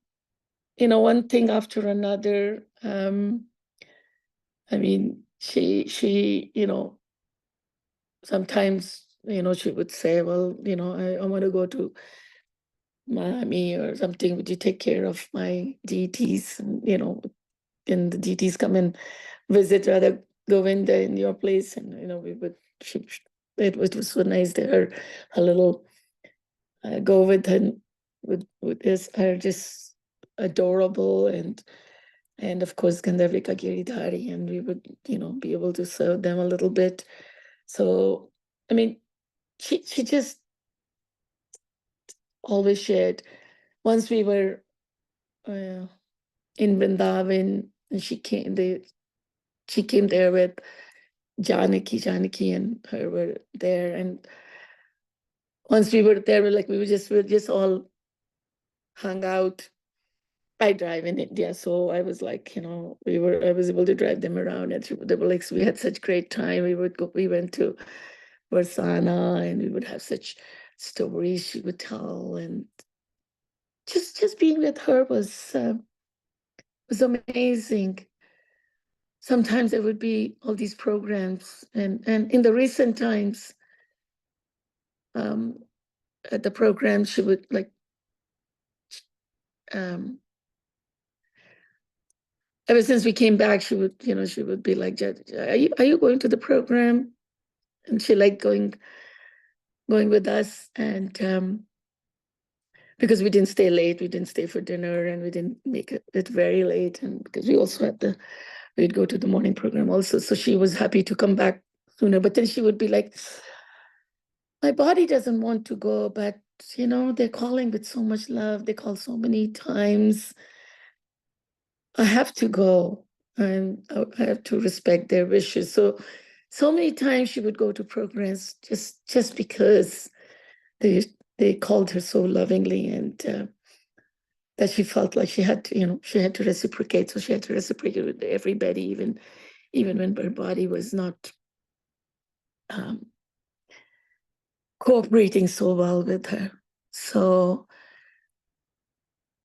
one thing after another. I mean, she sometimes, she would say, "Well, I want to go to Miami or something. Would you take care of my deities?" And the deities come and visit Radha Govinda in your place. And, we would, it was so nice that her little Govardhan with this are just adorable. And of course, Gandharvika Giridhari, and we would, be able to serve them a little bit. So, I mean, she just always shared. Once we were in Vrindavan, and she came there with Janaki and her were there. And once we were there, we just all hung out. I drive in India, so I was like, I was able to drive them around, and they were like, we had such great time. We went to Varsana, and we would have such stories she would tell, and just being with her was amazing. Sometimes there would be all these programs, and in the recent times, at the program, she would ever since we came back, she would be like, are you going to the program? And she liked going with us. And because we didn't stay late, we didn't stay for dinner, and we didn't make it very late. And because we also had we'd go to the morning program also. So she was happy to come back sooner. But then she would be like, my body doesn't want to go, but they're calling with so much love. They call so many times. I have to go, and I have to respect their wishes. So many times she would go to programs just because they called her so lovingly. And that she felt like she had to, she had to reciprocate. So she had to reciprocate with everybody, even when her body was not cooperating so well with her. So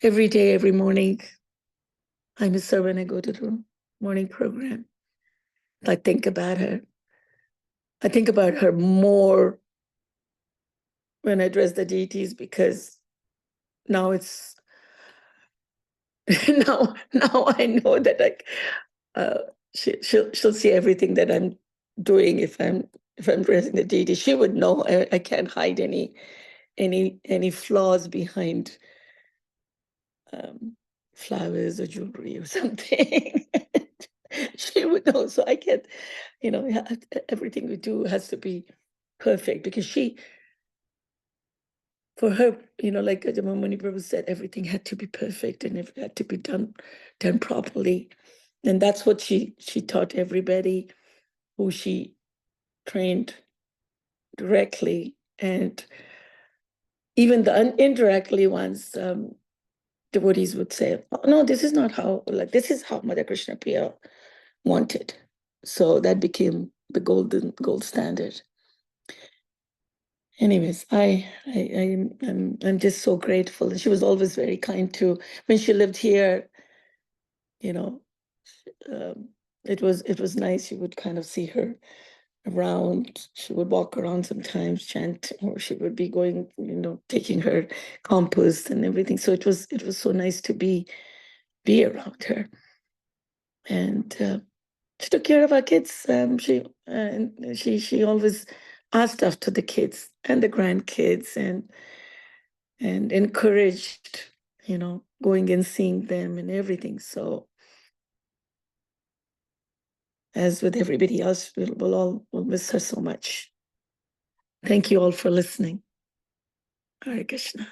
every day, every morning, I miss her when I go to the morning program. I think about her. I think about her more when I address the deities, because now it's now I know that she'll see everything that I'm doing if I'm addressing the deity. She would know. I can't hide any flaws behind flowers or jewelry or something. She would know. So I can't, everything we do has to be perfect, because for her, like Mani Prabhu said, everything had to be perfect and it had to be done properly. And that's what she taught everybody who she trained directly. And even the indirectly ones, devotees would say, oh, no, this is not how, this is how Mother Krishna Priya wanted. So that became the gold standard. Anyways, I'm just so grateful. And she was always very kind too. When she lived here, it was nice. You would kind of see her around. She would walk around sometimes, chant, or she would be going, taking her compost and everything. So it was so nice to be around her. And she took care of our kids. She always asked after the kids and the grandkids, and encouraged, going and seeing them and everything. So as with everybody else, we'll miss her so much. Thank you all for listening. Hare Krishna.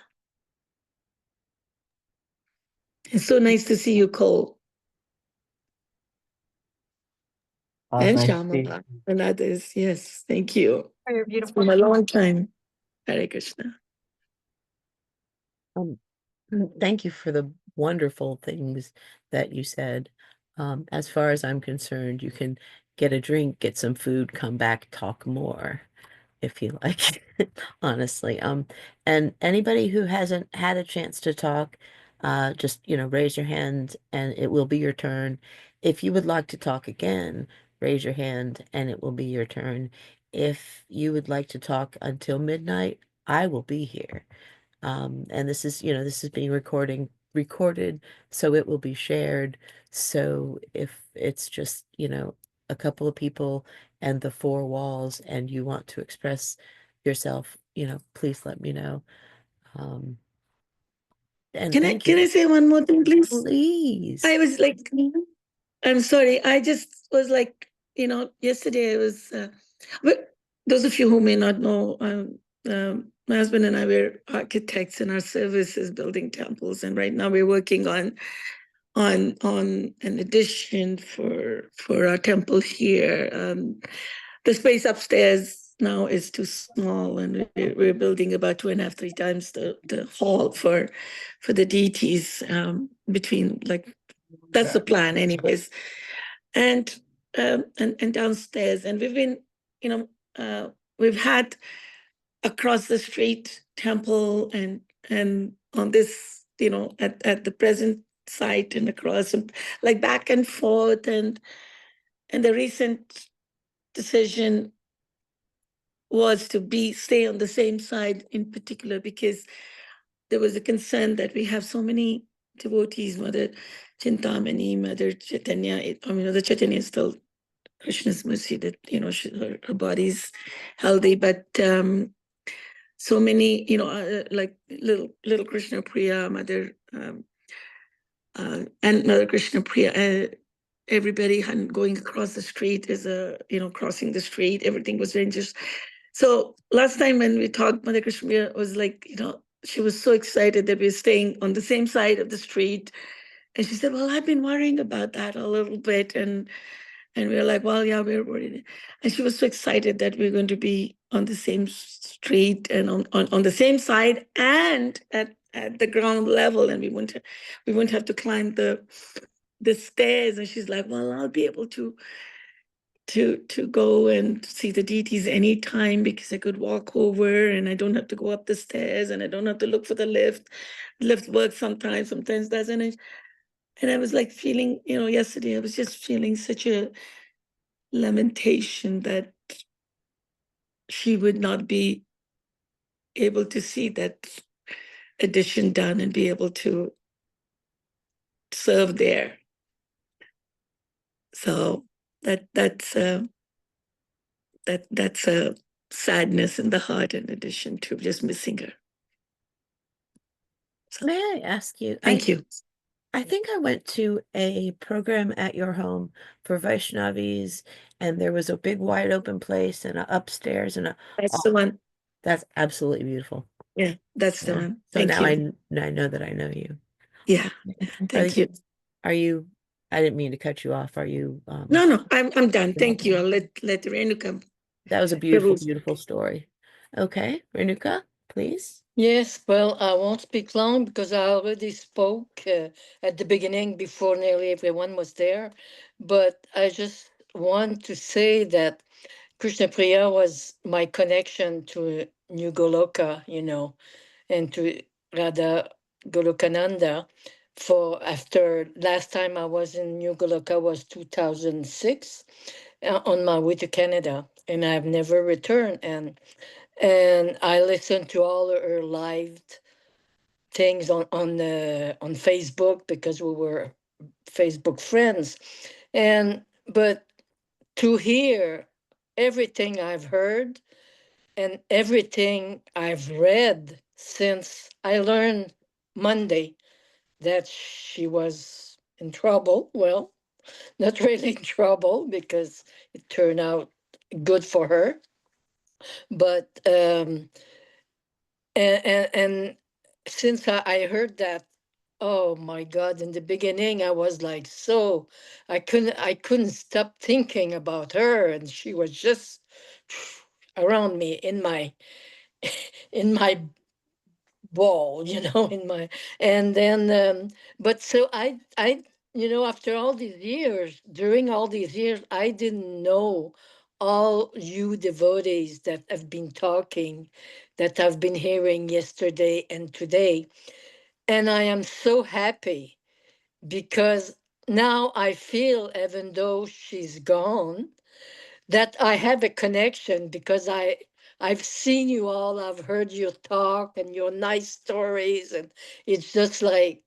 It's so nice to see you, Cole. And Nice to see Shamala and others. Yes, thank you. For your It's beautiful been a long time. Hare Krishna. Thank you for the wonderful things that you said. As far as I'm concerned, you can get a drink, get some food, come back, talk more if you like, honestly. And anybody who hasn't had a chance to talk, just, raise your hand and it will be your turn. If you would like to talk again, raise your hand and it will be your turn. If you would like to talk until midnight, I will be here. And this is being recorded, so it will be shared. So if it's just, a couple of people and the four walls and you want to express yourself, please let me know. And Can I say one more thing, please? Please. I was like, I'm sorry. I just was like, yesterday I was, those of you who may not know, my husband and I were architects, and our service is building temples. And right now we're working on an addition for our temple here. The space upstairs now is too small, and we're building about 2.5, 3 times the hall for the deities, between, that's the plan anyways. And downstairs, and we've been, we've had across the street temple, and on this, at the present site, and across, and back and forth, and the recent decision was to stay on the same side in particular, because there was a concern that we have so many devotees, Mother Chintamani, Mother Chaitanya. Mother Chaitanya is still Krishna's mercy that, her body's healthy, but so many, like little Krishna Priya, Mother, and Mother Krishna Priya, everybody going across the street is crossing the street. Everything was very just. So last time when we talked, Mother Krishna Priya was like, she was so excited that we're staying on the same side of the street. And she said, well, I've been worrying about that a little bit. And we were like, well, yeah, we're worried. And she was so excited that we're going to be on the same street and on the same side, and at at the ground level, and we wouldn't have to climb the stairs. And she's like, well, I'll be able to go and see the deities anytime because I could walk over and I don't have to go up the stairs and I don't have to look for the lift. Lift works sometimes doesn't. And I was like feeling, yesterday I was just feeling such a lamentation that she would not be able to see that addition done and be able to serve there. So that's a sadness in the heart in addition to just missing her. So, May I ask you? thank you. I think I went to a program at your home for Vaishnavis, and there was a big wide open place and upstairs and That's the one. That's absolutely beautiful. Yeah, that's the one. So Thank now you. I know that I know you. Yeah, thank you. Are you? I didn't mean to cut you off. Are you? No, I'm done. Thank you. I'll let Renuka. That was a beautiful story. Okay, Renuka, please. Yes, well, I won't speak long because I already spoke at the beginning before nearly everyone was there. But I just want to say that Krishna Priya was my connection to New Goloka, and to Radha Golokananda. For after last time I was in New Goloka was 2006 on my way to Canada, and I've never returned. And I listened to all her live things on Facebook because we were Facebook friends, but to hear everything I've heard and everything I've read since I learned Monday that she was in trouble. Well, not really in trouble because it turned out good for her, but and since I heard that, oh my God, in the beginning I was like, so I couldn't stop thinking about her, and she was just around me in my in my ball, in my. And then but so I after all these years, during all these years, I didn't know all you devotees that have been talking, that I've been hearing yesterday and today. And I am so happy because now I feel, even though she's gone, that I have a connection because I've seen you all, I've heard you talk and your nice stories, and it's just like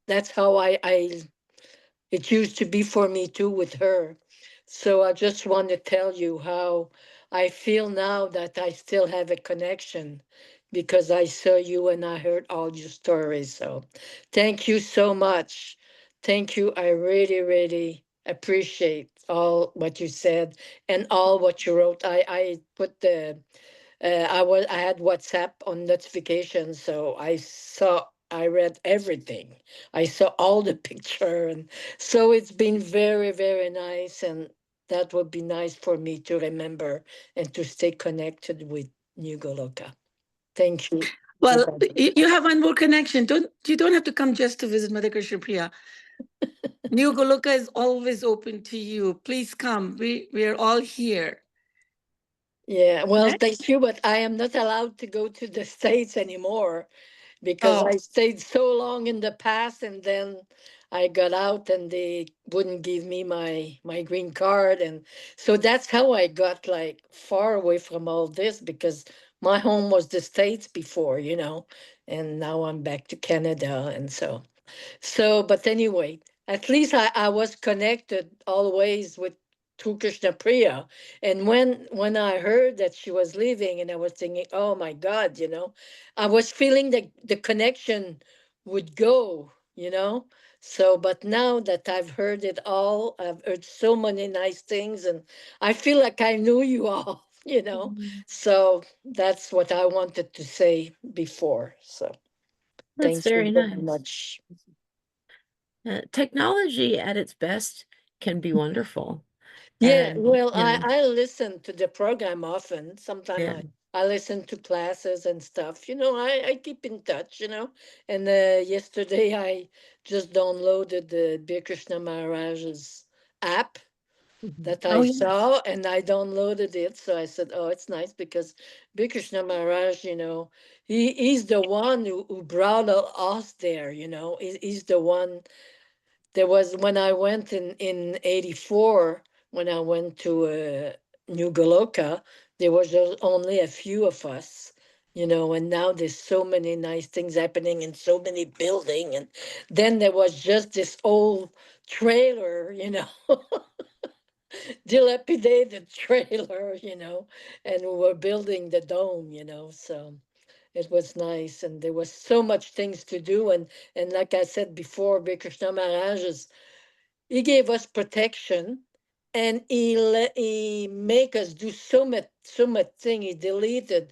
that's how I it used to be for me too with her. So I just want to tell you how I feel now that I still have a connection because I saw you and I heard all your stories. So thank you so much. Thank you. I really, really appreciate all what you said and all what you wrote. I put I had WhatsApp on notifications, so I read everything. I saw all the picture, and so it's been very, very nice, and that would be nice for me to remember and to stay connected with New Goloka. Thank you. Well, you have one more connection. You don't have to come just to visit Mother Krishna Priya. New Goloka is always open to you. Please come. We are all here. Yeah, well, thank you, but I am not allowed to go to the States anymore because I stayed so long in the past, and then I got out and they wouldn't give me my green card. And so that's how I got like far away from all this, because my home was the States before, and now I'm back to Canada. And but anyway, at least I was connected always with through Krishna Priya. And when I heard that she was leaving, and I was thinking, oh my God, I was feeling that the connection would go, So, but now that I've heard it all, I've heard so many nice things, and I feel like I knew you all, So that's what I wanted to say before. So That's thank you very very nice. much. Technology at its best can be wonderful. Yeah, And, well, you know, I listen to the program often. Sometimes yeah. I listen to classes and stuff. I keep in touch. And yesterday I just downloaded the Bir Krishna Maharaj's app Mhm. that I Oh, yeah. saw, and I downloaded it. So I said, "Oh, it's nice because Bir Krishna Maharaj, he's the one who brought us there. He's the one. There was when I went in '84 when I went to New Goloka, there was just only a few of us. And now there's so many nice things happening in so many buildings. And then there was just this old trailer, dilapidated trailer, and we were building the dome, so it was nice, and there was so much things to do, and like I said before, Krishna Maharaj he gave us protection, and he make us do so much thing. He delegated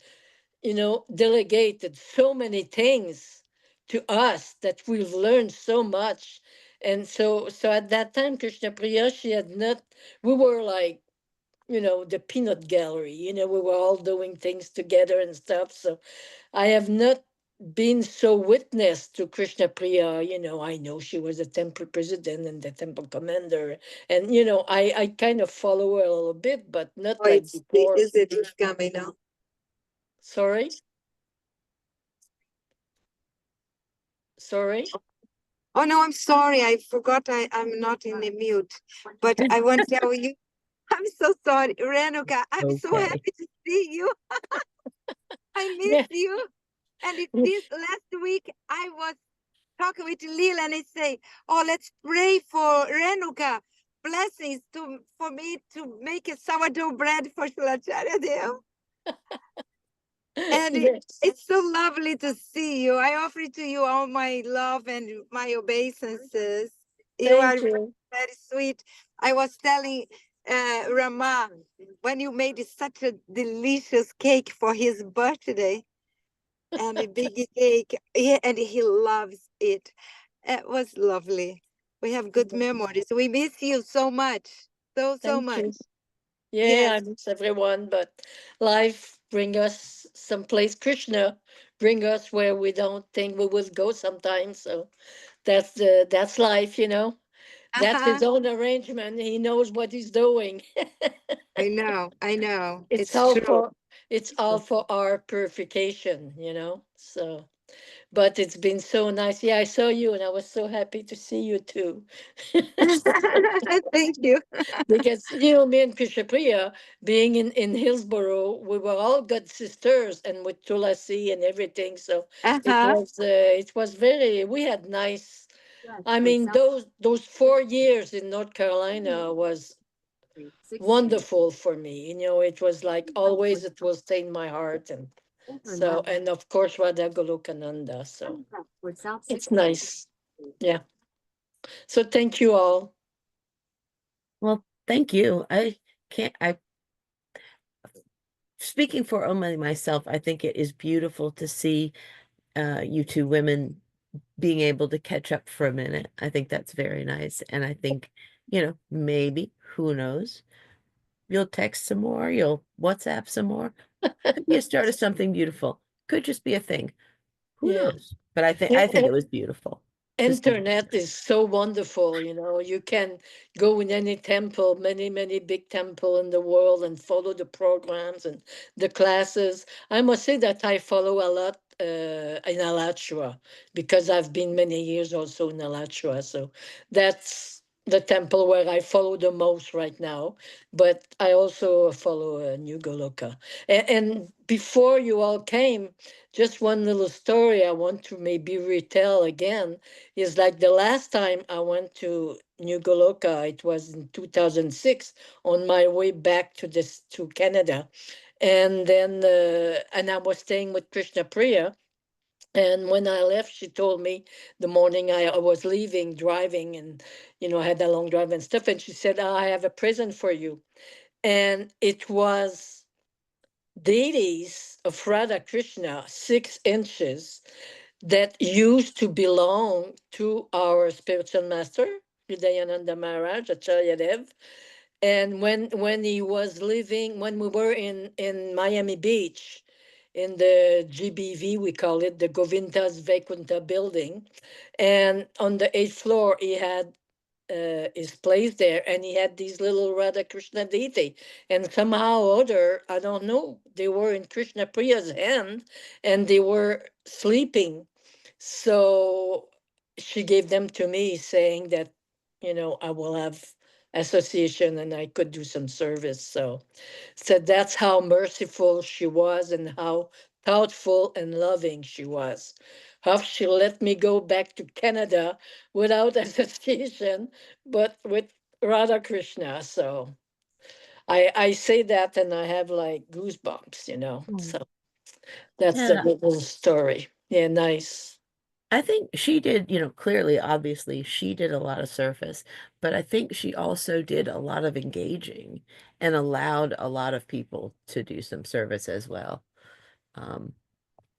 so many things to us that we've learned so much. And so at that time, Krishna Priya, she had not, we were like, the peanut gallery, we were all doing things together and stuff. So I have not been so witness to Krishna Priya. I know she was a temple president and the temple commander. And, I kind of follow her a little bit, but not Oh, like it's the before. is it is coming now. Sorry? Sorry? Oh no, I'm sorry. I forgot I'm not in the mute. But I want to tell you, I'm so sorry. Renuka, I'm so Okay. happy to see you. I miss Yeah. you. And this last week I was talking with Lil and I say, oh, let's pray for Renuka. Blessings for me to make a sourdough bread for Shilacharya Dev. And Yes. it's so lovely to see you. I offer to you all my love and my obeisances. You are Thank you. very sweet. I was telling Rama when you made such a delicious cake for his birthday, and a big cake, and he loves it. It was lovely. We have good memories. We miss you so much, so Thank much. you. Yeah, I Yes. miss everyone, but life bring us someplace. Krishna bring us where we don't think we will go sometimes. So that's life. That's his Uh-huh. own arrangement. He knows what he's doing. I know. I know. It's It's all true. for our purification. So, but it's been so nice. Yeah, I saw you, and I was so happy to see you too. Thank you. Because me and Krishapriya, being in Hillsborough, we were all good sisters, and with Tulasi and everything. So Uh-huh. it was very. We had nice. I mean, those 4 years in North Carolina was wonderful for me. It was like always it will stay in my heart, and so, and of course Radha Golokananda. So it's nice. Yeah. So thank you all. Well, thank you. Speaking for only myself, I think it is beautiful to see you two women being able to catch up for a minute. I think that's very nice. And I think, maybe, who knows, you'll text some more, you'll WhatsApp some more. Could be a start of something beautiful. Could just be a thing. Who Yeah. knows? But I think it was beautiful to see. Internet is so wonderful. You can go in any temple, many many big temple in the world, and follow the programs and the classes. I must say that I follow a lot in Alachua, because I've been many years also in Alachua. So that's the temple where I follow the most right now. But I also follow New Goloka. And before you all came, just one little story I want to maybe retell again is like the last time I went to New Goloka, it was in 2006, on my way back to Canada. And then and I was staying with Krishna Priya. And when I left, she told me the morning I was leaving, driving, and I had a long drive and stuff. And she said, "I have a present for you." And it was deities of Radha Krishna, 6 inches, that used to belong to our spiritual master, Hridayananda Maharaj, Acharya Dev. And when he was living, when we were in Miami Beach, in the GBV, we call it the Govindas Vaikunta building, and on the 8th floor he had his place there, and he had these little Radha Krishna deity, and somehow or other, I don't know, they were in Krishna Priya's hand, and they were sleeping. So she gave them to me, saying that, I will have association and I could do some service. So that's how merciful she was and how thoughtful and loving she was. How she let me go back to Canada without association, but with Radha Krishna. So I say that and I have like goosebumps. So that's the Yeah, little story. Yeah, nice. I think she did, clearly, obviously, she did a lot of surface, but I think she also did a lot of engaging and allowed a lot of people to do some service as well. Um,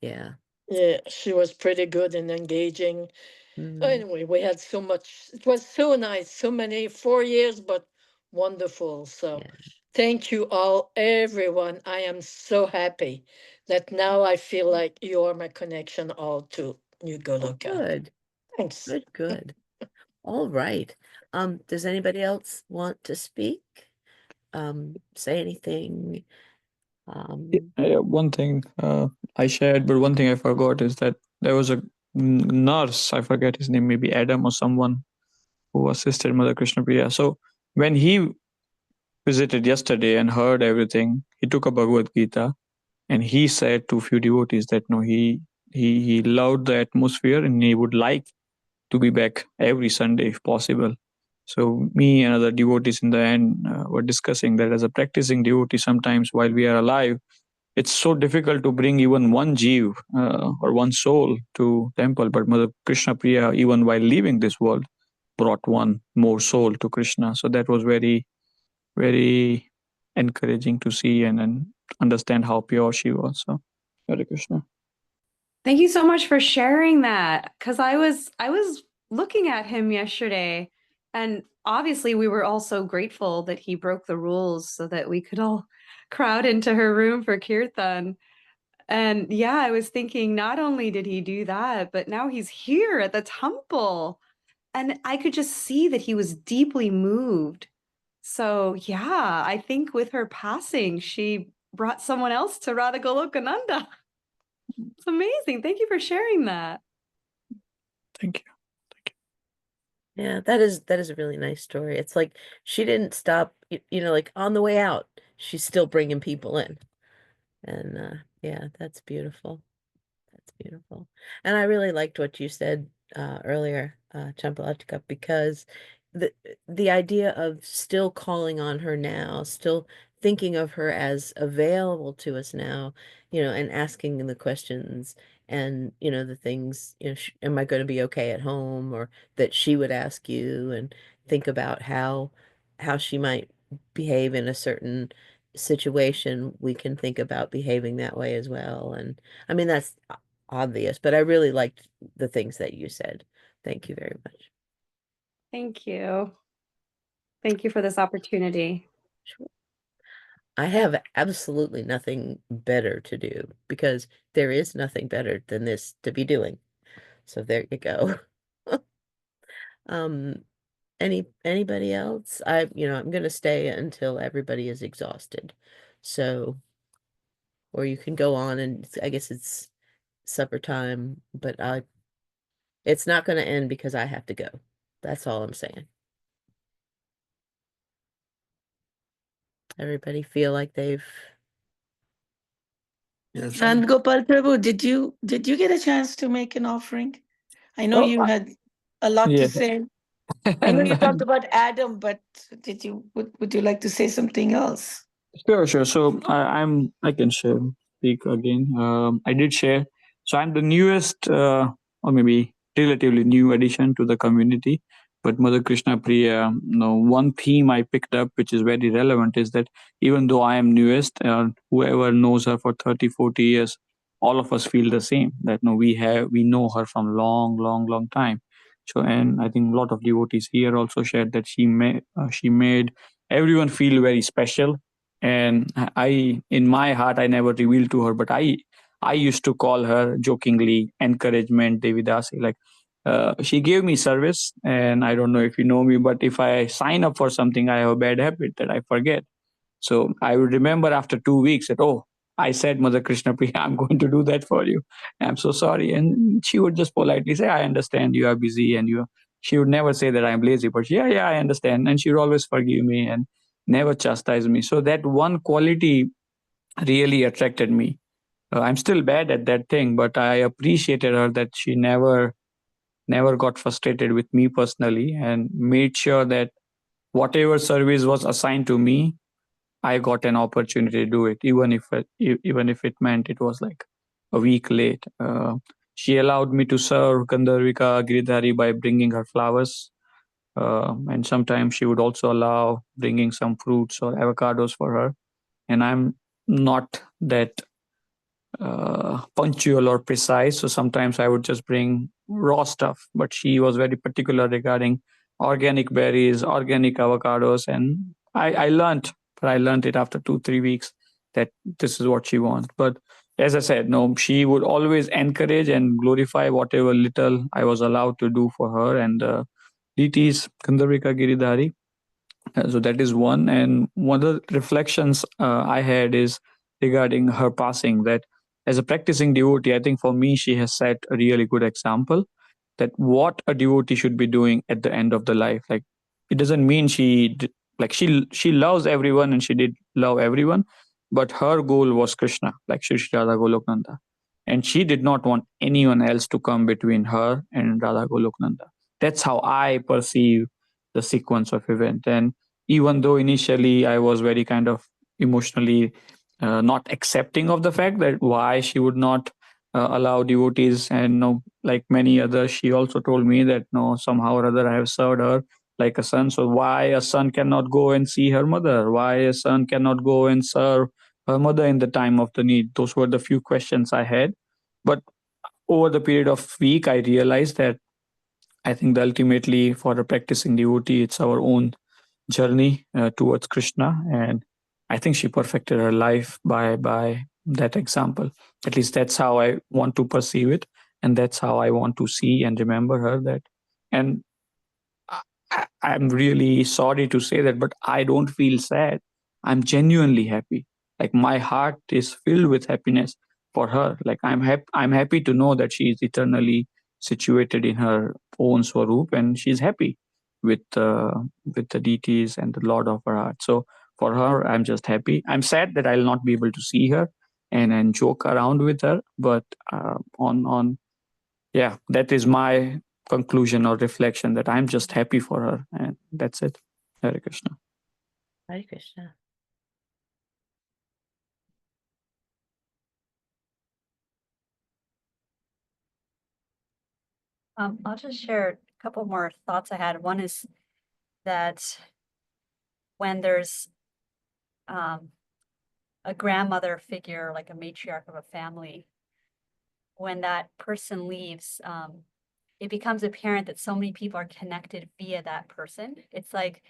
yeah. Yeah, she was pretty good and engaging. Mhm. Anyway, we had so much. It was so nice. So many 4 years, but wonderful. So Yeah. thank you all, everyone. I am so happy that now I feel like you are my connection all to New Oh, Goloka. good. Thanks. Good, good. All right. Does anybody else want to speak? Say anything? One thing I shared, but one thing I forgot is that there was a nurse, I forget his name, maybe Adam or someone, who assisted Mother Krishna Priya. So when he visited yesterday and heard everything, he took a Bhagavad Gita and he said to a few devotees that no, he loved the atmosphere and he would like to be back every Sunday if possible. So me and other devotees in the end were discussing that as a practicing devotee, sometimes while we are alive, it's so difficult to bring even one jeev or one soul to temple. But Mother Krishna Priya, even while leaving this world, brought one more soul to Krishna. So that was very, very encouraging to see and understand how pure she was. So Hare Krishna. Thank you so much for sharing that. Because I was looking at him yesterday, and obviously we were all so grateful that he broke the rules so that we could all crowd into her room for kirtan. And yeah, I was thinking not only did he do that, but now he's here at the temple. And I could just see that he was deeply moved. So yeah, I think with her passing, she brought someone else to Radha Golokananda. It's amazing. Thank you for sharing that. Thank you. Yeah, that is a really nice story. It's like she didn't stop, like on the way out, she's still bringing people in. And yeah, that's beautiful. That's beautiful. And I really liked what you said earlier, Champalatika, because the the idea of still calling on her now, still thinking of her as available to us now, and asking the questions and, the things, am I going to be okay at home? Or that she would ask you and think about how she might behave in a certain situation. We can think about behaving that way as well. And I mean, that's obvious, but I really liked the things that you said. Thank you very much. Thank you. Thank you for this opportunity. Sure. I have absolutely nothing better to do because there is nothing better than this to be doing. So there you go. Um, anybody else? I'm gonna stay until everybody is exhausted. So, or you can go on and I guess it's supper time, but it's not gonna end because I have to go. That's all I'm saying. Everybody feel like they've Yes. And Gopal Prabhu, did you get a chance to make an offering? I know Oh, you had a lot to yeah. say. I know you talked about Adam, but would you like to say something else? Sure, sure. So I can share speak again. I did share. So I'm the newest, or maybe relatively new addition to the community. But Mother Krishna Priya, one theme I picked up, which is very relevant, is that even though I am newest, whoever knows her for 30, 40 years, all of us feel the same. That no, we know her from long, long, long time. So, and I think a lot of devotees here also shared that she made everyone feel very special. And in my heart, I never revealed to her, but I used to call her jokingly encouragement Devidasi. Like she gave me service, and I don't know if you know me, but if I sign up for something, I have a bad habit that I forget. So I would remember after 2 weeks that, oh, I said, Mother Krishna Priya, I'm going to do that for you. I'm so sorry. And she would just politely say, I understand you are busy, and she would never say that I'm lazy, but yeah, I understand. And she would always forgive me and never chastise me. So that one quality really attracted me. I'm still bad at that thing, but I appreciated her that she never got frustrated with me personally and made sure that whatever service was assigned to me, I got an opportunity to do it, even if it meant it was like a week late. She allowed me to serve Gandharvika Giridhari by bringing her flowers, and sometimes she would also allow bringing some fruits or avocados for her. And I'm not that punctual or precise. So sometimes I would just bring raw stuff, but she was very particular regarding organic berries, organic avocados. And I learned, but I learned it after 2, 3 weeks that this is what she wants. But as I said, no, she would always encourage and glorify whatever little I was allowed to do for her. And deities, Gandharvika Giridhari. So that is one. And one of the reflections I had is regarding her passing, that as a practicing devotee, I think for me, she has set a really good example that what a devotee should be doing at the end of the life. Like, it doesn't mean like she loves everyone and she did love everyone, but her goal was Krishna, like Shri Shri Radha Goloknanda. And she did not want anyone else to come between her and Radha Goloknanda. That's how I perceive the sequence of event. And even though initially I was very kind of emotionally not accepting of the fact that why she would not allow devotees, and no, like many others, she also told me that no, somehow or other I have served her like a son. So why a son cannot go and see her mother? Why a son cannot go and serve her mother in the time of the need? Those were the few questions I had. But over the period of week, I realized that I think that ultimately for a practicing devotee, it's our own journey towards Krishna, and I think she perfected her life by that example. At least that's how I want to perceive it, and that's how I want to see and remember her. That, and I'm really sorry to say that, but I don't feel sad. I'm genuinely happy. Like my heart is filled with happiness for her. Like I'm happy to know that she is eternally situated in her own swaroop, and she's happy with the deities and the Lord of her heart. So for her, I'm just happy. I'm sad that I'll not be able to see her and joke around with her. But on yeah, that is my conclusion or reflection, that I'm just happy for her, and that's it. Hare Krishna. Hare Krishna. I'll just share a couple more thoughts I had. One is that when there's a grandmother figure, like a matriarch of a family, when that person leaves, it becomes apparent that so many people are connected via that person. It's like,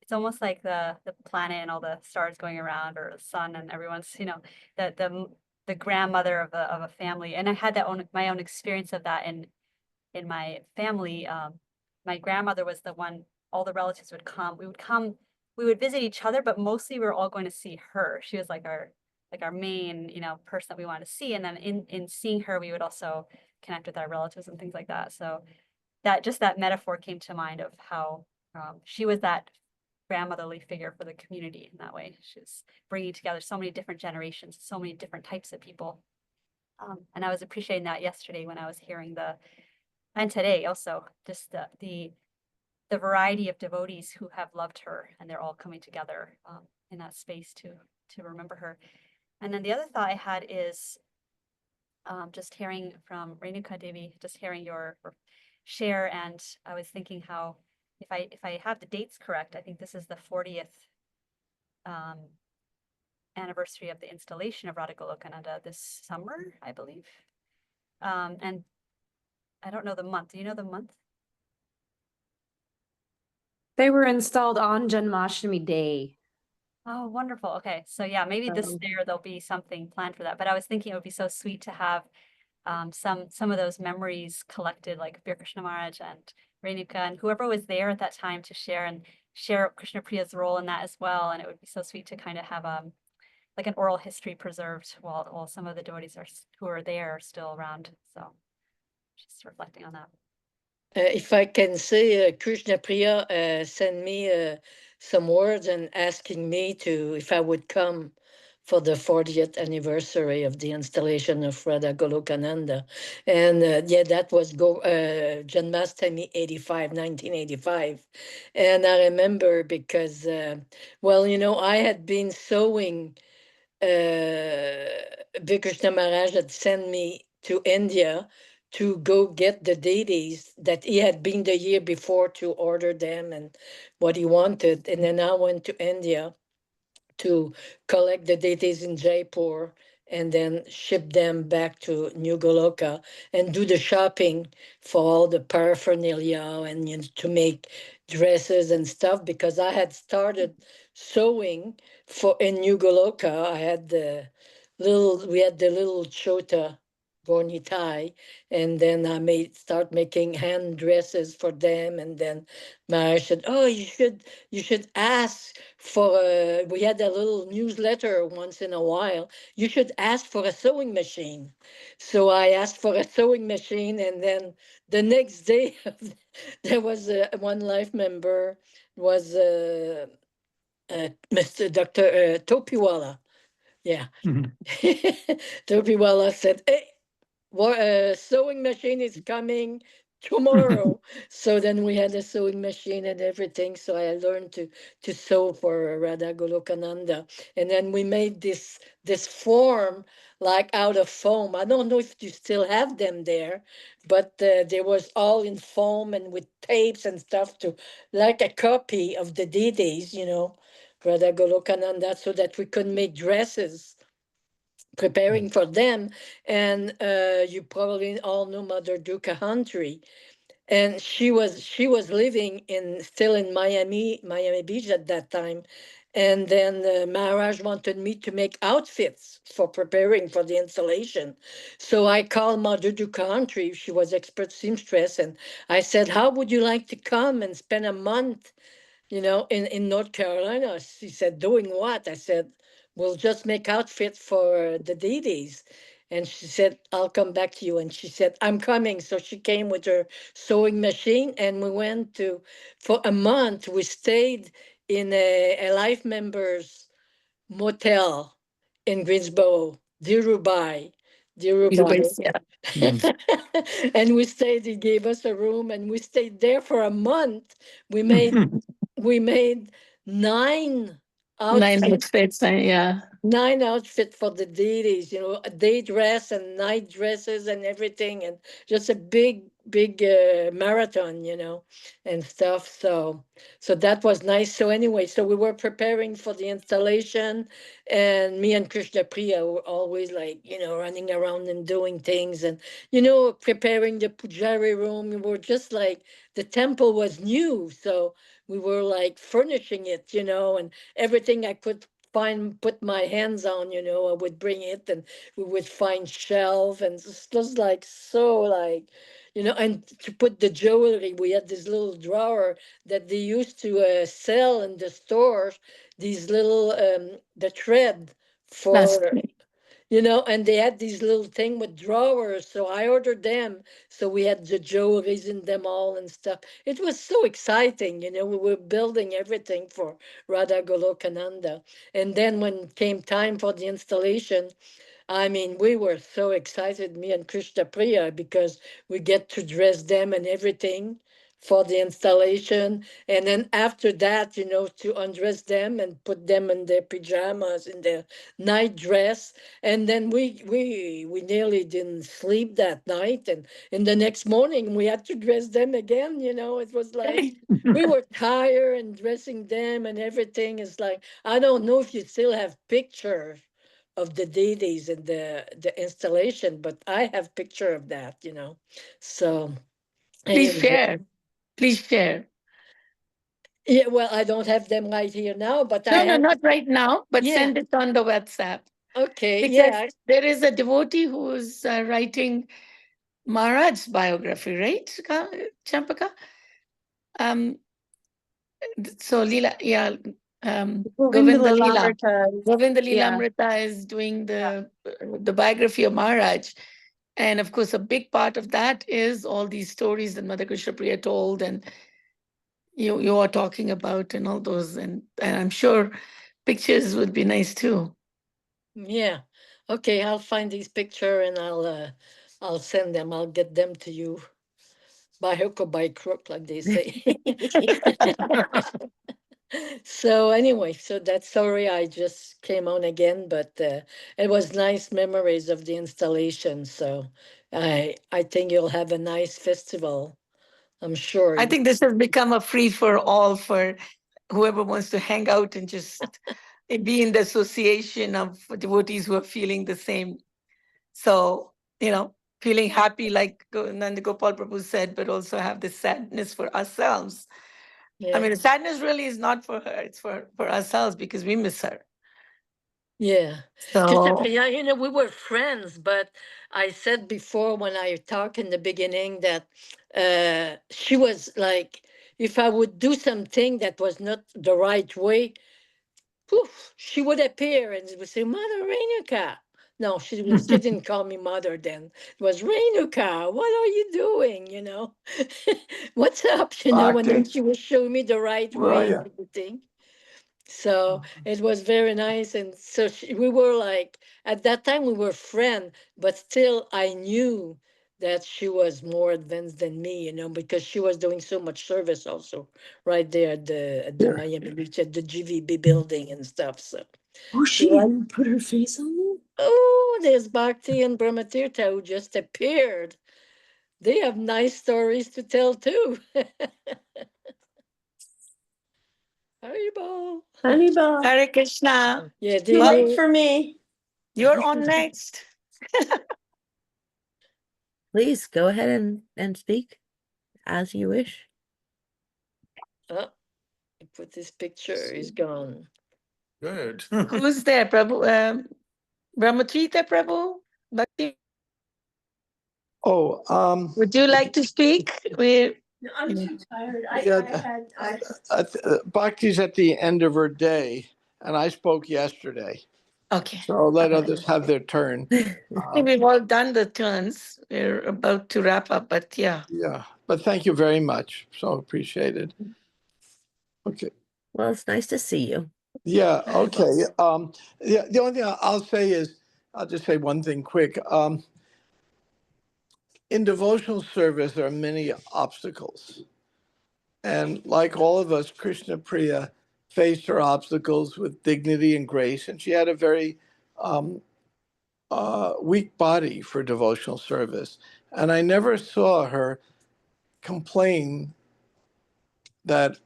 it's almost like the planet and all the stars going around, or the sun and everyone's, the grandmother of a family. And I had my own experience of that in my family. My grandmother was the one, all the relatives would come. We would visit each other, but mostly we were all going to see her. She was like our main, person that we wanted to see. And then in seeing her, we would also connect with our relatives and things like that. So that metaphor came to mind of how she was that grandmotherly figure for the community in that way. She was bringing together so many different generations, so many different types of people. And I was appreciating that yesterday when I was hearing and today also, just the variety of devotees who have loved her, and they're all coming together in that space to remember her. And then the other thought I had is just hearing from Renuka Devi, just hearing your share, and I was thinking how, if I have the dates correct, I think this is the 40th anniversary of the installation of Radha Golokananda this summer, I believe. And I don't know the month. Do you know the month? They were installed on Janmashtami Day. Oh, wonderful. Okay. So yeah, maybe this year there'll be something planned for that. But I was thinking it would be so sweet to have some of those memories collected, like Bir Krishna Maharaj and Renuka and whoever was there at that time to share Krishna Priya's role in that as well. And it would be so sweet to kind of have like an oral history preserved while some of the devotees who are there are still around. So just reflecting on that. If I can say, Krishna Priya sent me some words and asking me if I would come for the 40th anniversary of the installation of Radha Golokananda. And yeah, that was Janmashtami 1985. And I remember because, well, I had been sewing. Krishna Maharaj had sent me to India to go get the deities that he had been the year before to order them and what he wanted. And then I went to India to collect the deities in Jaipur and then ship them back to New Goloka and do the shopping for all the paraphernalia and to make dresses and stuff because I had started sewing in New Goloka. We had the little chota Bornitai, and then I start making hand dresses for them. And then Mara said, "Oh, you should ask for we had a little newsletter once in a while. You should ask for a sewing machine." So I asked for a sewing machine, and then the next day there was one life member was Mr. Dr. Topiwala. Yeah. Topiwala said, "Hey, sewing machine is coming tomorrow." So then we had a sewing machine and everything. So I learned to sew for Radha Golokananda. And then we made this form like out of foam. I don't know if you still have them there, but there was all in foam and with tapes and stuff to like a copy of the deities, Radha Golokananda, so that we could make dresses preparing for them. And you probably all know Mother Duka Huntry. And she was living still in Miami Beach at that time. And then Maharaj wanted me to make outfits for preparing for the installation. So I called Mother Duka Huntry. She was expert seamstress. And I said, "How would you like to come and spend a month in North Carolina?" She said, "Doing what?" I said, "We'll just make outfits for the deities." And she said, "I'll come back to you." And she said, "I'm coming." So she came with her sewing machine and we went for a month, we stayed in a life members motel in Greensboro, Dhirubhai. And we stayed, he gave us a room and we stayed there for a month. We made 9 Nine outfits. outfits, yeah. 9 outfits for the deities, a day dress and night dresses and everything, and just a big marathon, and stuff. So that was nice. So anyway, so we were preparing for the installation, and me and Krishna Priya were always like, running around and doing things, and preparing the pujari room. We were just like the temple was new, so we were like furnishing it, and everything I could put my hands on, I would bring it, and we would find shelf, and it was like so like, and to put the jewelry, we had this little drawer that they used to sell in the stores, these little the thread for and they had these little thing with drawers. So I ordered them. So we had the jewelries in them all and stuff. It was so exciting. We were building everything for Radha Golokananda. And then when came time for the installation, I mean, we were so excited, me and Krishna Priya, because we get to dress them and everything for the installation. And then after that, to undress them and put them in their pajamas, in their night dress. And then we nearly didn't sleep that night. And in the next morning, we had to dress them again. It was like we were tired and dressing them and everything. Is like, I don't know if you still have pictures of the deities and the installation, but I have picture of that, So Please anyway. share. Please share. Yeah, well, I don't have them right here now, but I No, have. not right now, but Yeah. send it on the WhatsApp. Okay, Because yeah. there is a devotee who's writing Maharaj's biography, right, Champaka? Um, so Leela, yeah, Govinda Govinda Leela. Lilamrita. Govinda Yeah. Leelamrita is doing the biography of Maharaj. And of course, a big part of that is all these stories that Mother Krishna Priya told and you are talking about and all those. And I'm sure pictures would be nice too. Yeah. Okay, I'll find these picture and I'll send them. I'll get them to you by hook or by crook, like they say. So anyway, so that sorry I just came on again, but it was nice memories of the installation. So I think you'll have a nice festival. I'm sure. I think this has become a free for all for whoever wants to hang out and just be in the association of devotees who are feeling the same. So, feeling happy, like Nanda Gopal Prabhu said, but also have this sadness for ourselves. Yeah. I mean, the sadness really is not for her, it's for ourselves because we miss her. Yeah. So, Yeah, we were friends, but I said before when I talked in the beginning that she was like, if I would do something that was not the right way, poof, she would appear and would say, Mother Renuka. No, she didn't call me mother then. It was Renuka, what are you doing? What's up? And then Bhakti, she would show me the right where are way you? and everything. So it was very nice. And so we were like, at that time, we were friends, but still, I knew that she was more advanced than me, because she was doing so much service also right there at the Here. Miami Beach, at the GVB building and stuff. So, Oh, she Right. put her face on you? Oh, there's Bhakti and Brahmatirtha who just appeared. They have nice stories to tell too. Haribol. Hannibal. Hare Krishna. Yeah, Too late for me. You're on next. Please go ahead and speak as you wish. Oh, I put this picture. He's gone. Good. Who's there, Prabhu? Brahmatrita Prabhu? Bhakti? Would you like to speak? I'm too tired. Bhakti's at the end of her day, and I spoke yesterday. Okay. So let others have their turn. I think we've all done the turns. We're about to wrap up, but yeah. Yeah, but thank you very much. So appreciated. Okay. Well, it's nice to see you. Yeah. Okay. Yeah. The only thing I'll say is, I'll just say one thing quick. In devotional service, there are many obstacles, and like all of us, Krishna Priya faced her obstacles with dignity and grace, and she had a very weak body for devotional service. And I never saw her complain that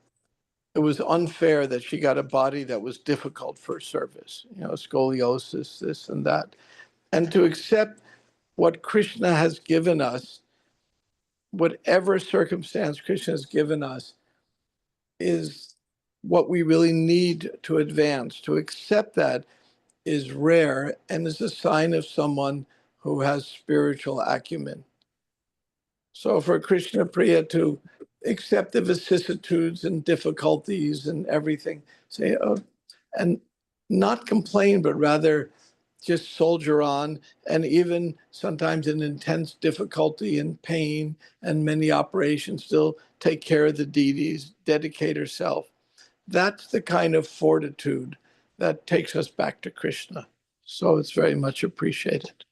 it was unfair that she got a body that was difficult for service, scoliosis, this and that. And to accept what Krishna has given us, whatever circumstance Krishna has given us, is what we really need to advance. To accept that is rare and is a sign of someone who has spiritual acumen. So for Krishna Priya to accept the vicissitudes and difficulties and everything, say, oh, and not complain, but rather just soldier on, and even sometimes in intense difficulty and pain and many operations, still take care of the deities, dedicate herself. That's the kind of fortitude that takes us back to Krishna. So it's very much appreciated.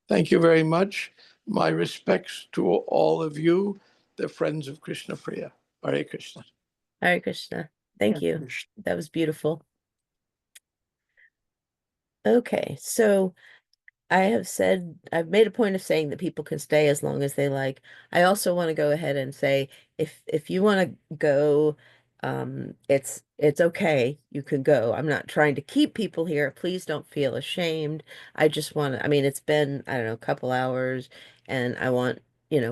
Thank you very much. My respects to all of you, the friends of Krishna Priya. Hare Krishna. Hare Krishna. Thank you. That was beautiful. Okay, so I've made a point of saying that people can stay as long as they like. I also want to go ahead and say if you want to go, it's okay. You can go. I'm not trying to keep people here. Please don't feel ashamed. I just want to, I mean, it's been, I don't know, a couple hours, and I want,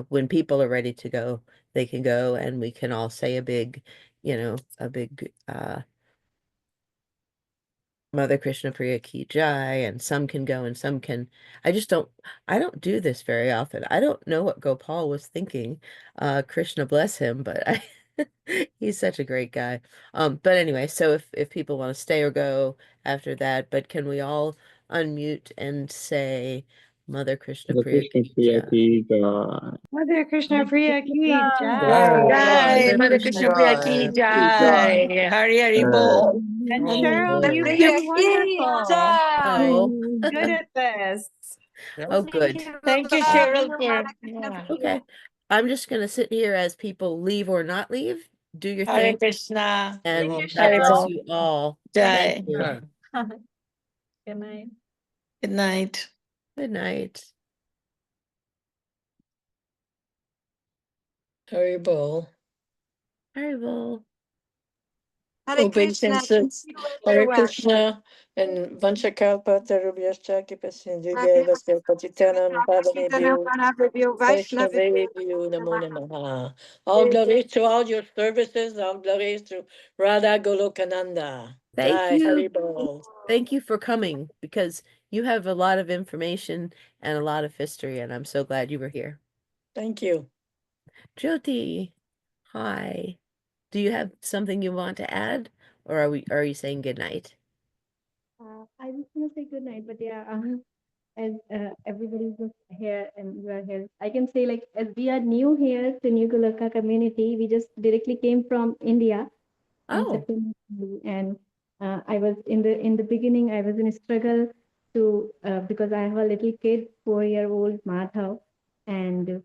when people are ready to go, they can go, and we can all say a big a big Mother Krishna Priya Ki Jai, and some can go and some can. I don't do this very often. I don't know what Gopal was thinking. Krishna bless him, but he's such a great guy. But anyway, so if people want to stay or go after that, but can we all unmute and say Mother Krishna Hare Priya Krishna Ki Priya Jai? ki jai. Mother Krishna Priya ki Jai, jai. Mother Mother Krishna Krishna Priya Ki Priya Ki Jai. Jai. Hari Hari Jai. Bol. And Hari Cheryl, you Bol. did wonderful. Oh, Good at this. oh, good. Thank you, Thank Cheryl, you, for Mother Krishna yeah. Priya. Okay. I'm just gonna sit here as people leave or not leave. Do your Hare thing. Krishna. Thank And you, God Hari bless Cheryl. Bol. you all. Thank Jai. you. Good night. Good night. Good night. Hari Bol. Haribol. Hare Krishna. Thank Obeisances. you, Hare everyone. Krishna and Vanchakalpa Tarubhyascha Kipasindhya Happy Vasya Patitanam Chitana Pavanebhyo Pranabhyo Vaishnavibhyo. Vaishnavebhyo Namo Namaha. All glories to all your services, all glories to Radha Golokananda. Thank Jai you. Haribol. Thank you for coming because you have a lot of information and a lot of history, and I'm so glad you were here. Thank you. Jyoti, hi. Do you have something you want to add, or are you saying good night? I was gonna say good night, but yeah, as everybody's just here and you are here, I can say like as we are new here to New Goloka community, we just directly came from India in Oh, September, and I was in the beginning, I was in a struggle to because I have a little kid, 4-year-old Madhav, and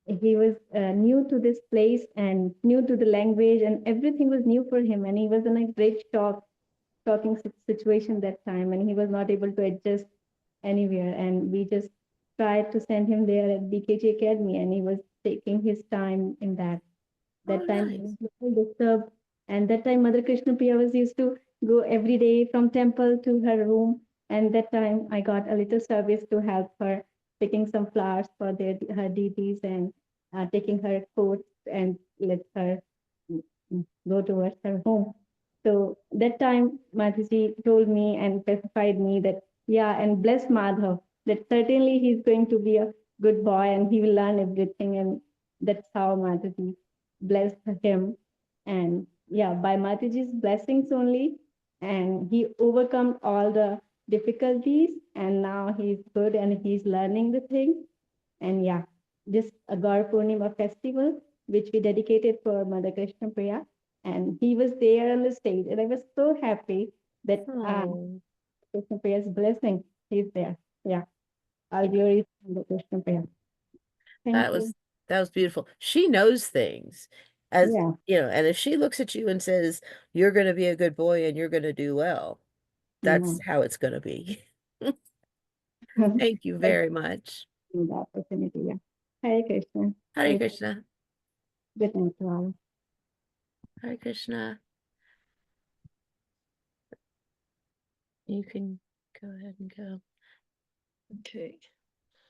he was new to this place and new to the language, and everything was new for him, and he was in a great shocking situation that time, and he was not able to adjust anywhere. And we just tried to send him there at BKG Academy, and he was taking his time in that. oh, That time he nice. was a little disturbed, and that time Mother Krishna Priya was used to go every day from temple to her room. And that time I got a little service to help her picking some flowers for her deities and taking her coats and let her go towards her home. So that time Mataji told me and specified me that, yeah, and bless Madhav, that certainly he's going to be a good boy and he will learn everything. And that's how Mataji blessed him. And yeah, by Mataji's blessings only, and he overcome all the difficulties, and now he's good and he's learning the thing. And yeah, this Agar Purnima festival, which we dedicated for Mother Krishna Priya, and he was there on the stage, and I was so happy that Oh, Krishna Priya's blessing, he's there. Yeah, all glory to Mother Krishna Priya. Thank that you. was beautiful. She knows things, as Yeah. and if she looks at you and says, "You're going to be a good boy and you're going to do well," that's how it's going to be. Thank you Like very much. in the opportunity. Yeah. Hare Krishna. Hare Hare Krishna. Good night to all. Hare Krishna. You can go ahead and go. Okay.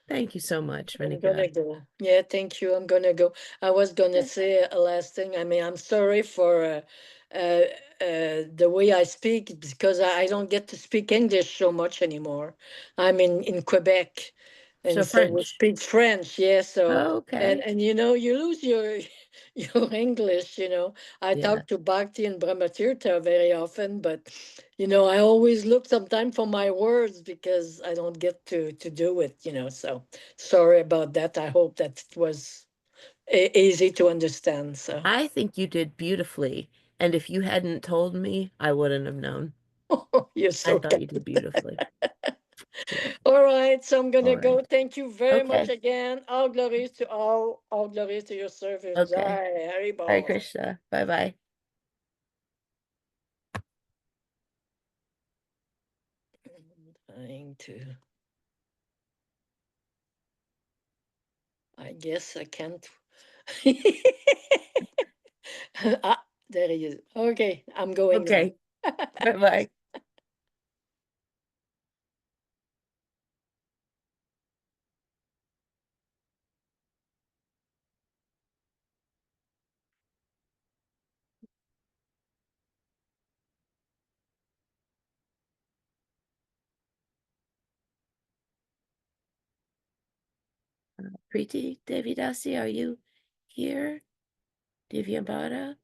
Thank you so much, I'm gonna Renika. go. Yeah, thank you. I'm gonna go. I was gonna say a last thing. I mean, I'm sorry for the way I speak because I don't get to speak English so much anymore. I'm in Quebec, So and so we French. speak French. Yeah, so Okay. and you lose your your English. I Yeah. talk to Bhakti and Brahmatirtha very often, but I always look sometime for my words because I don't get to do it. So. Sorry about that. I hope that it was easy to understand. So I think you did beautifully. And if you hadn't told me, I wouldn't have known. you're I so thought you kind. did beautifully. Yeah. All right, so I'm All gonna go. right. Thank you very much Okay. again. All glories to your service. Okay. Jai Hare Haribol. Krishna. Bye-bye. Trying to. I guess I can't. ah, there he is. Okay, I'm going now. Okay. Bye-bye. Preeti Devidasi, are you here? Divyambara?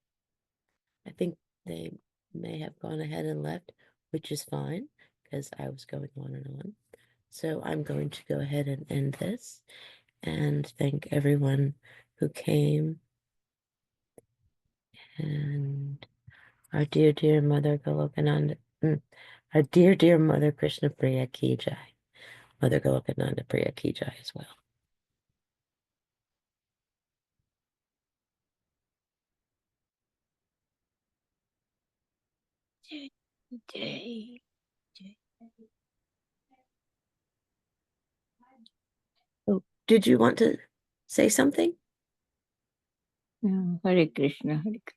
I think they may have gone ahead and left, which is fine because I was going on and on. So I'm going to go ahead and end this and thank everyone who came. And our dear mother Golokananda, our dear mother Krishna Priya Ki Jai. Mother Golokananda Priya Ki Jai as well. Jai. Oh, did you want to say something? No, Hare Krishna, Hare Krishna.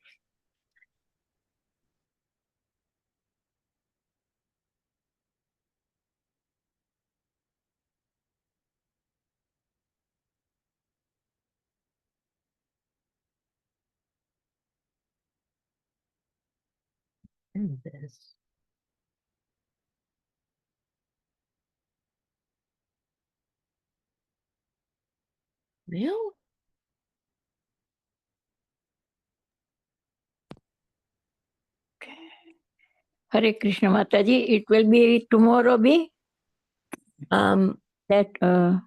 And this. Real? Hare Krishna Mataji, it will be tomorrow be? That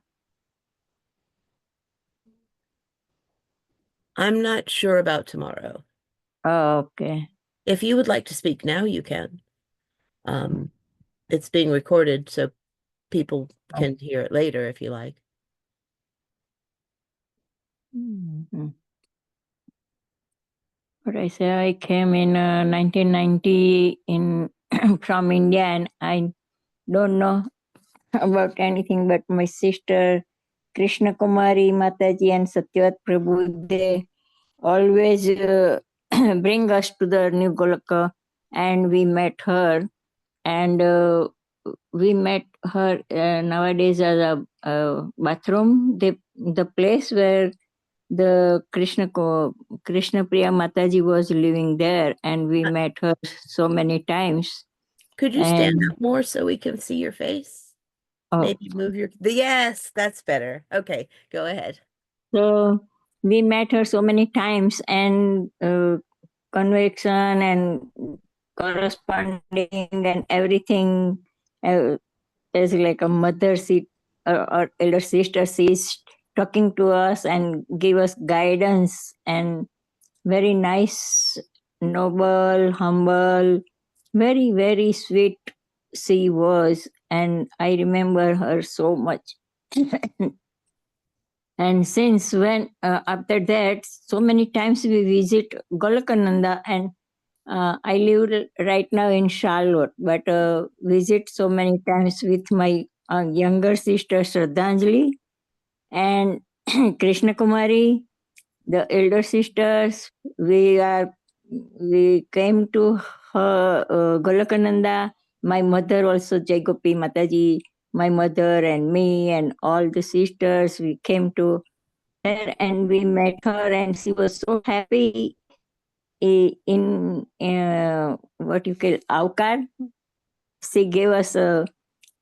I'm not sure about tomorrow. okay. If you would like to speak now, you can. It's being recorded, so people can hear it later if you like. But I say I came in 1990 in from India, and I don't know about anything but my sister Krishna Kumari Mataji and Satyavat Prabhu. They always bring us to the New Golaka, and we met her, and we met her nowadays as a bathroom, the place where the Krishna Priya Mataji was living there, and we met her so many times. Could you stand up more so we can see your face? Oh. Maybe move your... Yes, that's better. Okay, go ahead. So we met her so many times, and conversation and corresponding and everything is like a mother seat or elder sister. She's talking to us and give us guidance, and very nice, noble, humble, very sweet she was, and I remember her so much. And since when, after that, so many times we visit Golakananda, and I live right now in Charlotte, but visit so many times with my younger sister Shraddhanjali and Krishna Kumari, the elder sisters. We came to her Golakananda. My mother also, Jaigopi Mataji, my mother and me and all the sisters, we came to her and we met her, and she was so happy in what you call avkar. She gave us a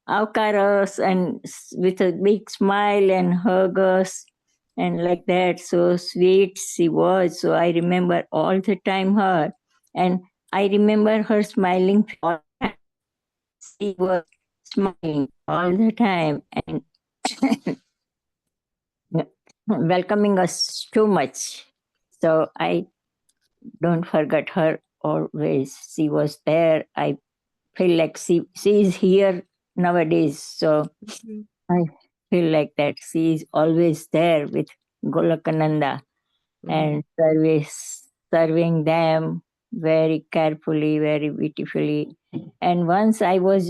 avkar and with a big smile and hug us and like that. So sweet she was. So I remember all the time her, and I remember her smiling all the time. She was smiling all the time and welcoming us too much. So I don't forget her always. She was there. I feel like she is here nowadays. So I feel like that she is always there with Golakananda and serving them very carefully, very beautifully. And once I was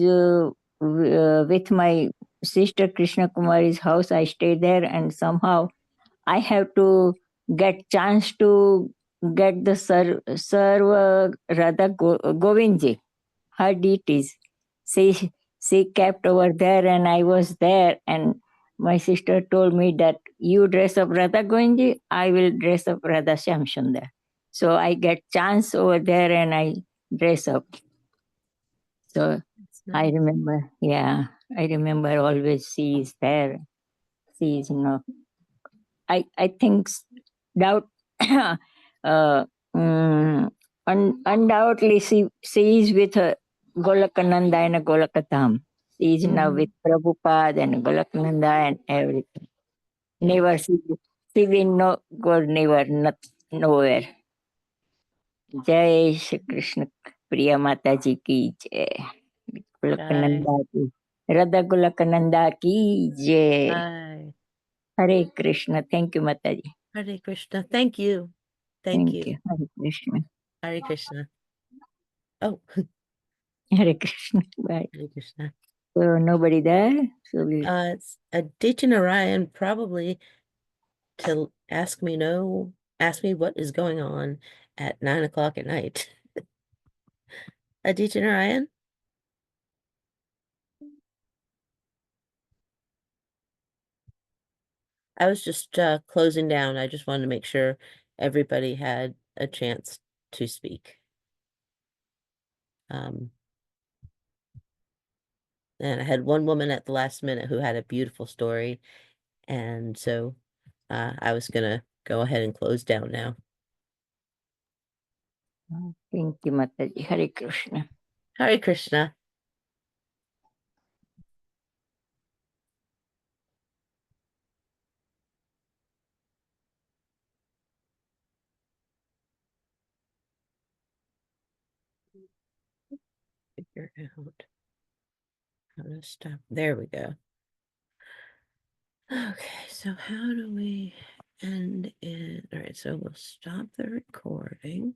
with my sister Krishna Kumari's house, I stayed there, and somehow I have to get chance to get the serve Radha Govindji, her deities. She kept over there, and I was there, and my sister told me that you dress up Radha Govindji, I will dress up Radha Shamsundar. So I get chance over there and I dress up. So I remember, I remember always she is there. She is, I think doubt undoubtedly she is with Golakananda and Golakatham. She is now with Prabhupada and Golakananda and everything. Never she will no go never not nowhere. Jai Shri Krishna. Priya Mataji ki jai. Golakananda ki. Radha Golakananda ki jai. Hi. Hare Krishna. Thank you, Mataji. Hare Krishna. Thank you. Thank you. Hare Krishna. Hare Krishna. Oh, Hare Krishna. Bye. Hare Krishna. So nobody there? So It's Aditya Narayan probably to ask me what is going on at 9 o'clock at night. Aditya Narayan? I was just closing down. I just wanted to make sure everybody had a chance to speak. And I had one woman at the last minute who had a beautiful story. And so I was gonna go ahead and close down now. thank you, Mataji. Hare Krishna. Hare Krishna. Figure out how to stop. There we go. Okay, so how do we end it? All right, so we'll stop the recording.